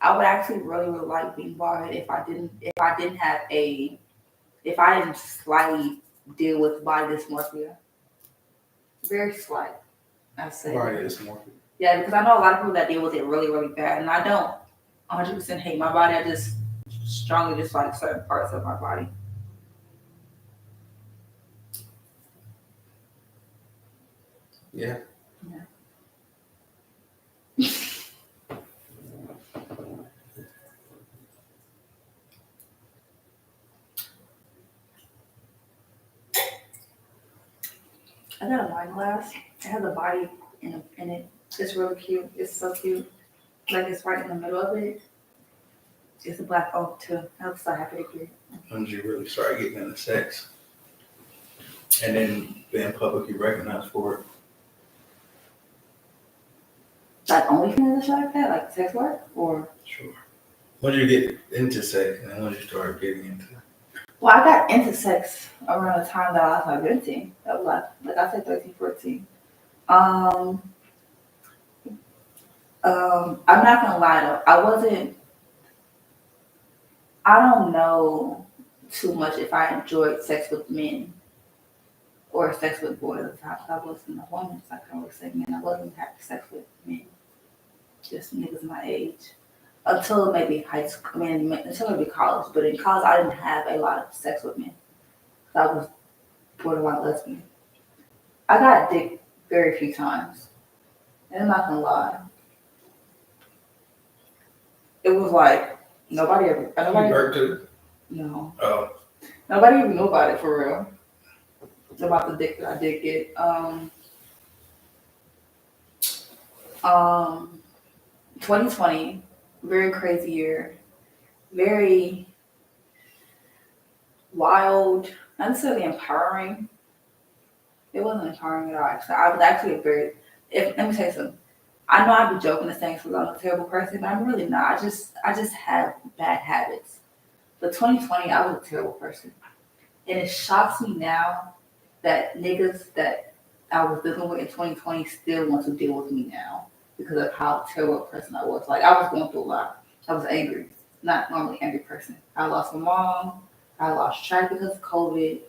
A: I would actually really, really like being bald if I didn't slightly deal with body dysmorphia. Very slight, I say.
B: Body dysmorphia.
A: Yeah, because I know a lot of people that deal with it really, really bad, and I don't 100% hate my body. I just strongly dislike certain parts of my body.
B: Yeah.
A: I got a wine glass. It has a body in it. It's really cute. It's so cute. Like it's right in the middle of it. It's a black oak too. I was so happy to get it.
B: When did you really start getting into sex? And then being publicly recognized for it?
A: Like OnlyFans and shit like that? Like sex work? Or?
B: Sure. When did you get into sex and when did you start getting into it?
A: Well, I got into sex around the time that I lost my virginity. That was like I said, 13, 14. I'm not gonna lie though. I don't know too much if I enjoyed sex with men or sex with boys at the time. I wasn't a woman, so I can't really say men. I wasn't having sex with men, just niggas my age. Until maybe high school, until maybe college. But in college, I didn't have a lot of sex with men. So I was borderline lesbian. I got dick very few times. And I'm not gonna lie. it was like nobody
B: Burnt too?
A: no.
B: Oh.
A: Nobody even knew about it for real. About the dick that I did get. 2020, very crazy year. Very wild, not necessarily empowering. It wasn't empowering at all. Actually, I was actually let me tell you something. I know I'd be joking and saying I'm a terrible person, but I'm really not. I just have bad habits. But 2020, I was a terrible person. And it shocks me now that niggas that I was dealing with in 2020 still want to deal with me now because of how terrible a person I was. Like, I was going through a lot. I was angry. Not normally angry person. I lost my mom. I lost track because of COVID.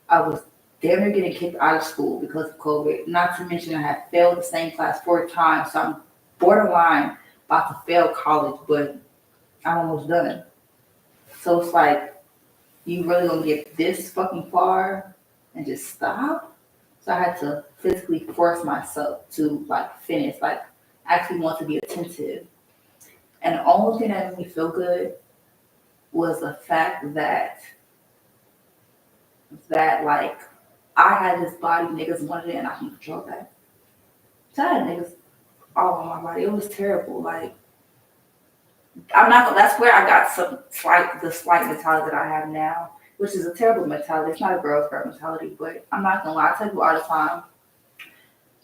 A: I was damn near getting kicked out of school because of COVID. Not to mention I had failed the same class 4 times. So I'm borderline about to fail college, but I'm almost done. So it's like, you really gonna get this fucking far and just stop? So I had to physically force myself to like finish, like actually want to be attentive. And the only thing that made me feel good was the fact that like I had this body niggas wanted it and I can control that. So I had niggas all on my body. It was terrible. Like that's where I got the slight mentality that I have now, which is a terrible mentality. It's not a girl's girl mentality, but I'm not gonna lie, I tell you all the time.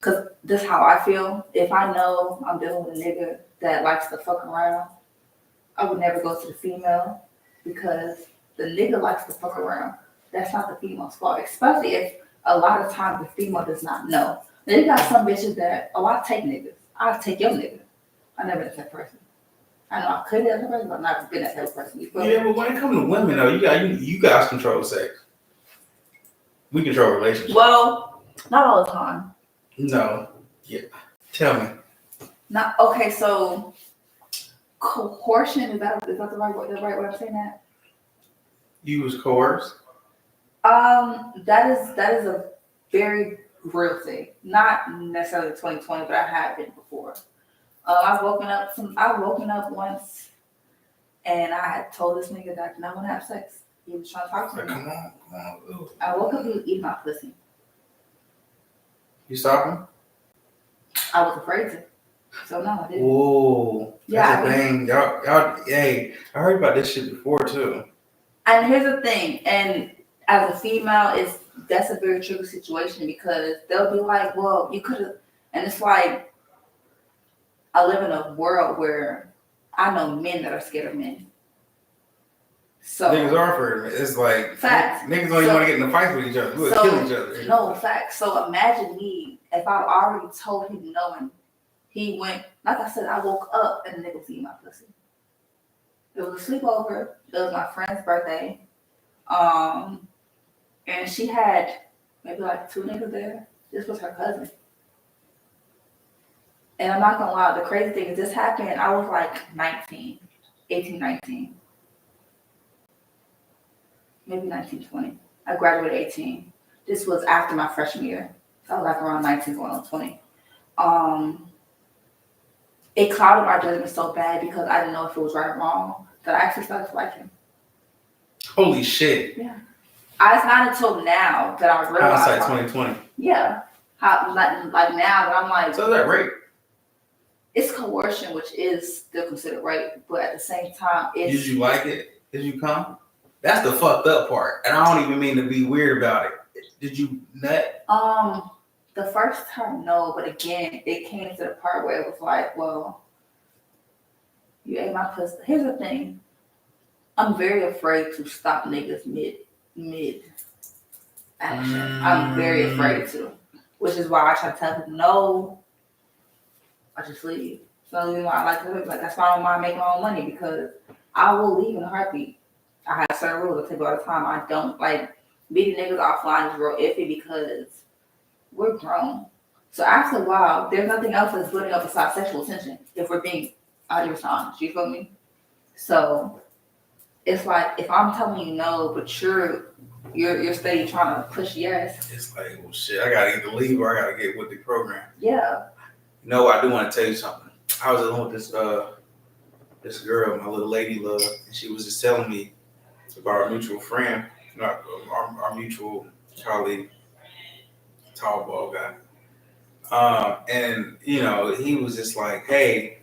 A: Cause this is how I feel. If I know I'm dealing with a nigga that likes to fuck around, I would never go to the female because the nigga likes to fuck around. That's not the female's fault, especially if a lot of times the female does not know. Then you got some bitches that, I take niggas. I'll take your nigga. I never been that person. I know I could be that person, but I've not been that type of person.
B: Yeah, but when it comes to women, though, you guys control sex. We control relationships.
A: Well, not all the time.
B: No. Yeah. Tell me.
A: Not okay. So coercion is that the right way of saying that?
B: You was coerced?
A: That is a very real thing. Not necessarily 2020, but I have been before. I've woken up once, and I had told this nigga that I did not want to have sex. He was trying to talk to me.
B: Come on. Ooh.
A: I woke up, he was eating my pussy.
B: You stopped him?
A: I was afraid to. So no, I didn't.
B: Whoa.
A: Yeah,
B: that's the thing. Y'all, hey, I heard about this shit before too.
A: And here's the thing, and as a female, that's a very tricky situation because they'll be like, well, you could have, and it's like, I live in a world where I know men that are scared of men. So
B: niggas are for it. It's like
A: facts.
B: Niggas don't even want to get in a fight with each other. We'll kill each other.
A: No, facts. So imagine me if I already told him no and he went, like I said, I woke up and the nigga was eating my pussy. It was a sleepover. It was my friend's birthday. And she had maybe like 2 niggas there. This was her cousin. And I'm not gonna lie, the crazy thing is this happened, I was like 18, 19. Maybe 19, 20. I graduated 18. This was after my freshman year. So I was like around 19 going on 20. It clouded my judgment so bad because I didn't know if it was right or wrong that I actually started to like him.
B: Holy shit.
A: Yeah. It's not until now that I realized.
B: Hindsight 2020.
A: Yeah. Like now that I'm like.
B: So is that rape?
A: It's coercion, which is still considered rape, but at the same time, it's.
B: Did you like it? Did you come? That's the fucked up part, and I don't even mean to be weird about it. Did you nut?
A: The first time, no, but again, it came to the part where it was like, well, you ate my pussy. Here's the thing. I'm very afraid to stop niggas mid action. I'm very afraid to, which is why I try to tell them no. I just leave. So you know, I like to like that's why I don't mind making my own money because I will leave in a heartbeat. I have certain rules I take all the time. I don't like meeting niggas offline is real iffy because we're grown. So after a while, there's nothing else that's building up besides sexual tension. If we're being honest, you feel me? So it's like if I'm telling you no, but you're steady trying to push yes.
B: It's like, well, shit, I gotta either leave or I gotta get with the program.
A: Yeah.
B: You know, I do want to tell you something. I was alone with this this girl, my little lady love, and she was just telling me about our mutual friend, our mutual colleague, tall bald guy. And he was just like, "Hey,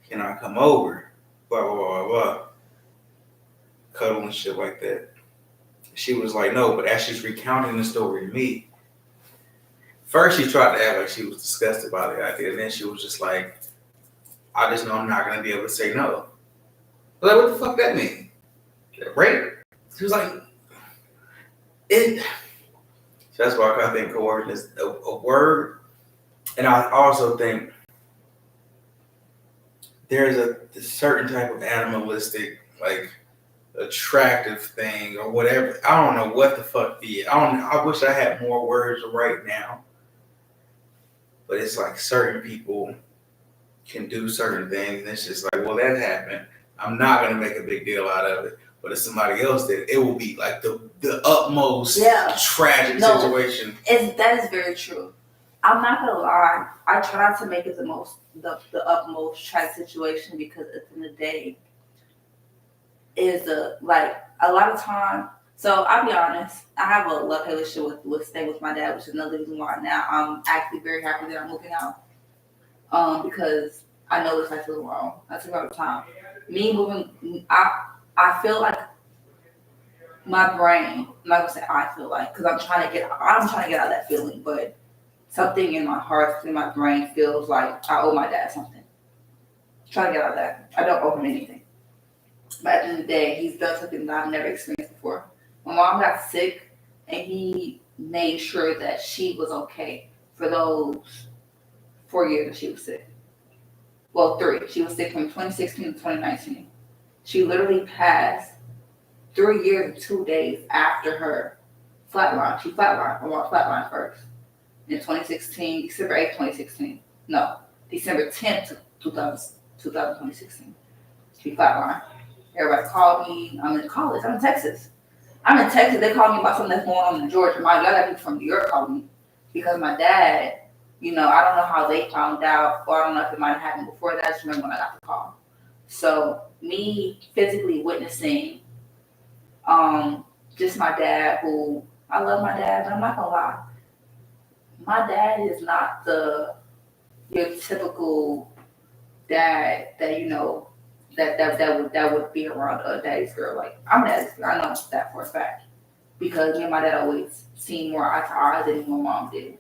B: can I come over?" Blah blah blah blah blah, cuddle and shit like that. She was like, "No," but as she's recounting the story to me, first she tried to act like she was disgusted by the idea, and then she was just like, "I just know I'm not gonna be able to say no." I was like, what the fuck that mean? Rape? She was like, it. So that's why I think coercion is a word. And I also think there's a certain type of animalistic, like, attractive thing or whatever. I don't know what the fuck the. I wish I had more words right now. But it's like certain people can do certain things, and it's just like, well, that happened. I'm not gonna make a big deal out of it. But if somebody else did, it will be like the utmost tragic situation.
A: That is very true. I'm not gonna lie. I try not to make it the utmost tragic situation, because at the end of the day, is a lot of time. So I'll be honest. I have a love relationship with staying with my dad, which is another reason why now I'm actually very happy that I'm moving out. Because I know it's like a little wrong. I took all the time. Me moving, I feel like my brain. I'm not gonna say I feel like, because I'm trying to get out of that feeling, but something in my heart, in my brain, feels like I owe my dad something. I'm trying to get out of that. I don't owe him anything. But at the end of the day, he's done something that I've never experienced before. My mom got sick, and he made sure that she was okay for those 4 years that she was sick. Well, 3. She was sick from 2016 to 2019. She literally passed 3 years and 2 days after her flatline. She flatlined. I want flatline first. In 2016, December 8th, 2016. No, December 10th, 2016. She flatlined. Everybody called me. I'm in college. I'm in Texas. They called me about something that's going on in Georgia. My other people from New York called me because my dad, I don't know how they found out, or I don't know if it might have happened before that. I just remember when I got the call. So me physically witnessing just my dad, who I love my dad, but I'm not gonna lie. My dad is not your typical dad that would be around a daddy's girl. Like, I'm a daddy's girl. I know that for a fact. Because me and my dad always seen more eye to eye than my mom did.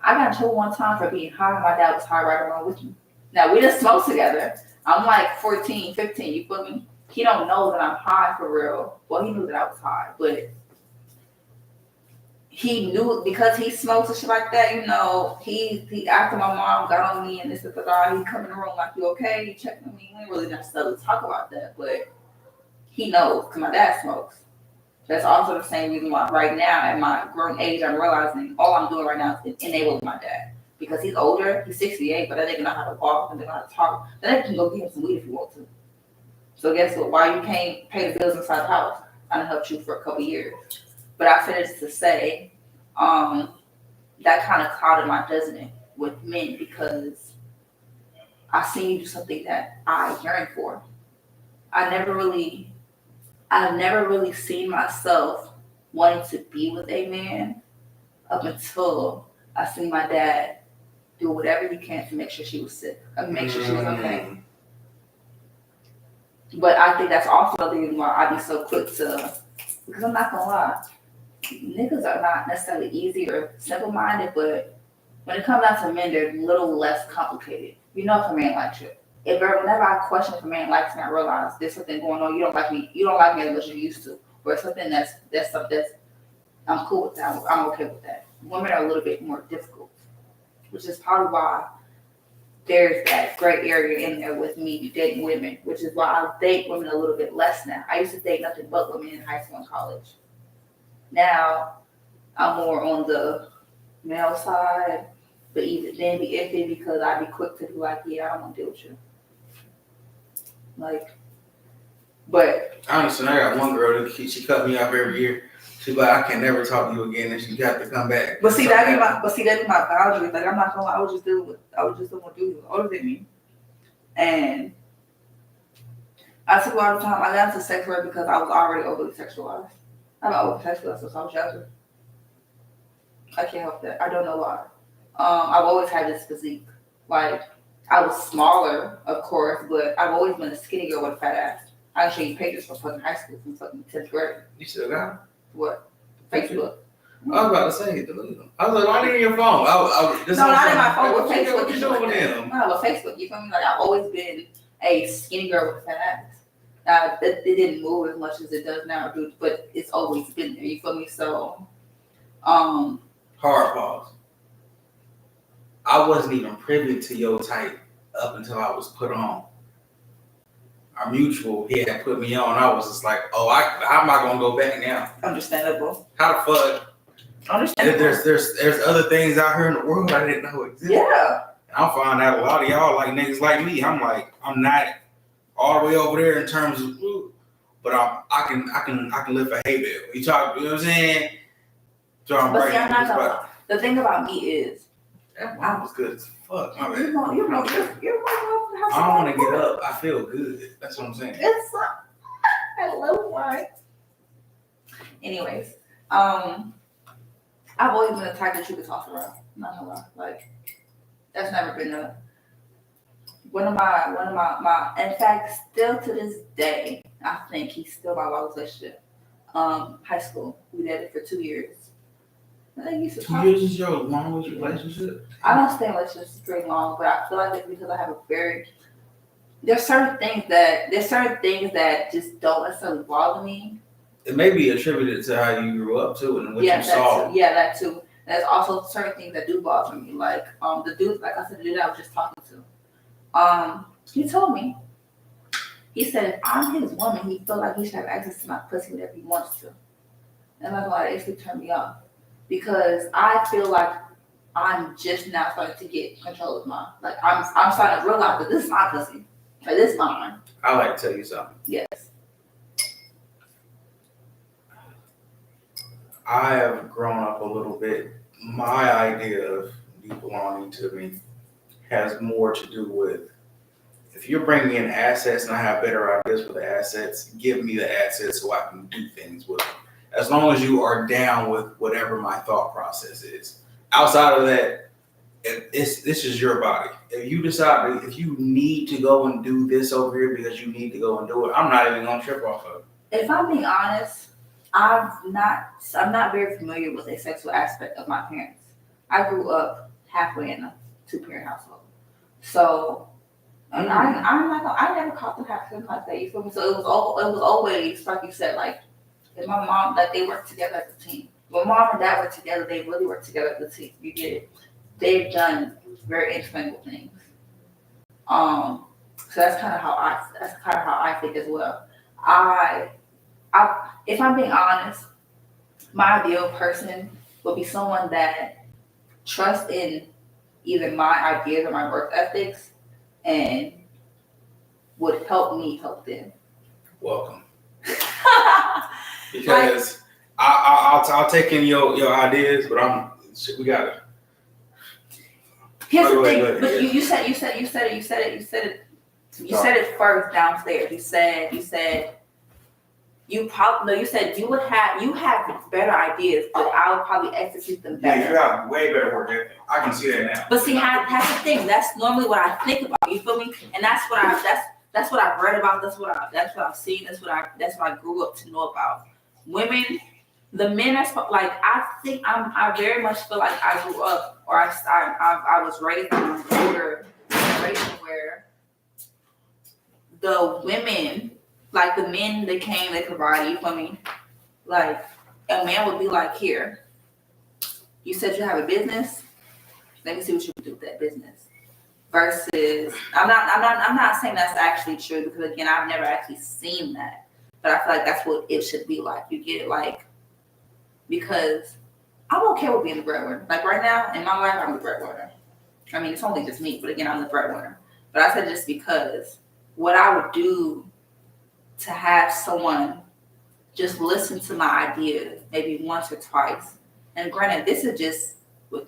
A: I got in trouble one time for being high. My dad was high right along with me. Now, we just smoked together. I'm like 14, 15, you feel me? He don't know that I'm high for real. Well, he knew that I was high, but he knew, because he smokes and shit like that, he after my mom got on me and this and that, he come in the room like, you okay? He checking on me. We ain't really necessarily talk about that, but he knows, because my dad smokes. That's also the same reason why right now at my grown age, I'm realizing all I'm doing right now is enabling my dad. Because he's older, he's 68, but that nigga know how to walk and they know how to talk. That nigga can go get him some weed if you want to. So guess what? Why you can't pay the bills inside the house? I done helped you for a couple years. But I finished to say, that kind of clouded my judgment with men, because I seen you do something that I yearn for. I've never really seen myself wanting to be with a man up until I seen my dad do whatever he can to make sure she was sick, make sure she was okay. But I think that's also the reason why I be so quick to, because I'm not gonna lie, niggas are not necessarily easy or simple-minded, but when it comes down to men, they're a little less complicated. You know if a man likes you. Whenever I question if a man likes me, I realize there's something going on. You don't like me as much as you used to. Or something that's I'm cool with that. I'm okay with that. Women are a little bit more difficult, which is probably why there's that gray area in there with me dating women, which is why I date women a little bit less now. I used to date nothing but women in high school and college. Now I'm more on the male side, but even then be iffy, because I'd be quick to be like, yeah, I don't want to deal with you. Like, but
B: honestly, I got one girl that she cut me off every year. She's like, I can never talk to you again, and she got to come back.
A: But see, that be my boundary. Like, I'm not gonna lie, I was just dealing with dudes older than me, and I took a lot of time. I got into sex work because I was already overly sexualized. I'm over sexualized since I was younger. I can't help that. I don't know why. I've always had this physique. Like, I was smaller, of course, but I've always been a skinny girl with a fat ass. I can show you pictures from fucking high school, from fucking 10th grade.
D: You still got it?
A: What? Facebook.
D: I was about to say, delete them. I was like, why didn't your phone?
A: No, not in my phone. With Facebook.
D: What you doing with them?
A: No, with Facebook. You feel me? Like, I've always been a skinny girl with a fat ass. Now, it didn't move as much as it does now, dude, but it's always been there. You feel me? So,
D: Hard pause. I wasn't even privy to your type up until I was put on. Our mutual, he had put me on. I was just like, oh, how am I gonna go back now?
A: understandable.
D: How the fuck?
A: Understandable.
D: There's other things out here in the world I didn't know existed.
A: Yeah.
D: And I'm finding out a lot of y'all like niggas like me. I'm like, I'm not all the way over there in terms of, but I can lift a hay bale. You talk, you know what I'm saying? So I'm
A: But see, I'm not
D: right.
A: gonna. The thing about me is,
D: That one was good as fuck. My bad.
A: you're
D: I don't want to get up. I feel good. That's what I'm saying.
A: It's I love wine. Anyways, I've always been the type that you could toss around. Not gonna lie, like that's never been one of my. In fact, still to this day, I think he's still my longest relationship. High school, we did it for 2 years. I think he's
D: 2 years is your longest relationship?
A: I don't stay in relationships very long, but I feel like it's because I have a very. There's certain things that just don't necessarily bother me.
D: It may be attributed to how you grew up too and what
A: Yeah,
D: you saw.
A: that too. There's also certain things that do bother me, like the dude, like I said, the dude I was just talking to. He told me. He said if I'm his woman, he feel like he should have access to my pussy whenever he wants to, and that's why it actually turned me off because I feel like I'm just now starting to get control of mine. Like I'm starting to realize that this is my pussy. Like this is mine.
D: I like to tell you something.
A: Yes.
D: I have grown up a little bit. My idea of you belonging to me has more to do with if you're bringing in assets and I have better ideas for the assets, give me the assets so I can do things with them. As long as you are down with whatever my thought process is. Outside of that, this is your body. If you decide, if you need to go and do this over here because you need to go and do it, I'm not even gonna trip off of it.
A: If I'm being honest, I'm not very familiar with the sexual aspect of my parents. I grew up halfway in a 2-parent household, so and I never caught them having something like that. You feel me? So it was always like you said, like if my mom, like they worked together as a team. When mom and dad were together, they really worked together as a team. You get it? They've done very instrumental things. So that's kind of how I think as well. If I'm being honest, my ideal person would be someone that trusts in either my ideas or my work ethics and would help me help them.
D: Welcome. Because I'll take in your ideas, but we gotta.
A: Here's the thing,
D: Go ahead.
A: but you said it first downstairs. You said you said you have better ideas, but I would probably execute them better.
D: Yeah, you have way better work ethic. I can see that now.
A: But see, that's the thing. That's normally what I think about. You feel me? And that's what I've read about. That's what I've seen. That's what I grew up to know about. Women, the men are like I very much feel like I grew up or I was raised in an older generation where the women, like the men that came, they provided. You feel me? Like a man would be like, here, you said you have a business. Let me see what you can do with that business. Versus, I'm not saying that's actually true because again, I've never actually seen that, but I feel like that's what it should be like. You get it, like, because I'm okay with being the breadwinner. Like right now in my life, I'm the breadwinner. I mean, it's only just me, but again, I'm the breadwinner. But I said just because what I would do to have someone just listen to my ideas maybe once or twice. And granted, this is just,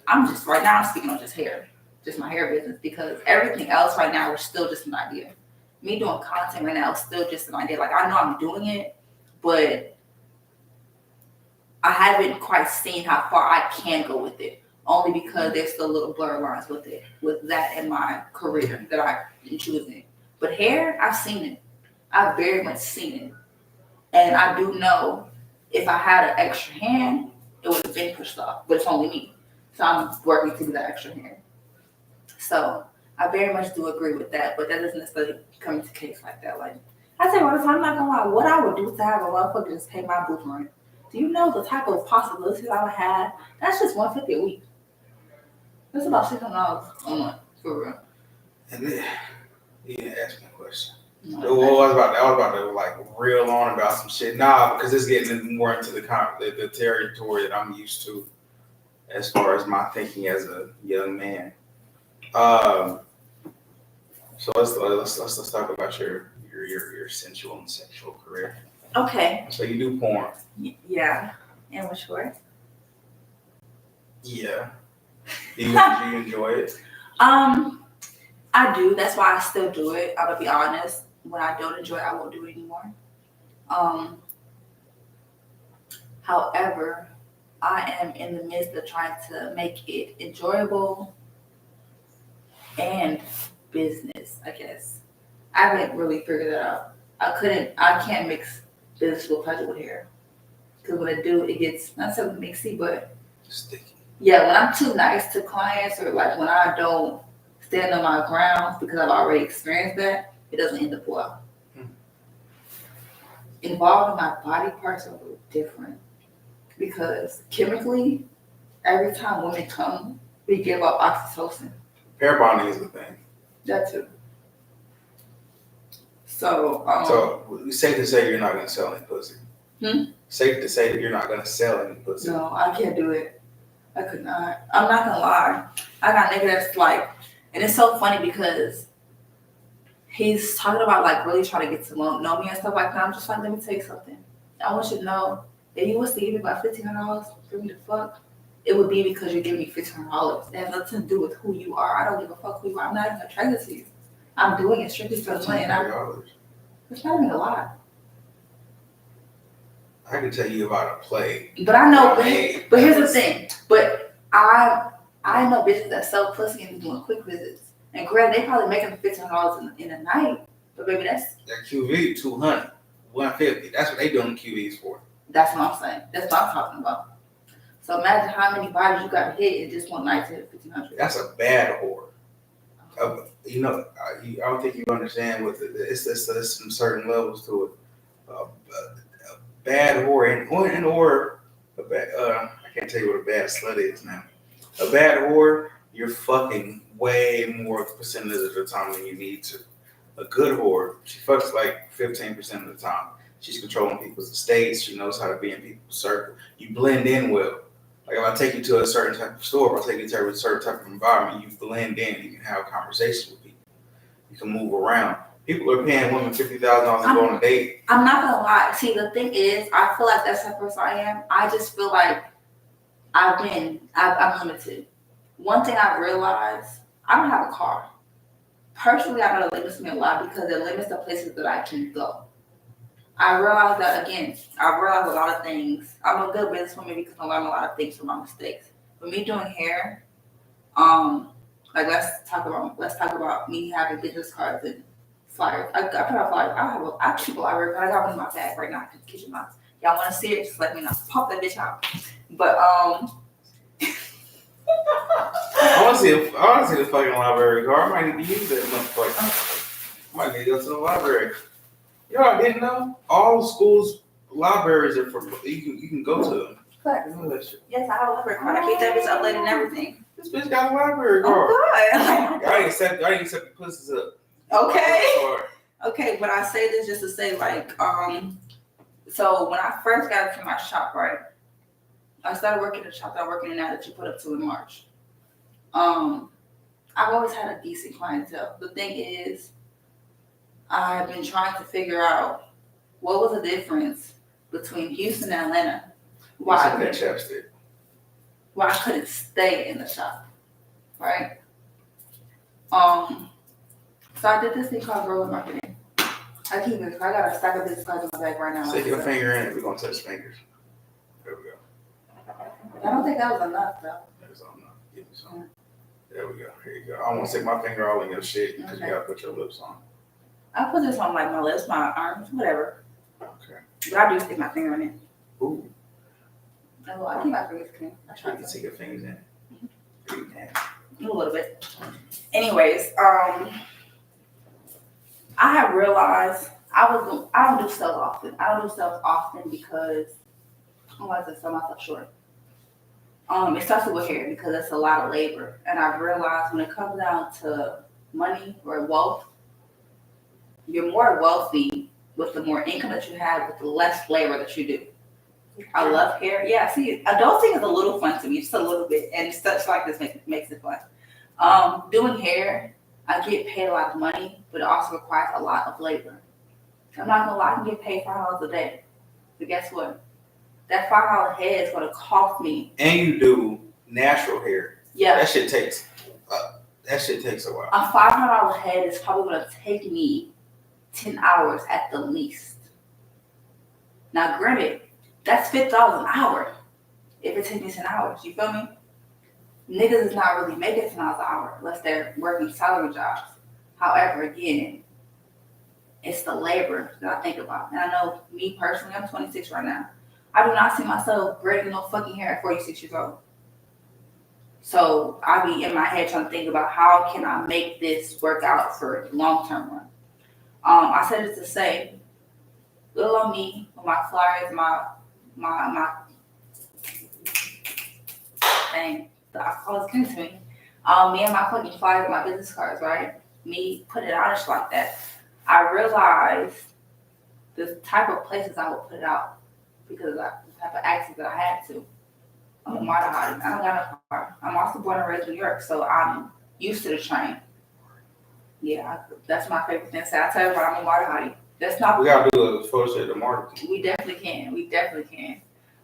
A: I'm right now I'm speaking on just hair, just my hair business, because everything else right now is still just an idea. me doing content right now is still just an idea. Like I know I'm doing it, but I haven't quite seen how far I can go with it. Only because there's still little blur lines with it, with that and my career that I'm choosing. But hair, I've seen it. I've very much seen it. And I do know if I had an extra hand, it would have been pushed off. But it's only me. So I'm working to do that extra hand. So I very much do agree with that. But that doesn't necessarily come into case like that. Like I say all the time, I'm not gonna lie, what I would do to have a motherfucker just pay my booth rent. Do you know the type of possibilities I would have? That's just $150 a week. That's about $600 a month for real.
D: And then you didn't ask me a question.
A: No,
D: Well, I was about to like reel on about some shit. Nah, because it's getting more into the territory that I'm used to as far as my thinking as a young man. So let's talk about your sensual and sexual career.
A: okay.
D: So you do porn.
A: Yeah. And what's yours?
D: Yeah. Do you enjoy it?
A: I do. That's why I still do it. I'm gonna be honest. When I don't enjoy it, I won't do it anymore. However, I am in the midst of trying to make it enjoyable and business, I guess. I haven't really figured that out. I can't mix business with pleasure with hair. Because when I do, it gets, not so mixy, but
D: Sticky.
A: yeah, when I'm too nice to clients or like when I don't stand on my ground because I've already experienced that, it doesn't end up well. Involving my body parts are a little different because chemically, every time women come, we give up oxytocin.
D: Hair bonding is the thing.
A: That too. So,
D: So it's safe to say you're not gonna sell any pussy. Safe to say that you're not gonna sell any pussy.
A: no, I can't do it. I could not. I'm not gonna lie. I got a nigga that's like, and it's so funny because he's talking about like really trying to get to know me and stuff like that. I'm just like, let me tell you something. I want you to know if you was to give me about $1,500 for me to fuck, it would be because you're giving me $1,500. It has nothing to do with who you are. I don't give a fuck who you are. I'm not even attracted to you. I'm doing it strictly for the money. And it's not even a lot.
D: I can tell you about a play.
A: But I know, but here's the thing. But I know bitches that sell pussy and doing quick visits. And granted, they probably making $1,500 in a night. But baby, that
D: QV 200, 150. That's what they doing QVs for.
A: That's what I'm saying. That's what I'm talking about. So imagine how many bodies you got to hit in just one night to hit 1,500.
D: That's a bad whore. You know, I don't think you understand what it's some certain levels to it. A bad whore or a bad, I can't tell you what a bad slut is now. A bad whore, you're fucking way more percentage of the time than you need to. A good whore, she fucks like 15% of the time. She's controlling people's estates. She knows how to be in people's circle. You blend in well. Like if I take you to a certain type of store, if I take you to a certain type of environment, you blend in. You can have conversations with people. You can move around. People are paying women $50,000 to go on a date.
A: I'm not gonna lie. See, the thing is, I feel like that's the person I am. I just feel like I'm limited. One thing I realized, I don't have a car. Personally, I know it limits me a lot because it limits the places that I can go. I realized that again. I realized a lot of things. I'm a good businesswoman because I learned a lot of things from my mistakes. But me doing hair, like let's talk about me having business cards and flyers. I put out flyers. I keep a library card. I got one in my bag right now. Kitchen box. Y'all want to see it? Just let me know. Pop that bitch out. But
D: I want to see the fucking library card. I might need to use that motherfucker. I might need to go to the library. You know, I didn't know all schools' libraries are for you can go to them.
A: But,
D: You know that shit.
A: yes, I have a library card. I keep that bitch updated and everything.
D: This bitch got a library card.
A: Oh, good.
D: I ain't accept the pussies up.
A: Okay. Okay, but I say this just to say, like, so when I first got into my shop, right, I started working at the shop that I'm working in now that you put up to in March. I've always had a decent clientele. The thing is, I've been trying to figure out what was the difference between Houston and Atlanta. Why I couldn't stay in the shop, right? So I did this thing called growth marketing. I keep it. I got a stack of business cards in my bag right now.
D: Stick your finger in it. We're going to touch fingers. There we go.
A: I don't think that was enough, though.
D: That's all enough. Give me some. There we go. Here you go. I don't want to stick my finger all in your shit because you got to put your lips on.
A: I put this on like my lips, my arms, whatever.
D: Okay.
A: But I do stick my finger in it.
D: Ooh.
A: No, I keep my fingers clean. I
D: You
A: try
D: can
A: to.
D: stick your fingers in. You can.
A: A little bit. Anyways, I have realized I don't do stuff often. I don't do stuff often because I like to sell myself short. Especially with hair because it's a lot of labor. And I've realized when it comes down to money or wealth, you're more wealthy with the more income that you have with the less labor that you do. I love hair. Yeah, see, adulting is a little fun to me, just a little bit, and stuff like this makes it fun. Doing hair, I get paid a lot of money, but it also requires a lot of labor. I'm not gonna lie, I can get paid $5 a day, but guess what? That $5 head is gonna cost me.
D: And you do natural hair.
A: Yeah,
D: That shit takes a while.
A: a $500 head is probably gonna take me 10 hours at the least. Now, granted, that's $50 an hour. If it takes me 10 hours, you feel me? Niggas is not really making $10 an hour unless they're working salary jobs. However, again, it's the labor that I think about. And I know me personally, I'm 26 right now. I do not see myself braiding no fucking hair at 46 years old. So I be in my head trying to think about how can I make this work out for long term run. I said it to say, little on me with my flyers, my thing. The alcohol is coming to me. Me and my fucking flyers, my business cards, right? Me put it out just like that. I realized the type of places I would put it out because of the type of access that I had to. I'm a model hottie. I don't got no car. I'm also born and raised in New York, so I'm used to the train. Yeah, that's my favorite thing. So I tell you, I'm a model hottie. That's not.
D: We gotta do a photo shoot at the market.
A: We definitely can. We definitely can.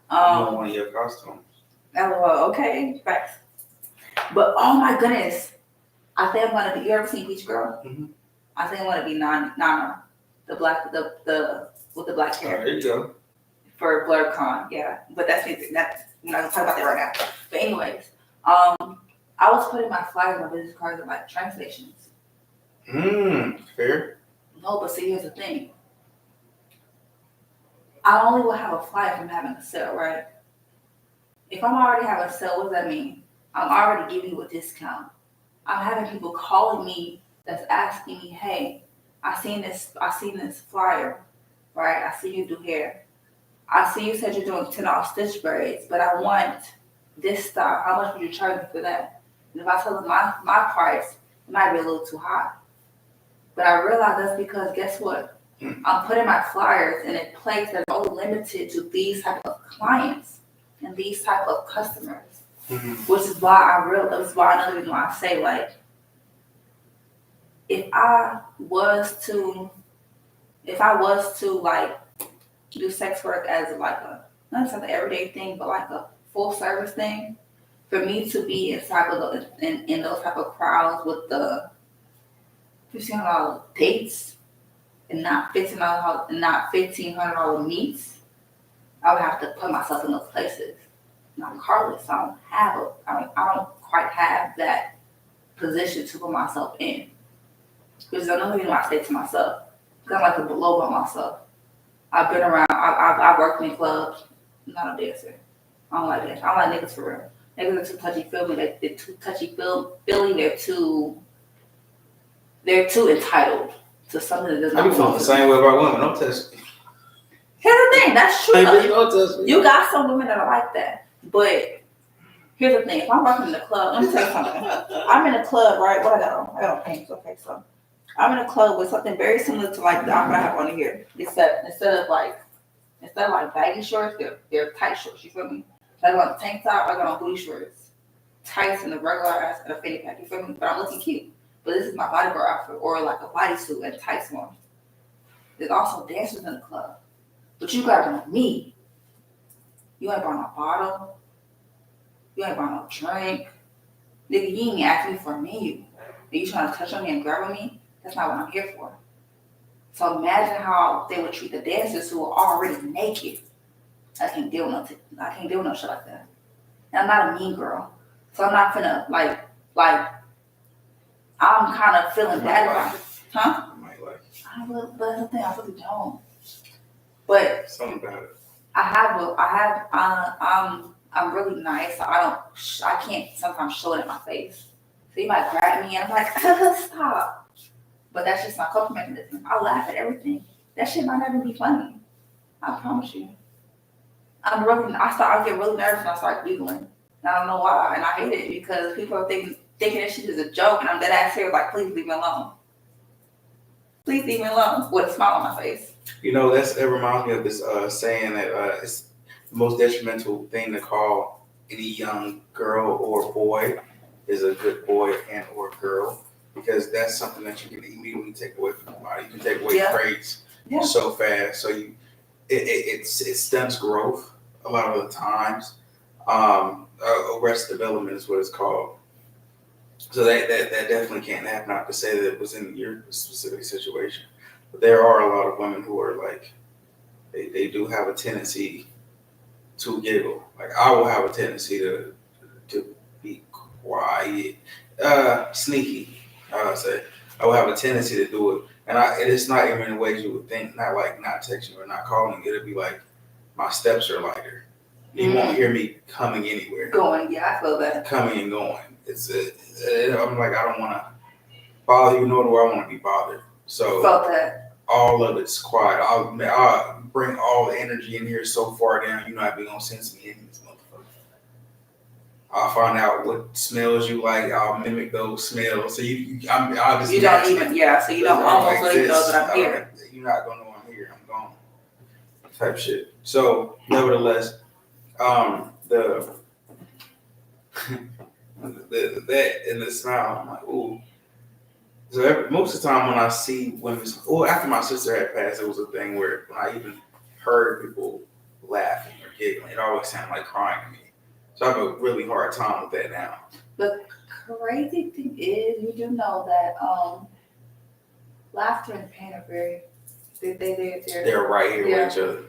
D: One of your costumes.
A: LOL. Okay, facts. But oh my goodness, I think I'm gonna be. You ever seen Beach Girl?
D: Mm-hmm.
A: I think I'm gonna be Nana, the black, the with the black hair.
D: There you go.
A: For BlurCon, yeah. But that's we're not gonna talk about that right now. But anyways, I was putting my flyers and my business cards in like train stations.
D: Fair.
A: No, but see, here's the thing. I only will have a flyer from having a sale, right? If I'm already having a sale, what does that mean? I'm already giving you a discount. I'm having people calling me that's asking me, hey, I seen this flyer, right? I see you do hair. I see you said you're doing $10 stitch braids, but I want this style. How much would you charge me for that? And if I tell them my price, it might be a little too high. But I realize that's because guess what? I'm putting my flyers in a place that's only limited to these type of clients and these type of customers. Which is why another reason why I say, like, if I was to like do sex work as like a not just an everyday thing, but like a full service thing, for me to be inside of in those type of crowds with the $1,500 dates and not $1,500 meets, I would have to put myself in those places. And I'm Carlos, so I don't quite have that position to put myself in. Which is another reason why I say to myself, because I like to blow by myself. I've been around, I've worked in clubs. I'm not a dancer. I don't like dancing. I don't like niggas for real. Niggas are too touchy-feely. They're too touchy-feely. They're too entitled to something that does not
D: I be feeling the same way about women. Don't touch me.
A: Here's the thing. That's true.
D: Hey,
A: Though.
D: bitch, don't touch me.
A: You got some women that are like that. But here's the thing. If I'm working in the club, let me tell you something. I'm in a club, right? What I got on? I got on pants. Okay, so I'm in a club with something very similar to like the outfit I have on here. Except instead of like baggy shorts, they're tight shorts. You feel me? So I got on a tank top. I got on booty shorts, tights, and a regular ass and a fanny pack. You feel me? But I'm looking cute. But this is my bodyguard outfit, or like a bodysuit and tights on. There's also dancers in the club, but you gotta know me. You ain't brought no bottle. You ain't brought no drink. Nigga, you ain't asked me for a menu. Are you trying to touch on me and grab on me? That's not what I'm here for. So imagine how they would treat the dancers who are already naked. I can't deal with no shit like that. And I'm not a mean girl, so I'm not finna like. I'm kind of feeling bad about it, huh?
D: I might like
A: I don't, but that's the thing, I really don't. But
D: something about it.
A: I'm really nice. So I can't sometimes show it in my face. So you might grab me and I'm like, stop. But that's just my coping mechanism. I laugh at everything. That shit might not even be funny. I promise you. I get really nervous when I start giggling. And I don't know why. And I hate it because people are thinking that shit is a joke. And I'm dead ass serious, like, please leave me alone. Please leave me alone with a smile on my face.
D: You know, that reminds me of this saying that it's the most detrimental thing to call any young girl or boy is a good boy and or girl, because that's something that you can immediately take away from somebody. You can take away praise so fast. So it stunts growth a lot of the times. Arrested development is what it's called. So that definitely can't happen. Not to say that it was in your specific situation, but there are a lot of women who are like, they do have a tendency to giggle. Like I will have a tendency to be quiet, sneaky. I would say I will have a tendency to do it, and it's not even in ways you would think. Not like not texting or not calling. It'll be like my steps are lighter. You won't hear me coming anywhere.
A: Going, yeah, I feel that.
D: Coming and going. I'm like, I don't want to bother you, nor do I want to be bothered. So
A: felt that.
D: All of it's quiet. I'll bring all the energy in here so far down, you're not gonna sense me in this motherfucker. I'll find out what smells you like. I'll mimic those smells. So I'll just.
A: You don't even, so you don't almost let know that I'm here.
D: You're not gonna know I'm here. I'm gone. Type shit. So, nevertheless, that and the smile, I'm like, ooh. So most of the time when I see women, after my sister had passed, it was a thing where when I even heard people laughing or giggling, it always sounded like crying to me. So I have a really hard time with that now.
A: The crazy thing is, you do know that laughter and pain are
D: they're right here with each other.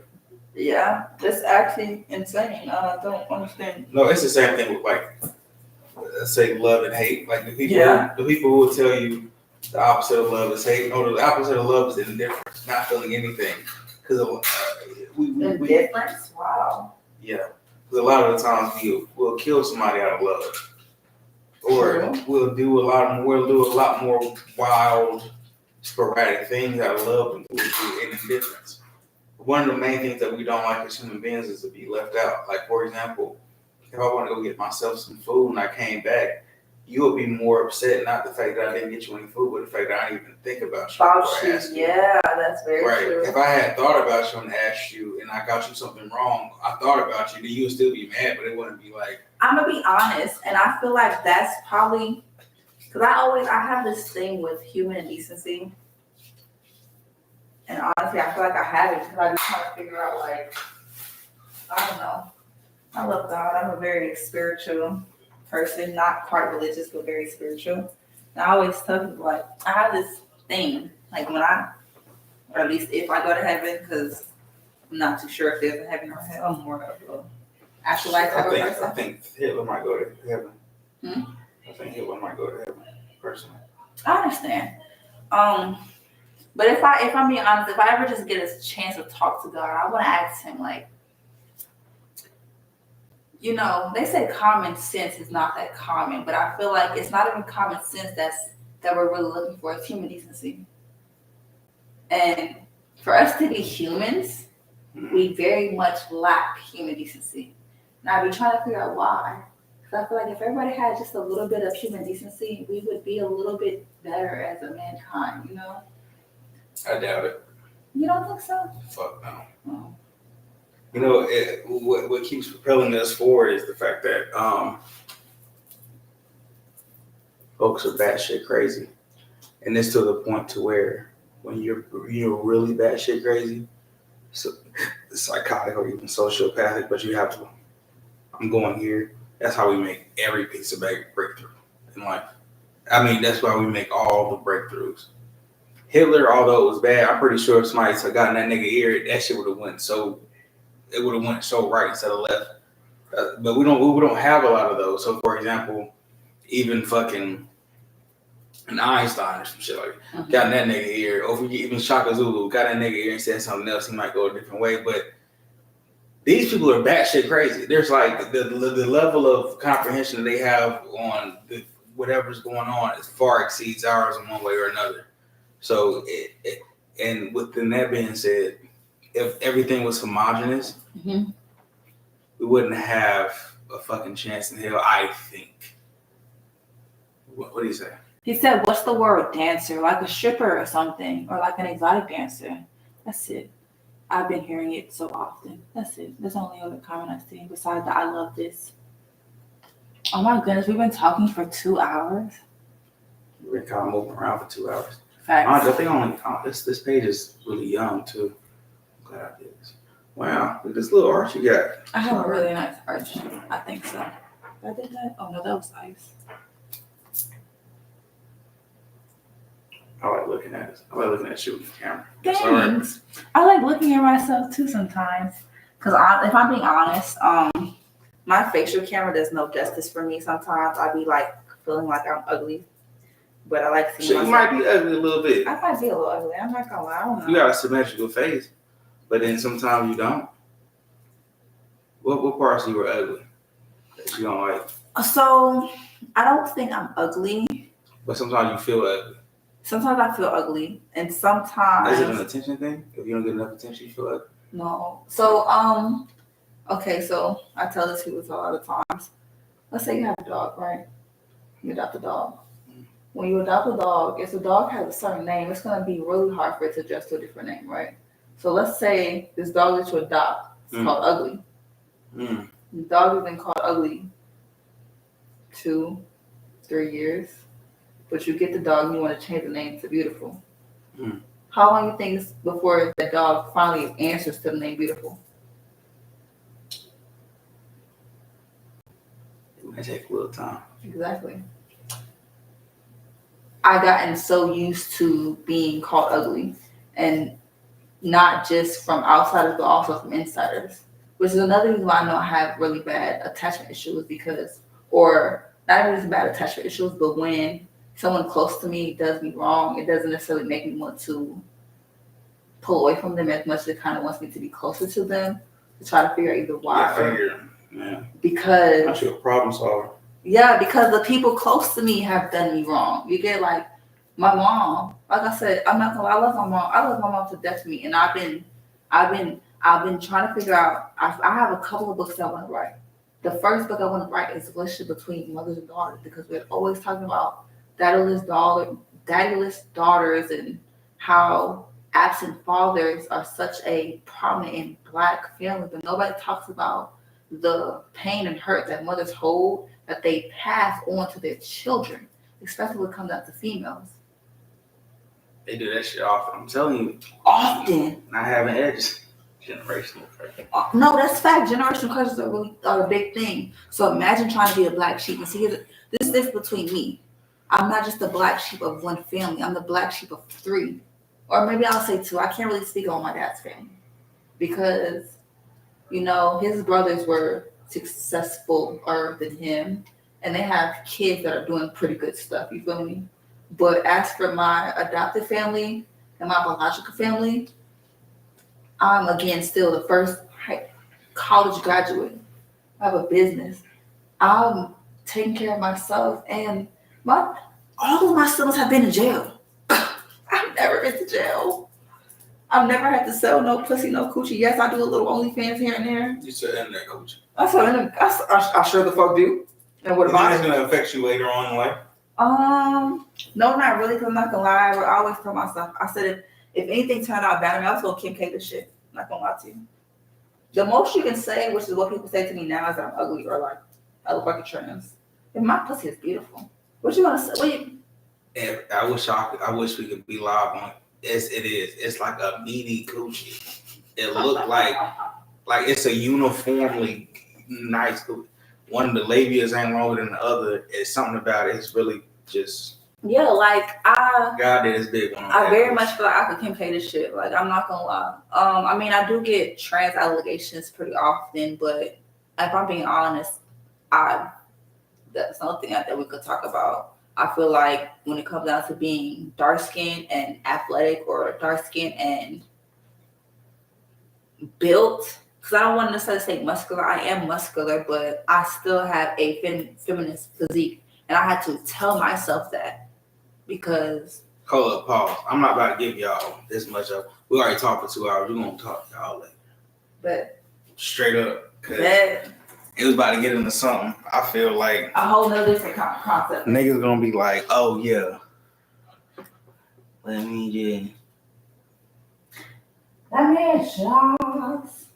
A: Yeah, that's actually insane. I don't understand.
D: No, it's the same thing with like, let's say love and hate. Like the people who will tell you the opposite of love is hate. No, the opposite of love is indifference, not feeling anything. Because
A: indifference? Wow.
D: Yeah, because a lot of the times we'll kill somebody out of love, or we'll do a lot more wild, sporadic things out of love than we'll do in indifference. One of the main things that we don't like as human beings is to be left out. Like, for example, if I want to go get myself some food and I came back, you would be more upset, not the fact that I didn't get you any food, but the fact that I didn't even think about you.
A: Yeah, that's very true.
D: If I had thought about you and asked you and I got you something wrong, I thought about you, then you would still be mad, but it wouldn't be like.
A: I'm going to be honest, and I feel like that's probably, because I have this thing with human decency. And honestly, I feel like I have it because I just trying to figure out, like, I don't know. I love God. I'm a very spiritual person, not quite religious, but very spiritual. And I always tell people, like, I have this thing, like or at least if I go to heaven, because I'm not too sure if there's a heaven or hell. I'm more of a actual life type of person.
D: I think Hitler might go to heaven. I think Hitler might go to heaven, personally.
A: I understand. But if I'm being honest, if I ever just get a chance to talk to God, I want to ask him, like, you know, they say common sense is not that common, but I feel like it's not even common sense that we're really looking for. It's human decency. And for us to be humans, we very much lack human decency. And I've been trying to figure out why. Because I feel like if everybody had just a little bit of human decency, we would be a little bit better as a mankind, you know?
D: I doubt it.
A: You don't think so?
D: Fuck no. Oh. You know, what keeps propelling us forward is the fact that folks are batshit crazy, and it's to the point to where when you're really batshit crazy, so psychotic or even sociopathic, but you have to. I'm going here. That's how we make every piece of breakthrough in life. I mean, that's why we make all the breakthroughs. Hitler, although it was bad, I'm pretty sure if somebody had gotten that nigga ear, that shit would have went so right instead of left. But we don't have a lot of those. So for example, even fucking an Einstein or some shit like that, got in that nigga ear, or even Shaka Zulu got that nigga ear and said something else, he might go a different way. But these people are batshit crazy. There's like the level of comprehension that they have on whatever's going on is far exceeds ours in one way or another. So, and within that being said, if everything was homogenous, we wouldn't have a fucking chance in hell, I think. What do you say?
A: He said, what's the word dancer? Like a stripper or something, or like an exotic dancer. That's it. I've been hearing it so often. That's it. That's the only other comment I've seen besides the I love this. Oh my goodness, we've been talking for 2 hours.
D: We've been kind of moving around for 2 hours.
A: Facts.
D: I think this page is really young too. I'm glad I did this. Wow, look at this little arch you got.
A: I have a really nice arch. I think so. I did that? Oh no, that was ice.
D: I like looking at it. I like looking at you with the camera.
A: Thanks. I like looking at myself too sometimes. Because if I'm being honest, my facial camera does no justice for me sometimes. I be like feeling like I'm ugly. But I like seeing myself.
D: You might be ugly a little bit.
A: I might be a little ugly. I'm not gonna lie. I don't know.
D: You got a symmetrical face, but then sometimes you don't. What parts of you are ugly that you don't like?
A: So I don't think I'm ugly.
D: But sometimes you feel ugly.
A: Sometimes I feel ugly, and sometimes
D: is it an attention thing? If you don't get enough attention, you feel ugly.
A: No. So okay. So I tell this to people a lot of times. Let's say you have a dog, right? You adopt a dog. When you adopt a dog, if the dog has a certain name, it's going to be really hard for it to adjust to a different name, right? So let's say this dog that you adopt is called Ugly. The dog has been called Ugly 2-3 years, but you get the dog and you want to change the name to Beautiful. How long do you think it's before the dog finally answers to the name Beautiful?
D: It might take a little time.
A: Exactly. I gotten so used to being called ugly, and not just from outsiders, but also from insiders, which is another reason why I know I have really bad attachment issues or not even just bad attachment issues, but when someone close to me does me wrong, it doesn't necessarily make me want to pull away from them as much as it kind of wants me to be closer to them to try to figure out either why. Because
D: I'm sure a problem solver.
A: Yeah, because the people close to me have done me wrong. You get like my mom. Like I said, I'm not gonna lie, I love my mom. I love my mom to death to me, and I've been trying to figure out. I have a couple of books that I want to write. The first book I want to write is the relationship between mothers and daughters, because we're always talking about daddyless daughters and how absent fathers are such a prominent in Black families, but nobody talks about the pain and hurt that mothers hold that they pass on to their children, especially when it comes out to females.
D: They do that shit often. I'm telling you.
A: Often.
D: Not having edges. Generational curses.
A: No, that's fact. Generational curses are a big thing. So imagine trying to be a black sheep. And see, this is between me. I'm not just the black sheep of one family. I'm the black sheep of 3. Or maybe I'll say 2. I can't really speak on my dad's family. Because, his brothers were successfuler than him, and they have kids that are doing pretty good stuff, you feel me? But as for my adopted family and my biological family, I'm again still the first college graduate. I have a business. I'm taking care of myself, and all of my siblings have been in jail. I've never been to jail. I've never had to sell no pussy, no coochie. Yes, I do a little OnlyFans here and there.
D: You said in there, coochie.
A: I sure the fuck do. And what about
D: it? Going to affect you later on in life?
A: No, not really. Cause I'm not gonna lie. I always tell myself. I said if anything turned out bad, I was gonna Kim K this shit. I'm not gonna lie to you. The most you can say, which is what people say to me now, is that I'm ugly or like I look like a trans. And my pussy is beautiful. What you gonna say?
D: I wish we could be live on it. It is. It's like a meaty coochie. It looked like it's a uniformly nice coochie. One of the labias ain't longer than the other. It's something about it. It's really just
A: Yeah, like
D: God did his big one.
A: I very much feel like I could convey this shit. Like I'm not gonna lie. I mean I do get trans allegations pretty often, but if I'm being honest, that's something that we could talk about. I feel like when it comes down to being dark skinned and athletic or dark skinned and built, because I don't want to necessarily say muscular. I am muscular, but I still have a feminist physique, and I had to tell myself that because.
D: Hold up, pause. I'm not about to give y'all this much of. We already talked for 2 hours. We're gonna talk to y'all later.
A: But
D: Straight up, cause
A: that
D: it was about to get into something. I feel like
A: a whole nother different concept.
D: niggas gonna be like, oh yeah. Let me just.
A: That man shots.